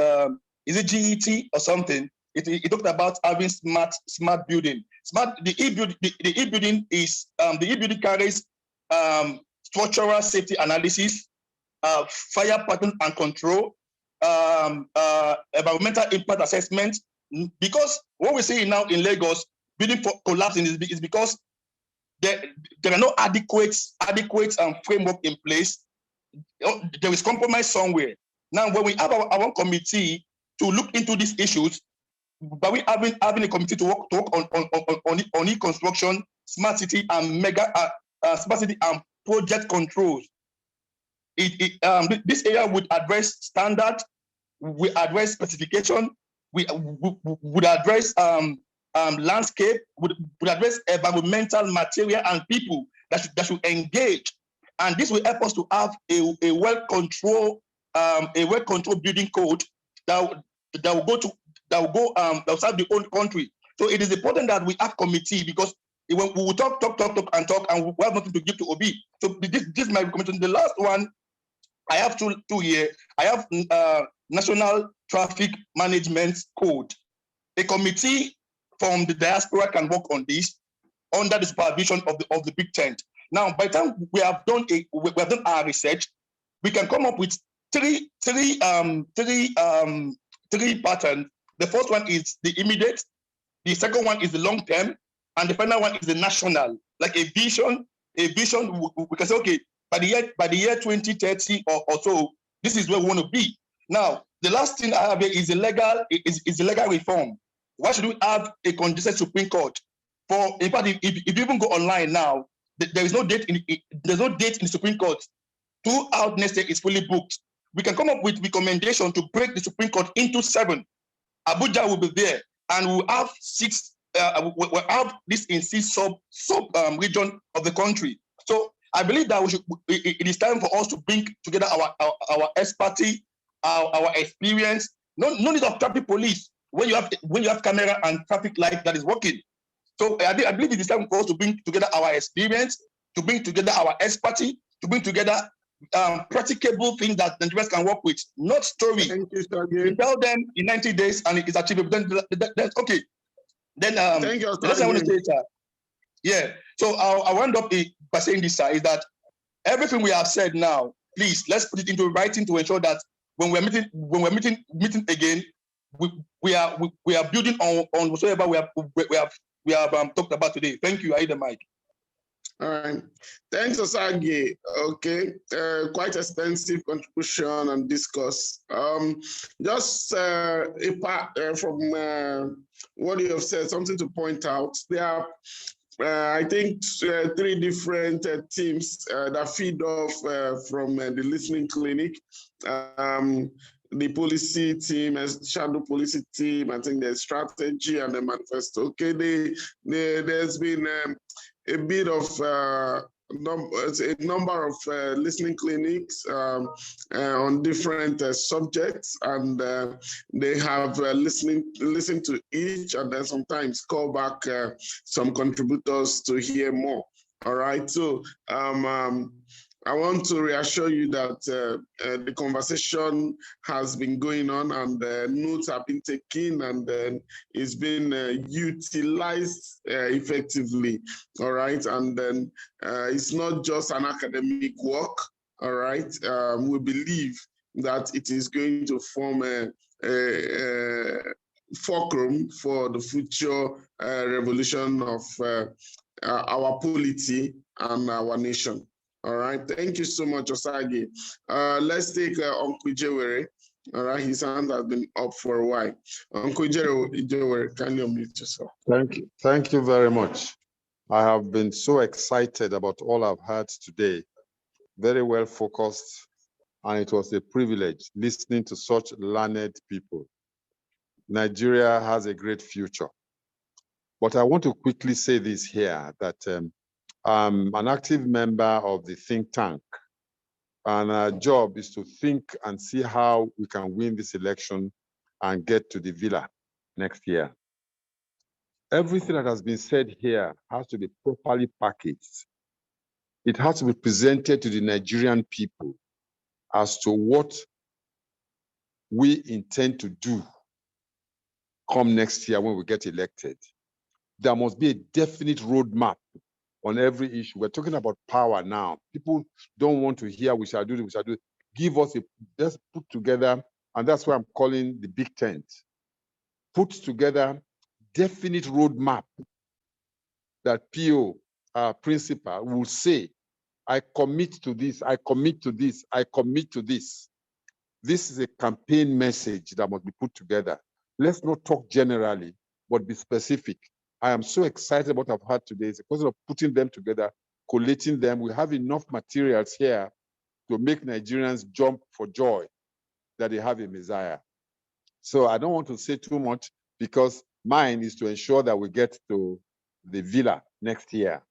is it GET or something? He talked about having smart building. The e-building is the e-building carries structural safety analysis, fire pattern and control, environmental impact assessment. Because what we're seeing now in Lagos, building collapsing is because there are no adequate framework in place. There is compromise somewhere. Now, when we have our committee to look into these issues, but we having a committee to work on e-construction, smart city and smart city and project controls. This area would address standard, we address specification, we would address landscape, would address environmental material and people that should engage, and this will help us to have a well-controlled building code that will serve the whole country. So it is important that we have committee, because when we will talk, and we have nothing to give to OB. So this is my recommendation. The last one, I have two here. I have National Traffic Management Code. A committee from the diaspora can work on this under the supervision of the Big Tent. Now, by the time we have done our research, we can come up with three patterns. The first one is the immediate, the second one is the long term, and the final one is the national, like a vision. We can say, okay, by the year 2030 or so, this is where we want to be. Now, the last thing I have here is the legal reform. Why should we have a congested Supreme Court? In fact, if you even go online now, there is no date in the Supreme Court. Throughout next year is fully booked. We can come up with recommendation to break the Supreme Court into 7. Abuja will be there, and we'll have 6. We'll have this in 6 sub region of the country. So I believe that it is time for us to bring together our expertise, our experience. No need of traffic police when you have camera and traffic light that is working. So I believe it is time for us to bring together our experience, to bring together our expertise, to bring together practicable things that Nigerians can work with, not story. Thank you, sir. You tell them in 90 days and it is achievable. Then okay. Then thank you, the next thing I want to say, sir. Yeah. So I'll end up by saying this, sir, is that everything we have said now, please let's put it into writing to ensure that when we're meeting again, we are building on whatsoever we have talked about today. Thank you. I hear the mic. All right. Thanks, Osage. Okay. Quite extensive contribution and discourse. Just a part from what you have said, something to point out. There are, I think, 3 different teams that feed off from the listening clinic. The policy team, shadow policy team, I think the strategy and the manifesto. Okay, there's been a bit of a number of listening clinics on different subjects, and they have listened to each, and then sometimes call back some contributors to hear more. All right, so I want to reassure you that the conversation has been going on, and notes have been taken, and it's been utilized effectively. All right, and then it's not just an academic work. All right, we believe that it is going to form a fulcrum for the future revolution of our polity and our nation. All right, thank you so much, Osage. Let's take Uncle Ijewere. All right, his hand has been up for a while. Uncle Ijewere, can you unmute yourself? Thank you very much. I have been so excited about all I've heard today. Very well focused, and it was a privilege listening to such learned people. Nigeria has a great future. But I want to quickly say this here, that I'm an active member of the think tank, and our job is to think and see how we can win this election and get to the villa next year. Everything that has been said here has to be properly packaged it has to be presented to the Nigerian people as to what we intend to do come next year when we get elected. There must be a definite roadmap on every issue. We're talking about power now. People don't want to hear we shall do this, we shall do it. Give us let's put together, and that's why I'm calling the big tent. Put together definite roadmap that PO, principal, will say, I commit to this, I commit to this, I commit to this. This is a campaign message that must be put together. Let's not talk generally, but be specific. I am so excited about what I've heard today. It's a question of putting them together, collating them. We have enough materials here to make Nigerians jump for joy that they have a Messiah. So I don't want to say too much because mine is to ensure that we get to the villa next year.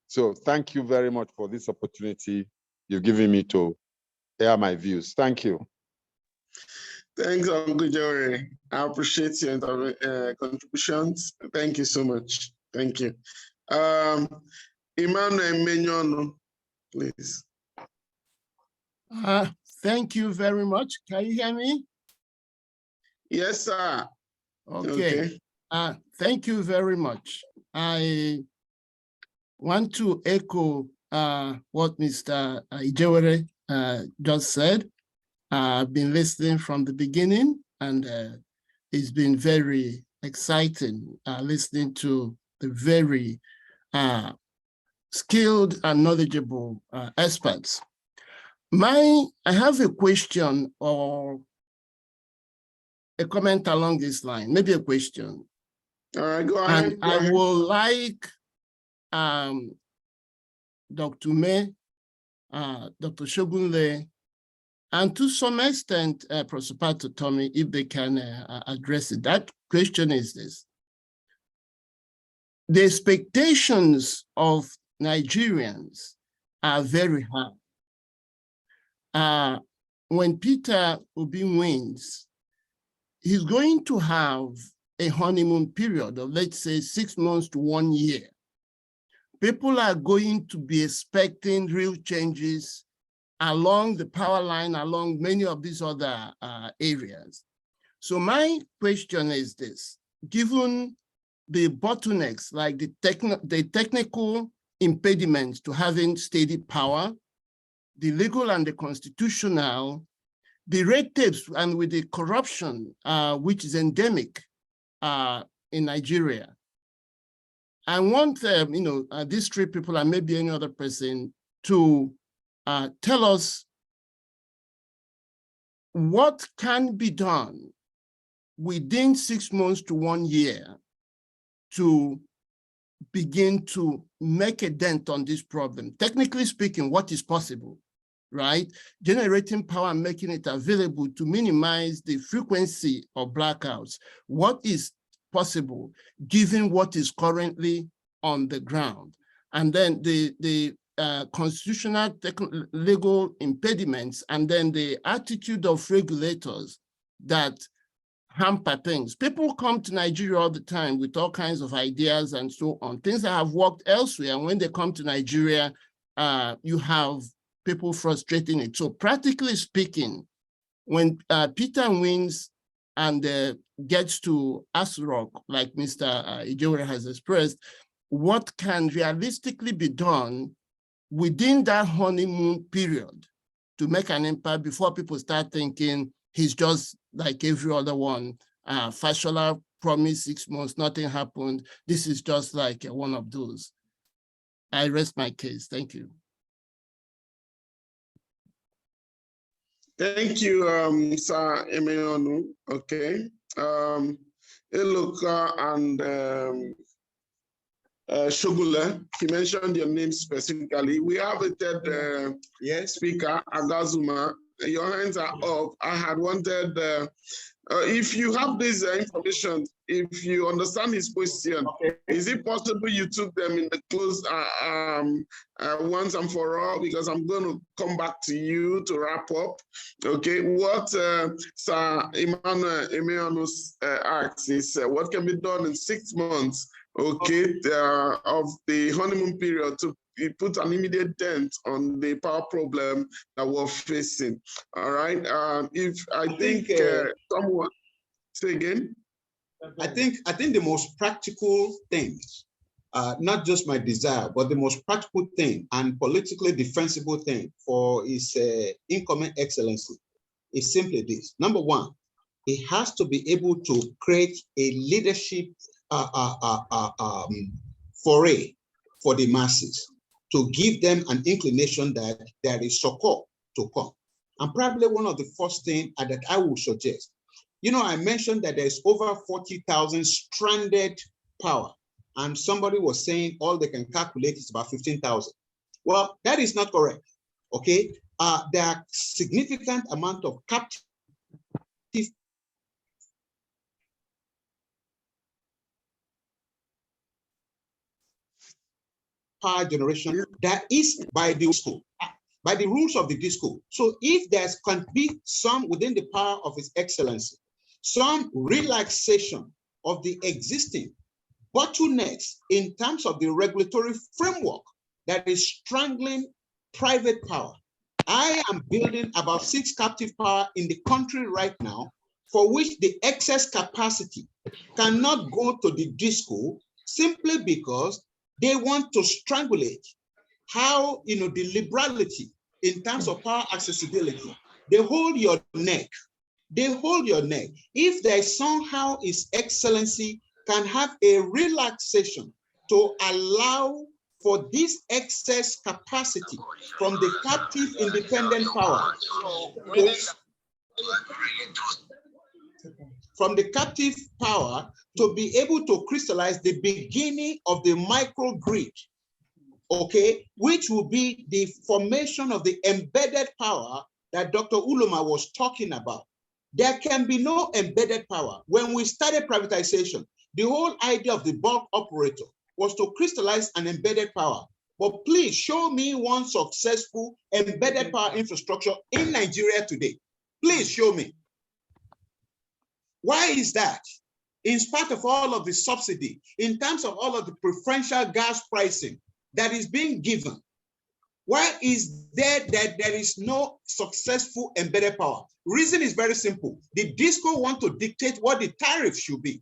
So thank you very much for this opportunity you've given me to air my views. Thank you. Thanks, Uncle Joey. I appreciate your contributions. Thank you so much. Thank you. Emmanuel Menyono, please. Thank you very much. Can you hear me? Yes, sir. Okay. Thank you very much. I want to echo what Mr. Ijewere just said. I've been listening from the beginning, and it's been very exciting listening to the very skilled and knowledgeable experts. I have a question or a comment along this line, maybe a question. All right, go ahead. And I would like Dr. May, Dr. Shogunle, and to some extent, Professor Pato Tommy, if they can address it. That question is this: the expectations of Nigerians are very high. When Peter Obi wins, he's going to have a honeymoon period of, let's say, 6 months to 1 year. People are going to be expecting real changes along the power line, along many of these other areas. So my question is this: given the bottlenecks, like the technical impediments to having steady power, the legal and the constitutional, the red tapes, and with the corruption, which is endemic in Nigeria, I want these three people, and maybe any other person, to tell us what can be done within 6 months to 1 year to begin to make a dent on this problem. Technically speaking, what is possible, right? Generating power and making it available to minimize the frequency of blackouts. What is possible given what is currently on the ground? And then the constitutional legal impediments, and then the attitude of regulators that hamper things. People come to Nigeria all the time with all kinds of ideas and so on, things that have worked elsewhere. And when they come to Nigeria, you have people frustrating it. So practically speaking, when Peter wins and gets to Asurok, like Mr. Ijewere has expressed, what can realistically be done within that honeymoon period to make an impact before people start thinking he's just like every other one? Fashola promised 6 months, nothing happened. This is just like one of those. I rest my case. Thank you. Thank you, Sir Emeonu. Okay. Eloka and Shogula, he mentioned your name specifically. We have a third speaker, Agazuma. Your hands are up. I had wanted, if you have this information, if you understand his question, is it possible you took them in the close once and for all? Because I'm going to come back to you to wrap up. Okay, what Sir Emmanuel asks is what can be done in 6 months, okay, of the honeymoon period to put an immediate dent on the power problem that we're facing. All right. If I think someone say again. I think the most practical thing, not just my desire, but the most practical thing and politically defensible thing for his incoming excellency is simply this. Number one, he has to be able to create a leadership foray for the masses, to give them an inclination that there is support to come. And probably one of the first things that I would suggest, you know, I mentioned that there's over 40,000 stranded power, and somebody was saying all they can calculate is about 15,000. Well, that is not correct, okay? There are significant amount of captive power generation that is by the school, by the rules of the disco. So if there's can be some within the power of His Excellency, some relaxation of the existing bottlenecks in terms of the regulatory framework that is strangling private power. I am building about 6 captive power in the country right now, for which the excess capacity cannot go to the disco simply because they want to strangulate how, you know, the liberality in terms of power accessibility. They hold your neck. They hold your neck. If there is somehow His Excellency can have a relaxation to allow for this excess capacity from the captive independent power, from the captive power to be able to crystallize the beginning of the microgrid, okay, which will be the formation of the embedded power that Dr. Uloma was talking about. There can be no embedded power. When we started privatization, the whole idea of the bulk operator was to crystallize an embedded power. But please show me one successful embedded power infrastructure in Nigeria today. Please show me. Why is that? In spite of all of the subsidy, in terms of all of the preferential gas pricing that is being given, why is there that there is no successful embedded power? Reason is very simple. The DISCO want to dictate what the tariff should be.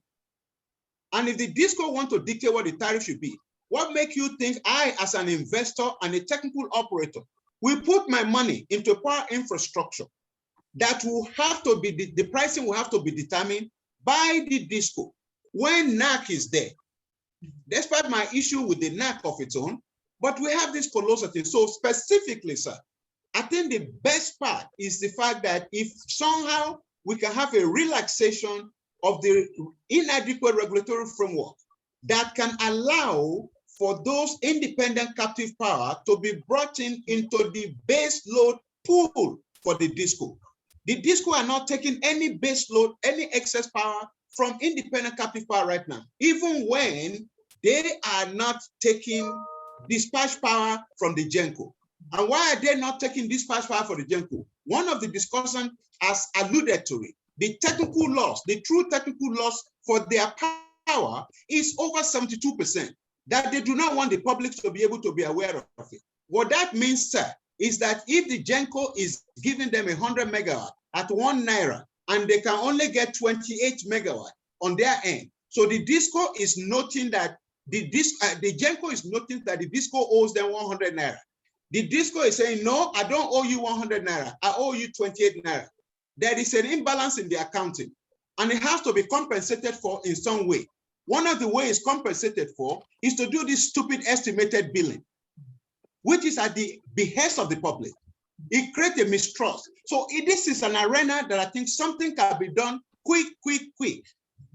And if the DISCO want to dictate what the tariff should be, what makes you think I, as an investor and a technical operator, will put my money into power infrastructure that will have to be, the pricing will have to be determined by the DISCO when NAC is there? Despite my issue with the NAC of its own, but we have this colossal thing. So specifically, sir, I think the best part is the fact that if somehow we can have a relaxation of the inadequate regulatory framework that can allow for those independent captive power to be brought into the base load pool for the DISCO. The DISCO are not taking any base load, any excess power from independent captive power right now, even when they are not taking dispatch power from the GENCO. And why are they not taking dispatch power for the GENCO? One of the discussions has alluded to it. The technical loss, the true technical loss for their power is over 72%, that they do not want the public to be able to be aware of it. What that means, sir, is that if the GENCO is giving them 100 megawatt at ₦1 and they can only get 28 megawatt on their end, so the DISCO is noting that the GENCO is noting that the DISCO owes them 100 naira. The DISCO is saying, no, I don't owe you 100 naira, I owe you 28 naira. There is an imbalance in the accounting, and it has to be compensated for in some way. One of the ways compensated for is to do this stupid estimated billing, which is at the behest of the public. It creates a mistrust. So this is an arena that I think something can be done quick,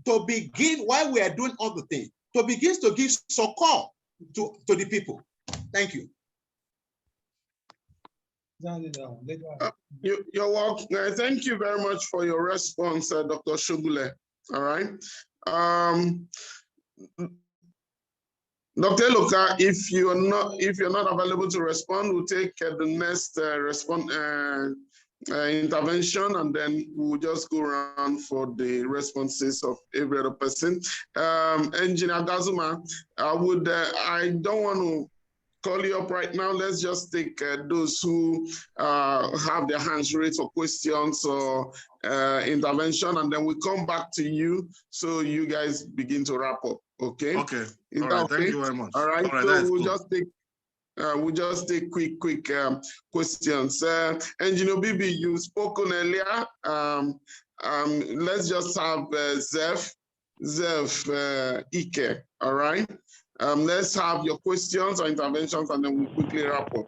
to begin while we are doing all the things, to begin to give succor to the people. Thank you. You're welcome. Thank you very much for your response, Dr. Shogule. All right. Dr. Eloka, if you're not available to respond, we'll take the next intervention, and then we'll just go around for the responses of every other person. Engineer Gazuma, I don't want to call you up right now. Let's just take those who have their hands raised for questions or intervention, and then we come back to you so you guys begin to wrap up. Okay. Okay. Is All that right. okay? Thank you very much. All right. All right, So we'll just take quick questions. Engineer Bibi, you've spoken earlier. Let's just have Zeph Ike. All right. Let's have your questions or interventions, and then we'll quickly wrap up.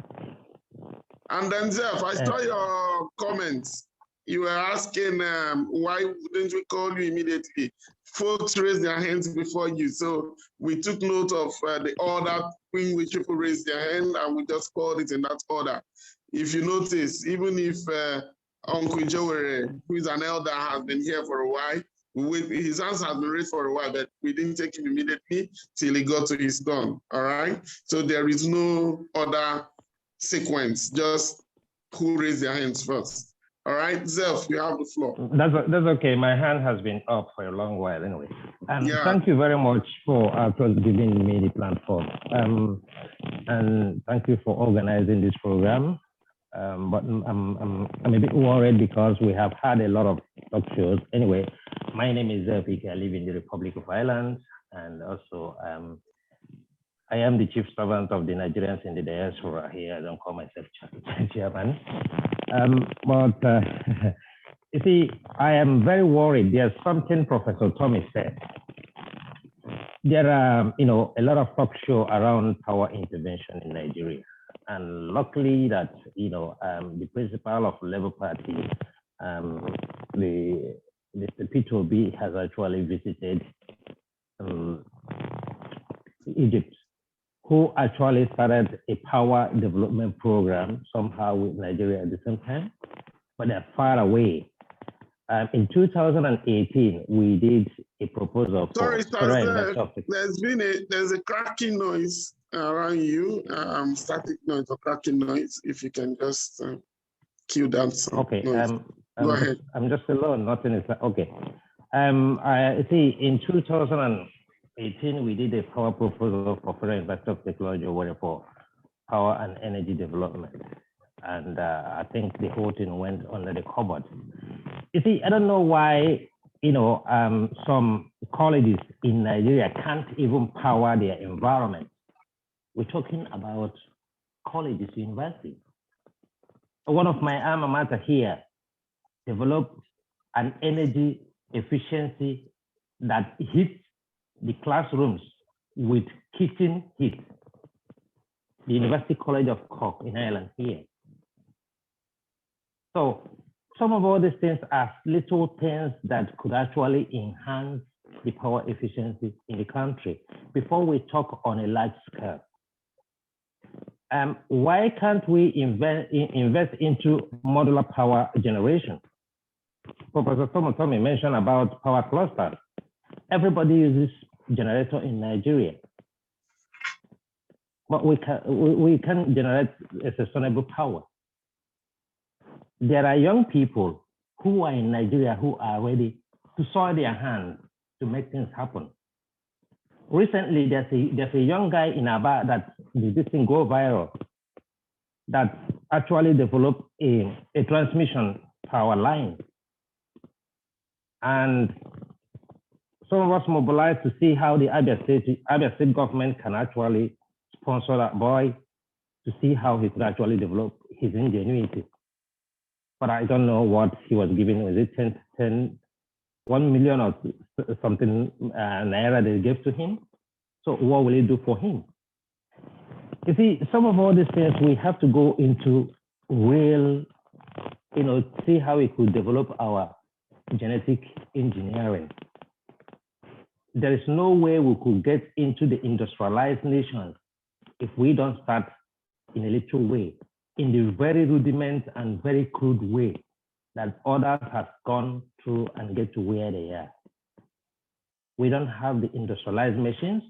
And then Zeph, I saw your comments. You were asking why wouldn't we call you immediately? Folks raised their hands before you, so we took note of the order in which people raised their hand, and we just called it in that order. If you notice, even if Uncle Joe, who is an elder, has been here for a while, his hands has been raised for a while, but we didn't take him immediately till he got to his turn. All right. So there is no other sequence, just who raised their hands first. All right, Zeph, you have the floor. That's okay. My hand has been up for a long while anyway. And thank you very much for giving me the platform. And thank you for organizing this program. But I'm a bit worried because we have had a lot of talk shows. Anyway, my name is Zeph Ike. I live in the Republic of Ireland, and also I am the chief servant of the Nigerians in the diaspora here. I don't call myself chairman. But you see, I am very worried. There's something Professor Thomas said. There are, a lot of talk show around power intervention in Nigeria. And luckily that, the principal of Labour Party, the P2B has actually visited Egypt, who actually started a power development program somehow with Nigeria at the same time, but they're far away. In 2018, we did a proposal for there's a cracking noise around you, static noise or cracking noise. If you can just cue down some noise. Go ahead. I'm just alone, nothing is okay. I see in 2018, we did a power proposal for foreign investor technology for power and energy development. And I think the whole thing went under the cupboard. You see, I don't know why, some colleges in Nigeria can't even power their environment. We're talking about colleges, universities. One of my alma mater here developed an energy efficiency that hits the classrooms with kitchen heat. The University College of Cork in Ireland here. So some of all these things are little things that could actually enhance the power efficiency in the country before we talk on a large scale. Why can't we invest into modular power generation? Professor Tommy mentioned about power clusters. Everybody uses generator in Nigeria, but we can generate a sustainable power. There are young people who are in Nigeria who are ready to soil their hands to make things happen. Recently, there's a young guy in Aba that this thing go viral, that actually developed a transmission power line. And some of us mobilized to see how the Abia State government can actually sponsor that boy to see how he could actually develop his ingenuity. But I don't know what he was given. Was it 1 million or something naira they gave to him? So what will it do for him? You see, some of all these things we have to go into real, see how we could develop our genetic engineering. There is no way we could get into the industrialized nations if we don't start in a little way, in the very rudiment and very crude way that others have gone through and get to where they are. We don't have the industrialized machines,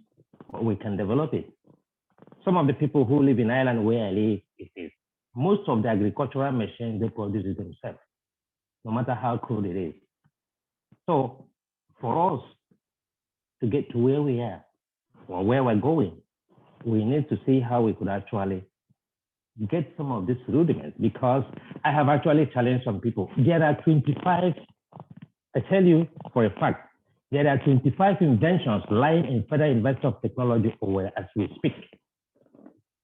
but we can develop it. Some of the people who live in Ireland where I live, most of the agricultural machines, they produce it themselves, no matter how crude it is. So for us to get to where we are or where we're going, we need to see how we could actually get some of these rudiments, because I have actually challenged some people. There are 25, I tell you for a fact, there are 25 inventions lying in Federal University of Technology Owerri as we speak,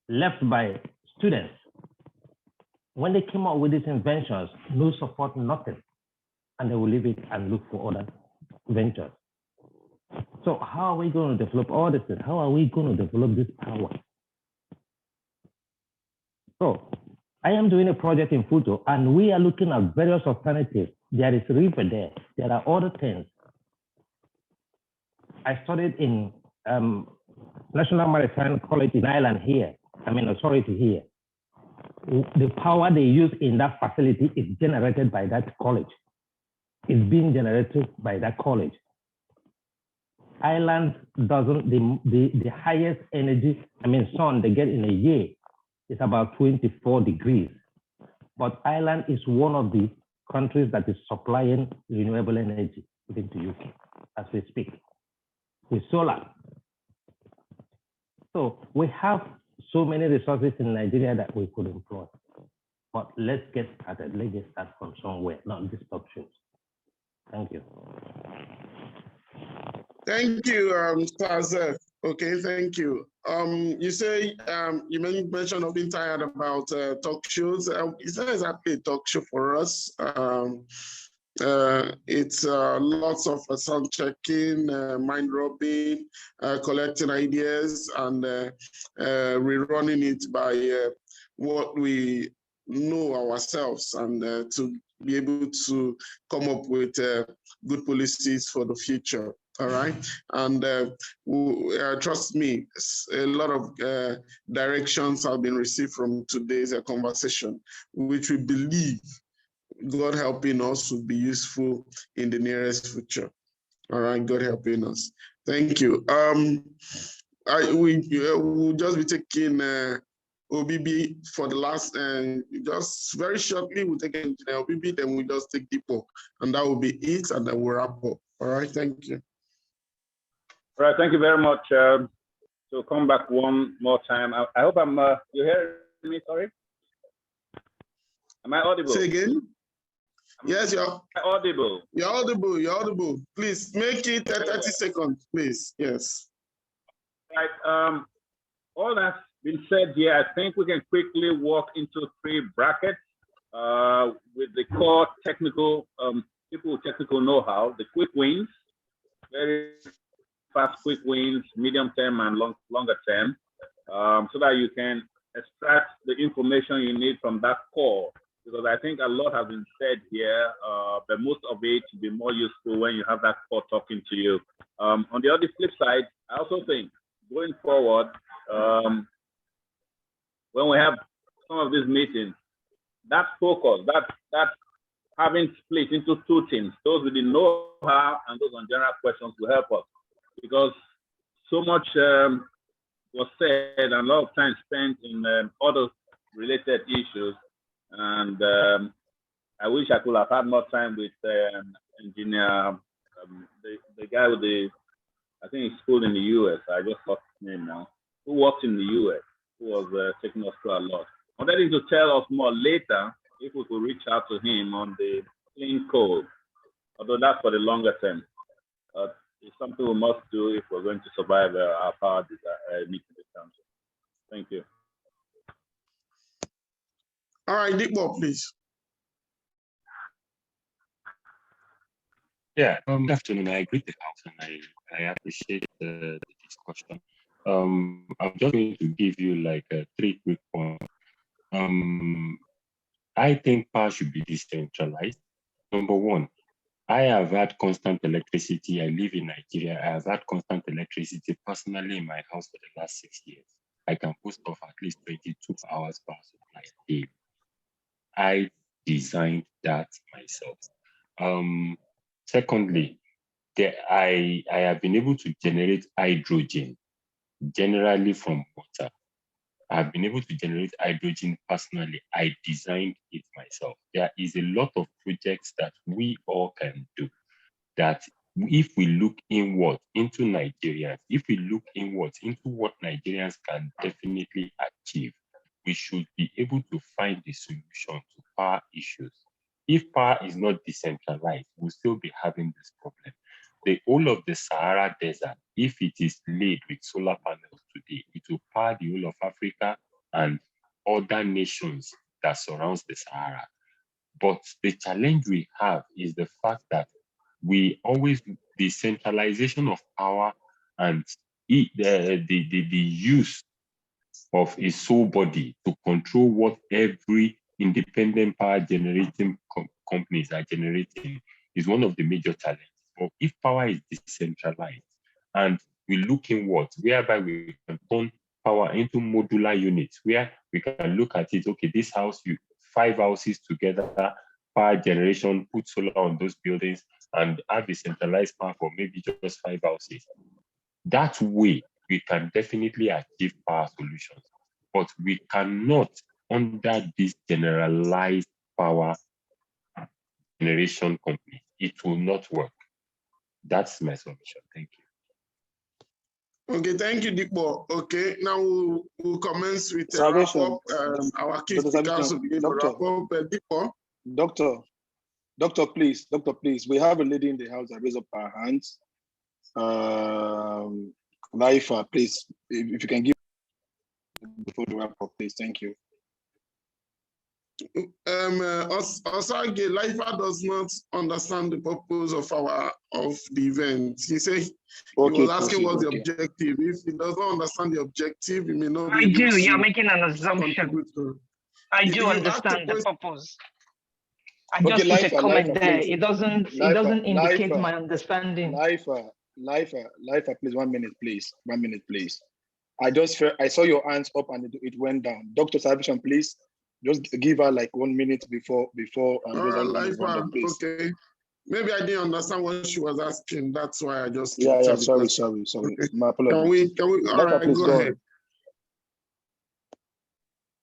left by students. When they came up with these inventions, no support, nothing, and they will leave it and look for other ventures. So how are we going to develop all this? How are we going to develop this power? So I am doing a project in Futo, and we are looking at various alternatives. There is river there. There are other things. I studied in National Maritime College in Ireland here. Authority here. The power they use in that facility is generated by that college. It's being generated by that college. Ireland doesn't, the highest energy, sun they get in a year is about 24 degrees. But Ireland is one of the countries that is supplying renewable energy within the UK as we speak, with solar. So we have so many resources in Nigeria that we could employ. But let's get started. Let's get started from somewhere, not these talk shows. Thank you. Thank you, Tazef. Okay, thank you. You say you mentioned of being tired about talk shows. It's not exactly a talk show for us. It's lots of sound checking, mind rubbing, collecting ideas, and rerunning it by what we know ourselves, and to be able to come up with good policies for the future. All right, and trust me, a lot of directions have been received from today's conversation, which we believe, God helping us, will be useful in the nearest future. All right, God helping us. Thank you. We'll just be taking OBB for the last, just very shortly, we'll take Engineer OBB, then we'll just take Deepo, and that will be it, and then we'll wrap up. All right, thank you. All right, thank you very much. So come back one more time. I hope you hear me, sorry? Am I audible? Say again? Yes, you're audible. You're audible, you're audible. Please make it 30 seconds, please, yes. Right, all that's been said here, I think we can quickly walk into 3 brackets with the core technical, people with technical know-how, the quick wins, very fast quick wins, medium term and longer term, so that you can extract the information you need from that core. Because I think a lot has been said here, but most of it will be more useful when you have that core talking to you. On the other flip side, I also think going forward, when we have some of these meetings, that focus, that having split into 2 teams, those with the know-how and those on general questions will help us. Because so much was said and a lot of time spent in other related issues. And I wish I could have had more time with engineer, the guy with I think he's schooled in the US. I just lost his name now. Who works in the US, who was taking us through a lot. I wanted him to tell us more later if we could reach out to him on the clean code, although that's for the longer term. It's something we must do if we're going to survive our power meeting this country. Thank you. All right, Deepo, please. Yeah, good afternoon. I agree with the house and I appreciate the discussion. I'm just going to give you like 3 quick points. I think power should be decentralized. Number 1, I have had constant electricity. I live in Nigeria. I have had constant electricity personally in my house for the last 6 years. I can post off at least 22 hours power supply daily. I designed that myself. Secondly, I have been able to generate hydrogen generally from water. I've been able to generate hydrogen personally. I designed it myself. There is a lot of projects that we all can do that if we look inward into Nigerians, if we look inwards into what Nigerians can definitely achieve, we should be able to find the solution to power issues. If power is not decentralized, we'll still be having this problem. The whole of the Sahara Desert, if it is laid with solar panels today, it will power the whole of Africa and other nations that surrounds the Sahara. But the challenge we have is the fact that the centralization of power and the use of a sole body to control what every independent power generating companies are generating is one of the major challenges. But if power is decentralized and we look inwards, whereby we can turn power into modular units, where we can look at it, okay, this house, 5 houses together, power generation, put solar on those buildings, and have a centralized power for maybe just 5 houses. That way, we can definitely achieve power solutions, but we cannot under this generalized power generation company. It will not work. That's my submission. Thank you. Okay, thank you, Dikbo. Okay, now we'll commence with our key speakers will begin to wrap up. Dikbo. Doctor, please, we have a lady in the house that raised up her hands. Laifa, please, if you can give before the wrap up, please. Thank you. Osage, Laifa does not understand the purpose of the event. He said he was asking what's the objective. If he does not understand the objective, he may not be able to. You're making an assumption. I do understand the purpose. I just put a comment there. Please. It doesn't indicate my understanding. Laifa, please, 1 minute, please. 1 minute, please. I saw your hands up and it went down. Dr. Salvation, please, just give her like 1 minute before Laifa, please. Okay. Maybe I didn't understand what she was asking. That's why I just sorry. Okay. My apologies. Can we all right, go ahead.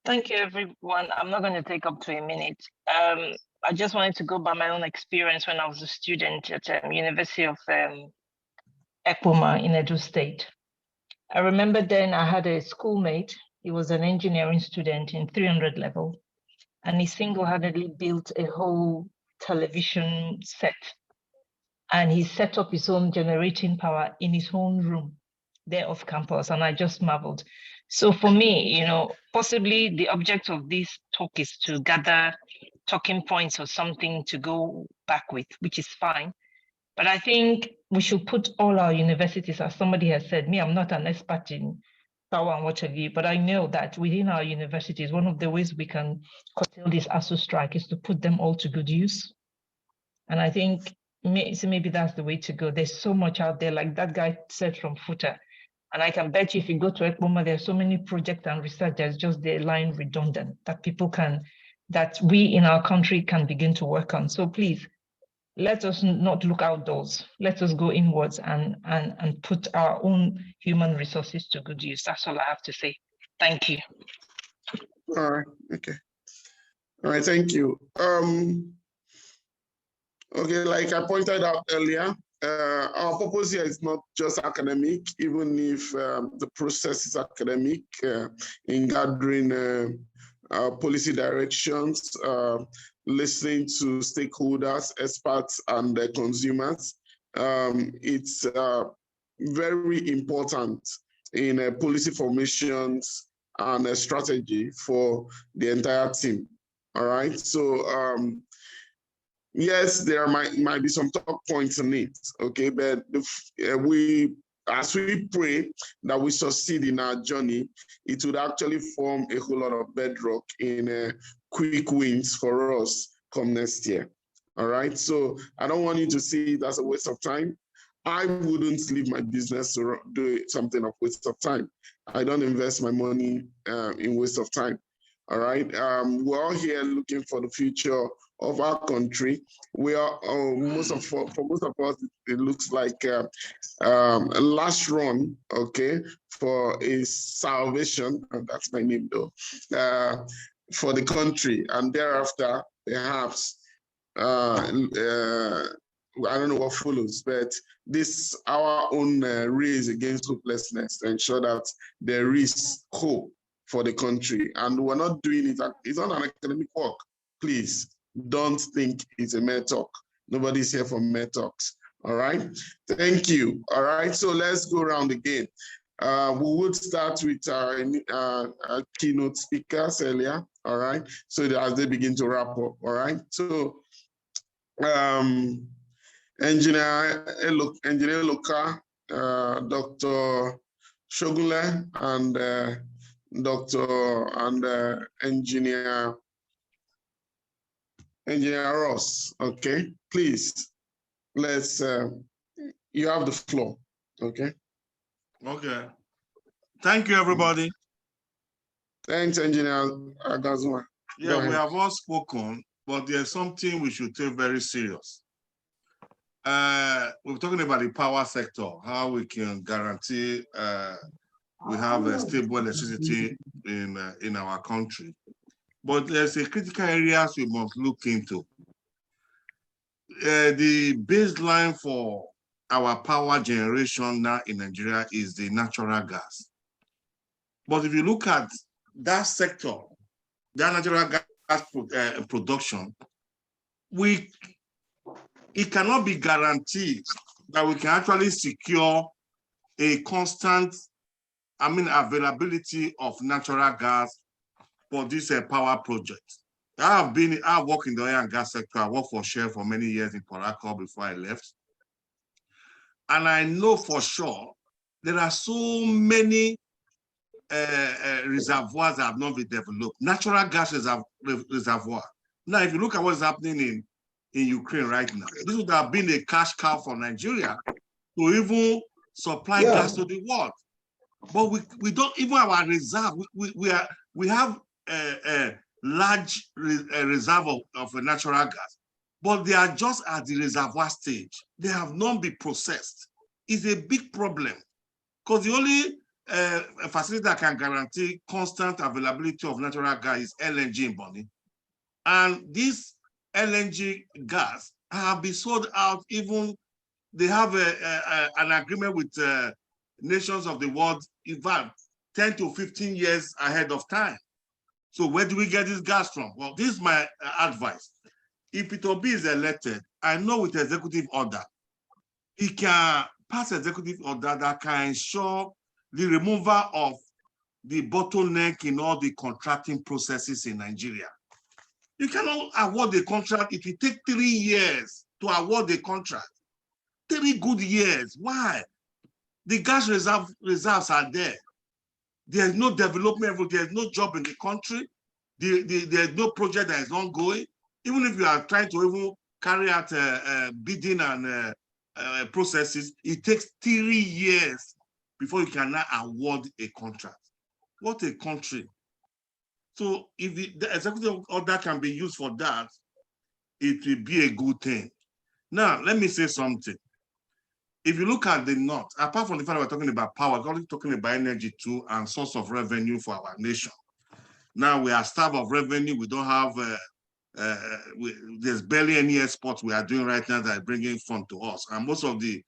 Thank you, everyone. I'm not going to take up to a minute. I just wanted to go by my own experience when I was a student at University of Ekpoma in Edo State. I remember then I had a schoolmate. He was an engineering student in 300 level, and he single-handedly built a whole television set. And he set up his own generating power in his own room there off campus, and I just marveled. So for me, possibly the object of this talk is to gather talking points or something to go back with, which is fine. But I think we should put all our universities, as somebody has said, I'm not an expert in power and what have you, but I know that within our universities, one of the ways we can curtail this ASU strike is to put them all to good use. And I think maybe that's the way to go. There's so much out there, like that guy said from Futa. And I can bet you if you go to Ekpoma, there's so many projects and research that's just the line redundant that we in our country can begin to work on. So please, let us not look outdoors. Let us go inwards and put our own human resources to good use. That's all I have to say. Thank you. All right, okay. All right, thank you. Okay, like I pointed out earlier, our purpose here is not just academic, even if the process is academic in gathering policy directions, listening to stakeholders, experts, and consumers. It's very important in policy formations and strategy for the entire team. All right, so yes, there might be some talk points in it, okay, but as we pray that we succeed in our journey, it would actually form a whole lot of bedrock in quick wins for us come next year. All right, so I don't want you to see it as a waste of time. I wouldn't leave my business to do something of waste of time. I don't invest my money in waste of time. All right, we're all here looking for the future of our country. We are for most of us, it looks like a last run, okay, for a salvation. That's my name though, for the country, and thereafter perhaps I don't know what follows, but this our own race against hopelessness to ensure that there is hope for the country. And we're not doing it. It's not an academic work. Please don't think it's a mere talk. Nobody's here for mere talks. All right. Thank you. All right. So let's go around again. We would start with our keynote speakers earlier. All right. So as they begin to wrap up. All right. So Engineer Loka, Dr. Shogule, and Engineer Ross. Okay, please, let's. You have the floor. Okay. Okay. Thank you, everybody. Thanks, Engineer Agazuma. Yeah, we have all spoken, but there's something we should take very serious. We're talking about the power sector, how we can guarantee we have a stable electricity in our country. But there's a critical areas we must look into. The baseline for our power generation now in Nigeria is the natural gas. But if you look at that sector, that natural gas production, it cannot be guaranteed that we can actually secure a constant, availability of natural gas for this power project. I've worked in the oil and gas sector. I worked for Shell for many years in Port Harcourt before I left. And I know for sure there are so many reservoirs that have not been developed. Natural gas reservoir. Now, if you look at what's happening in Ukraine right now, this would have been a cash cow for Nigeria to even supply gas to the world. But we don't even have our reserve. We have a large reserve of natural gas, but they are just at the reservoir stage. They have not been processed. It's a big problem because the only facility that can guarantee constant availability of natural gas is LNG in Bonny. And this LNG gas have been sold out. Even they have an agreement with nations of the world, in fact, 10 to 15 years ahead of time. So where do we get this gas from? Well, this is my advice. If Peter Obi is elected, I know with executive order, he can pass executive order that can ensure the removal of the bottleneck in all the contracting processes in Nigeria. You cannot award the contract. It will take 3 years to award the contract. 3 good years. Why? The gas reserves are there. There's no development. There's no job in the country. There's no project that is ongoing. Even if you are trying to even carry out bidding and processes, it takes 3 years before you can now award a contract. What a country. So if the executive order can be used for that, it will be a good thing. Now, let me say something. If you look at the North, apart from the fact that we're talking about power, we're talking about energy too and source of revenue for our nation. Now we are starved of revenue. We don't have, there's barely any exports we are doing right now that are bringing fund to us. And most of the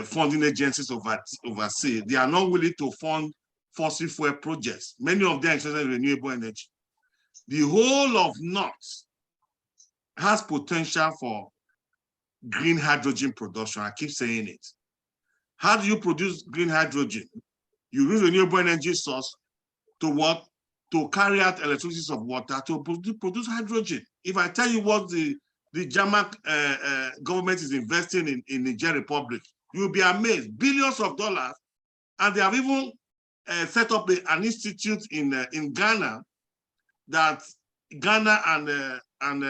funding agencies overseas, they are not willing to fund fossil fuel projects. Many of them are interested in renewable energy. The whole of North has potential for green hydrogen production. I keep saying it. How do you produce green hydrogen? You use renewable energy source to what? To carry out electricity of water to produce hydrogen. If I tell you what the German government is investing in the Niger Republic, you'll be amazed. Billions of dollars. And they have even set up an institute in Ghana, that Ghana and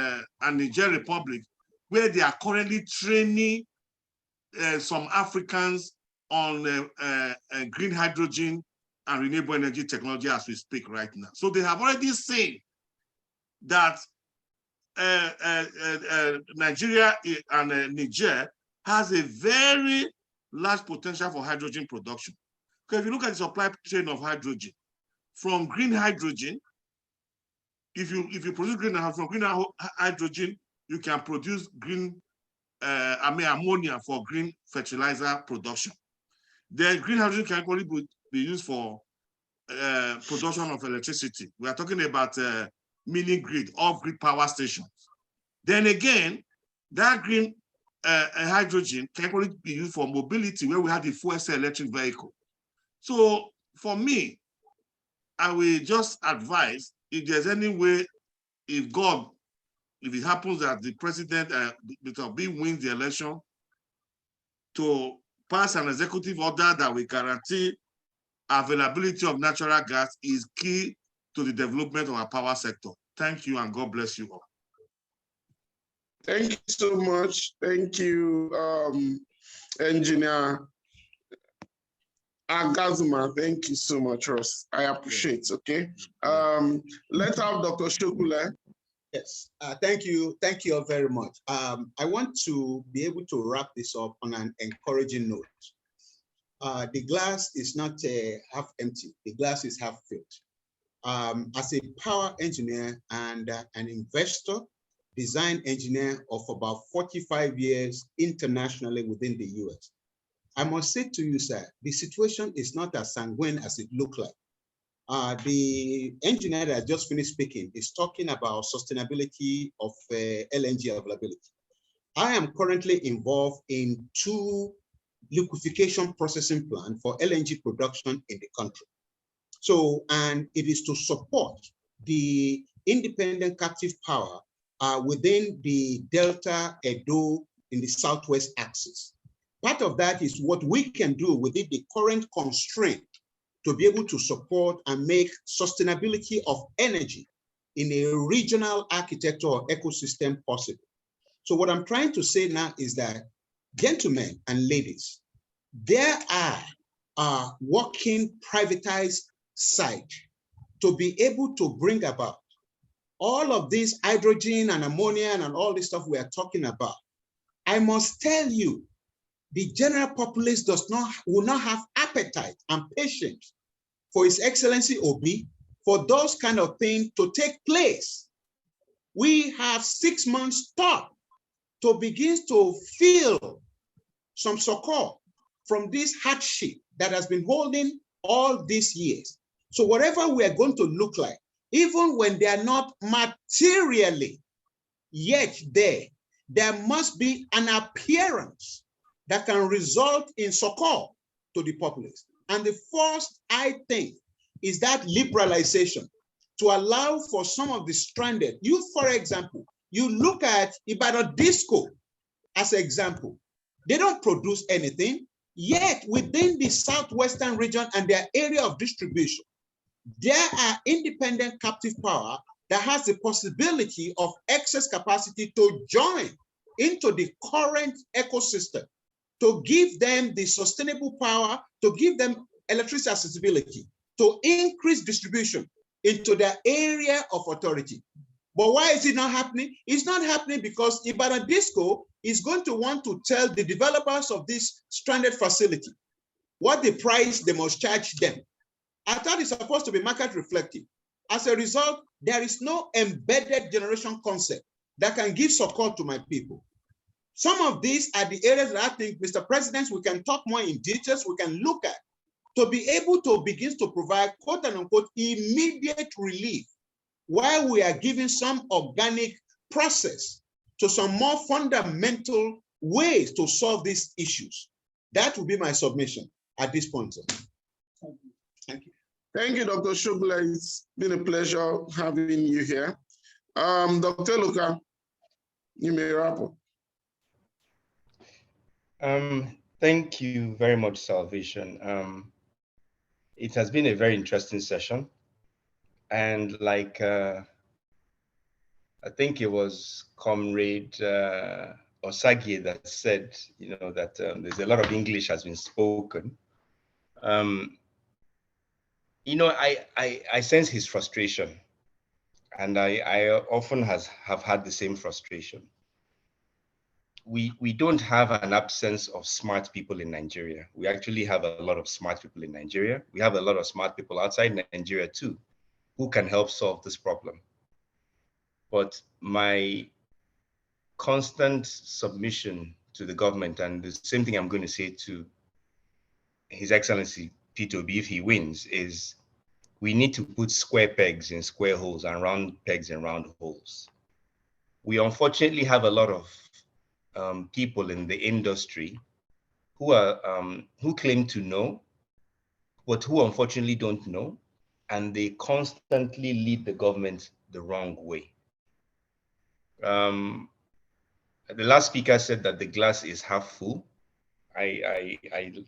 Niger Republic, where they are currently training some Africans on green hydrogen and renewable energy technology as we speak right now. So they have already seen that Nigeria and Niger has a very large potential for hydrogen production. Because if you look at the supply chain of hydrogen, from green hydrogen, if you produce green hydrogen, you can produce green ammonia for green fertilizer production. The green hydrogen can equally be used for production of electricity. We are talking about mini grid, off-grid power stations. Then again, that green hydrogen can equally be used for mobility, where we have the fuel cell electric vehicle. So for me, I will just advise, if there's any way, if it happens that the president, Mr. B, wins the election, to pass an executive order that will guarantee availability of natural gas is key to the development of our power sector. Thank you, and God bless you all. Thank you so much. Thank you, Engineer Agazuma. Thank you so much, Ross. I appreciate it, okay? Let's have Dr. Shogule. Yes, thank you all very much. I want to be able to wrap this up on an encouraging note. The glass is not half empty, the glass is half filled. As a power engineer and an investor, design engineer of about 45 years internationally within the US, I must say to you, sir, the situation is not as sanguine as it looked like. The engineer that just finished speaking is talking about sustainability of LNG availability. I am currently involved in 2 liquefaction processing plants for LNG production in the country. So, and it is to support the independent captive power within the Delta Edo in the Southwest axis. Part of that is what we can do within the current constraint to be able to support and make sustainability of energy in a regional architecture or ecosystem possible. So what I'm trying to say now is that, gentlemen and ladies, there are working privatized sites to be able to bring about all of this hydrogen and ammonia and all this stuff we are talking about. I must tell you, the general populace will not have appetite and patience for His Excellency Obi for those kind of things to take place. We have 6 months stop to begin to feel some succor from this hardship that has been holding all these years. So whatever we are going to look like, even when they are not materially yet there must be an appearance that can result in succor to the populace. And the first, I think, is that liberalization to allow for some of the stranded. You, for example, you look at Ibadan Disco as an example. They don't produce anything, yet within the Southwestern region and their area of distribution, there are independent captive power that has the possibility of excess capacity to join into the current ecosystem, to give them the sustainable power, to give them electricity accessibility, to increase distribution into their area of authority. But why is it not happening? It's not happening because Ibadan Disco is going to want to tell the developers of this stranded facility what the price they must charge them. I thought it's supposed to be market reflective. As a result, there is no embedded generation concept that can give support to my people. Some of these are the areas that I think, Mr. President, we can talk more in details, we can look at to be able to begin to provide quote unquote immediate relief while we are giving some organic process to some more fundamental ways to solve these issues. That will be my submission at this point. Thank you. Thank you, Dr. Shogule. It's been a pleasure having you here. Dr. Luka, you may wrap up. Thank you very much, Salvation. It has been a very interesting session. And like, I think it was Comrade Osagi that said, you know, that there's a lot of English has been spoken. You know, I sense his frustration, and I often have had the same frustration. We don't have an absence of smart people in Nigeria. We actually have a lot of smart people in Nigeria. We have a lot of smart people outside Nigeria too, who can help solve this problem. But my constant submission to the government, and the same thing I'm going to say to His Excellency Peter Obi if he wins, is we need to put square pegs in square holes and round pegs in round holes. We unfortunately have a lot of people in the industry who are who claim to know, but who unfortunately don't know, and they constantly lead the government the wrong way. The last speaker said that the glass is half full. I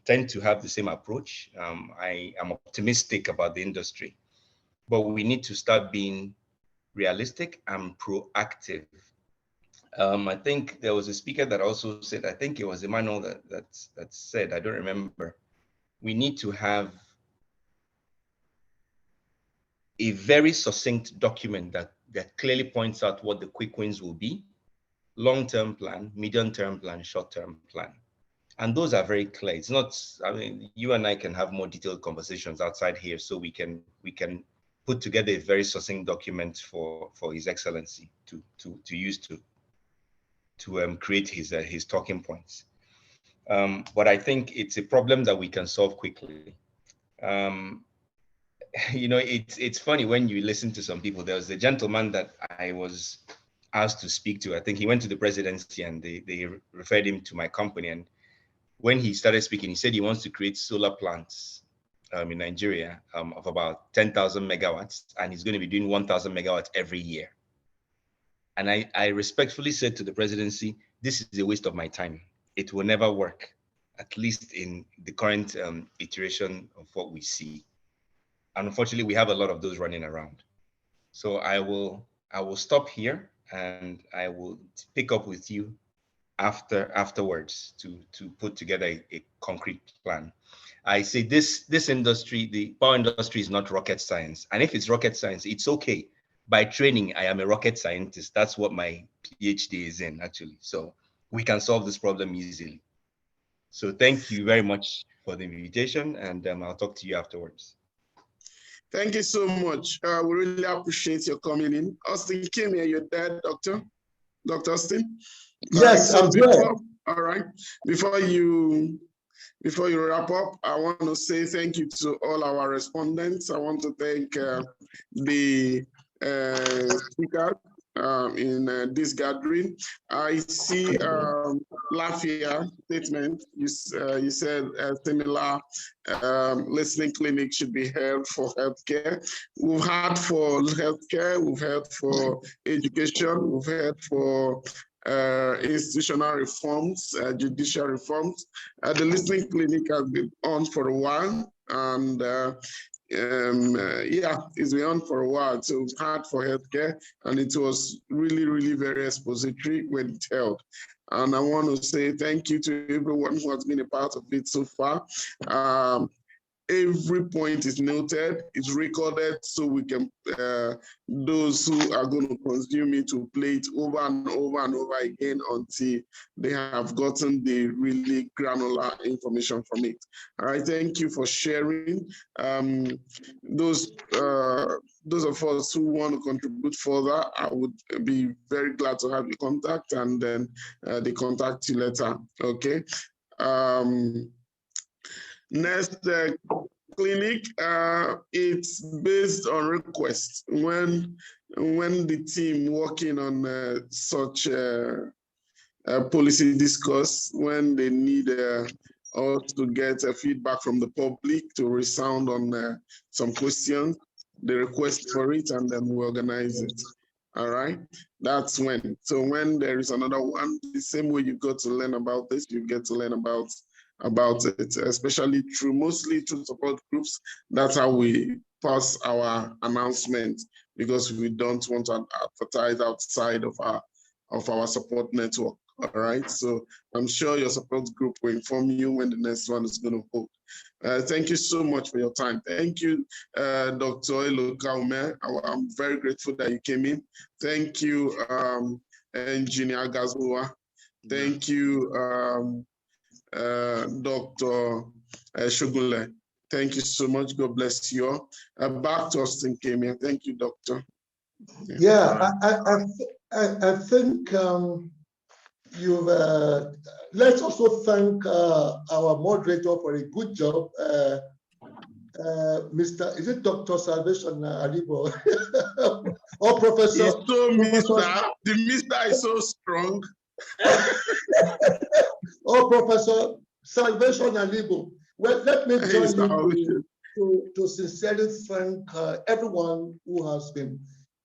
tend to have the same approach. I am optimistic about the industry, but we need to start being realistic and proactive. I think there was a speaker that also said, I think it was Emmanuel that said, I don't remember, we need to have a very succinct document that clearly points out what the quick wins will be, long-term plan, medium-term plan, short-term plan. And those are very clear. It's not, I mean, you and I can have more detailed conversations outside here so we can put together a very succinct document for His Excellency to use to create his talking points. But I think it's a problem that we can solve quickly. You know, it's funny when you listen to some people. There was a gentleman that I was asked to speak to. I think he went to the presidency and they referred him to my company. And when he started speaking, he said he wants to create solar plants in Nigeria of about 10,000 megawatts, and he's going to be doing 1,000 megawatts every year. And I respectfully said to the presidency, this is a waste of my time. It will never work, at least in the current iteration of what we see. And unfortunately, we have a lot of those running around. So I will stop here and I will pick up with you afterwards to put together a concrete plan. I say this industry, the power industry, is not rocket science. And if it's rocket science, it's okay. By training, I am a rocket scientist. That's what my PhD is in, actually. So we can solve this problem easily. So thank you very much for the invitation, and I'll talk to you afterwards. Thank you so much. We really appreciate your coming in. Austin came here. You're there, Doctor Austin? Yes, I'm here. All right. Before you wrap up, I want to say thank you to all our respondents. I want to thank the speakers in this gathering. I see Lafia statement. You said similar listening clinic should be held for healthcare. We've had for healthcare, we've had for education, we've had for institutional reforms, judicial reforms. The listening clinic has been on for a while, and yeah, it's been on for a while. So it's hard for healthcare, and it was really, really very expository when it held. And I want to say thank you to everyone who has been a part of it so far. Every point is noted, it's recorded, so we can, those who are going to consume it to play it over and over and over again until they have gotten the really granular information from it. All right, thank you for sharing. Those of us who want to contribute further, I would be very glad to have your contact, and then they contact you later, okay? Next clinic, it's based on request. When the team working on such policy discourse, when they need us to get feedback from the public to resound on some questions, they request for it, and then we organize it. All right, that's when. So when there is another one, the same way you got to learn about this, you get to learn about it, especially mostly through support groups. That's how we pass our announcement, because we don't want to advertise outside of our support network. All right, so I'm sure your support group will inform you when the next one is going to hold. Thank you so much for your time. Thank you, Dr. Elokaume. I'm very grateful that you came in. Thank you, Engineer Gazua. Thank you, Dr. Shugule. Thank you so much. God bless you all. Back to Austin came here. Thank you, Doctor. Yeah, I think let's also thank our moderator for a good job. Is it Dr. Salvation Ala-Igbo? Or Professor? He's so Mr. The Mr. is so strong. Oh, Professor Salvation Ala-Igbo. Well, let me join you to sincerely thank everyone who has been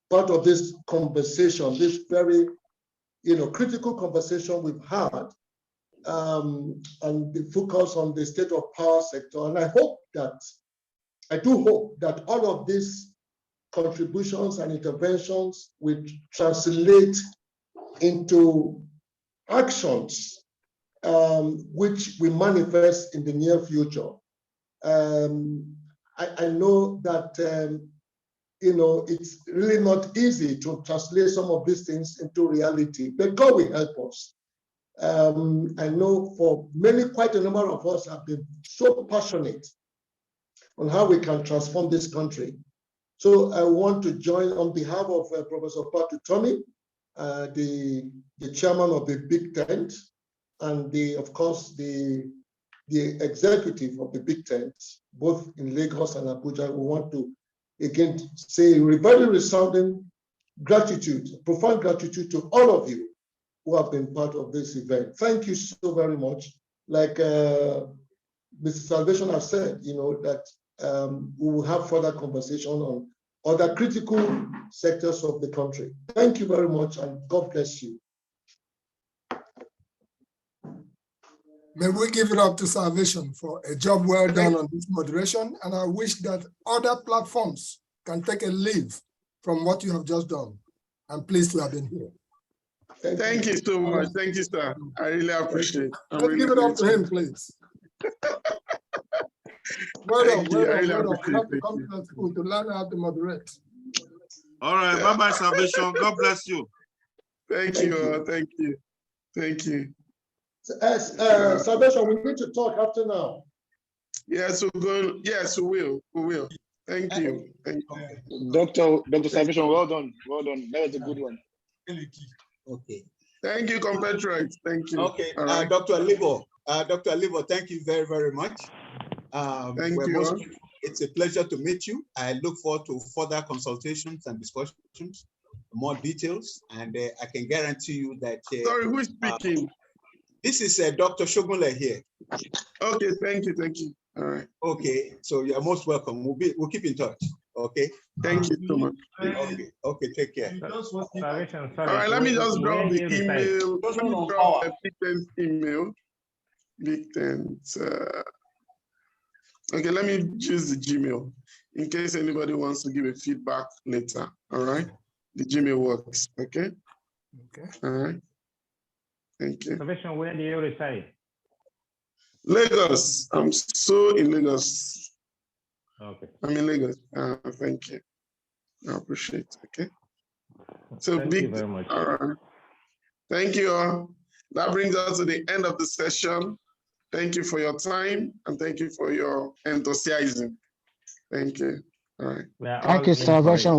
part of this conversation, this very critical conversation we've had, and the focus on the state of power sector. And I do hope that all of these contributions and interventions will translate into actions which we manifest in the near future. I know that it's really not easy to translate some of these things into reality, but God will help us. I know for quite a number of us have been so passionate on how we can transform this country. So I want to join on behalf of Professor Patu Tommy, the chairman of the Big Tent, and of course the executive of the Big Tent, both in Lagos and Abuja. We want to again say very resounding gratitude, profound gratitude to all of you who have been part of this event. Thank you so very much. Like Mr. Salvation has said, that we will have further conversation on other critical sectors of the country. Thank you very much, and God bless you. May we give it up to Salvation for a job well done on this moderation, and I wish that other platforms can take a leave from what you have just done. I'm pleased to have been here. Thank you so much. Thank you, sir. I really appreciate it. Let's give it up to him, please. Well done. We have to come to school to learn how to moderate. All right. Bye-bye, Salvation. God bless you. Thank you. Thank you. Thank you. Salvation, we need to talk after now. Yes, we will. We will. Thank you. Thank you. Dr. Salvation, well done. Well done. That was a good one. Okay. Thank you, compatriots. Thank you. Okay. Dr. Ala-Igbo, thank you very, very much. Thank you. It's a pleasure to meet you. I look forward to further consultations and discussions, more details, and I can guarantee you that. Sorry, who is speaking? This is Dr. Shogunle here. Okay, thank you. All right. Okay, so you're most welcome. We'll keep in touch. Okay. Thank you so much. Okay, take care. All right, let me just drop the email. Let me drop the Big Tent email. Big Tent. Okay, let me use the Gmail in case anybody wants to give a feedback later. All right, the Gmail works. Okay. Okay. All right. Thank you. Salvation, where do you reside? Lagos. I'm so in Lagos. Okay. I'm in Lagos. Thank you. I appreciate it. Okay. So Thank you very much. All right. Thank you all. That brings us to the end of the session. Thank you for your time and thank you for your enthusiasm. Thank you. All right. Thank you, Salvation.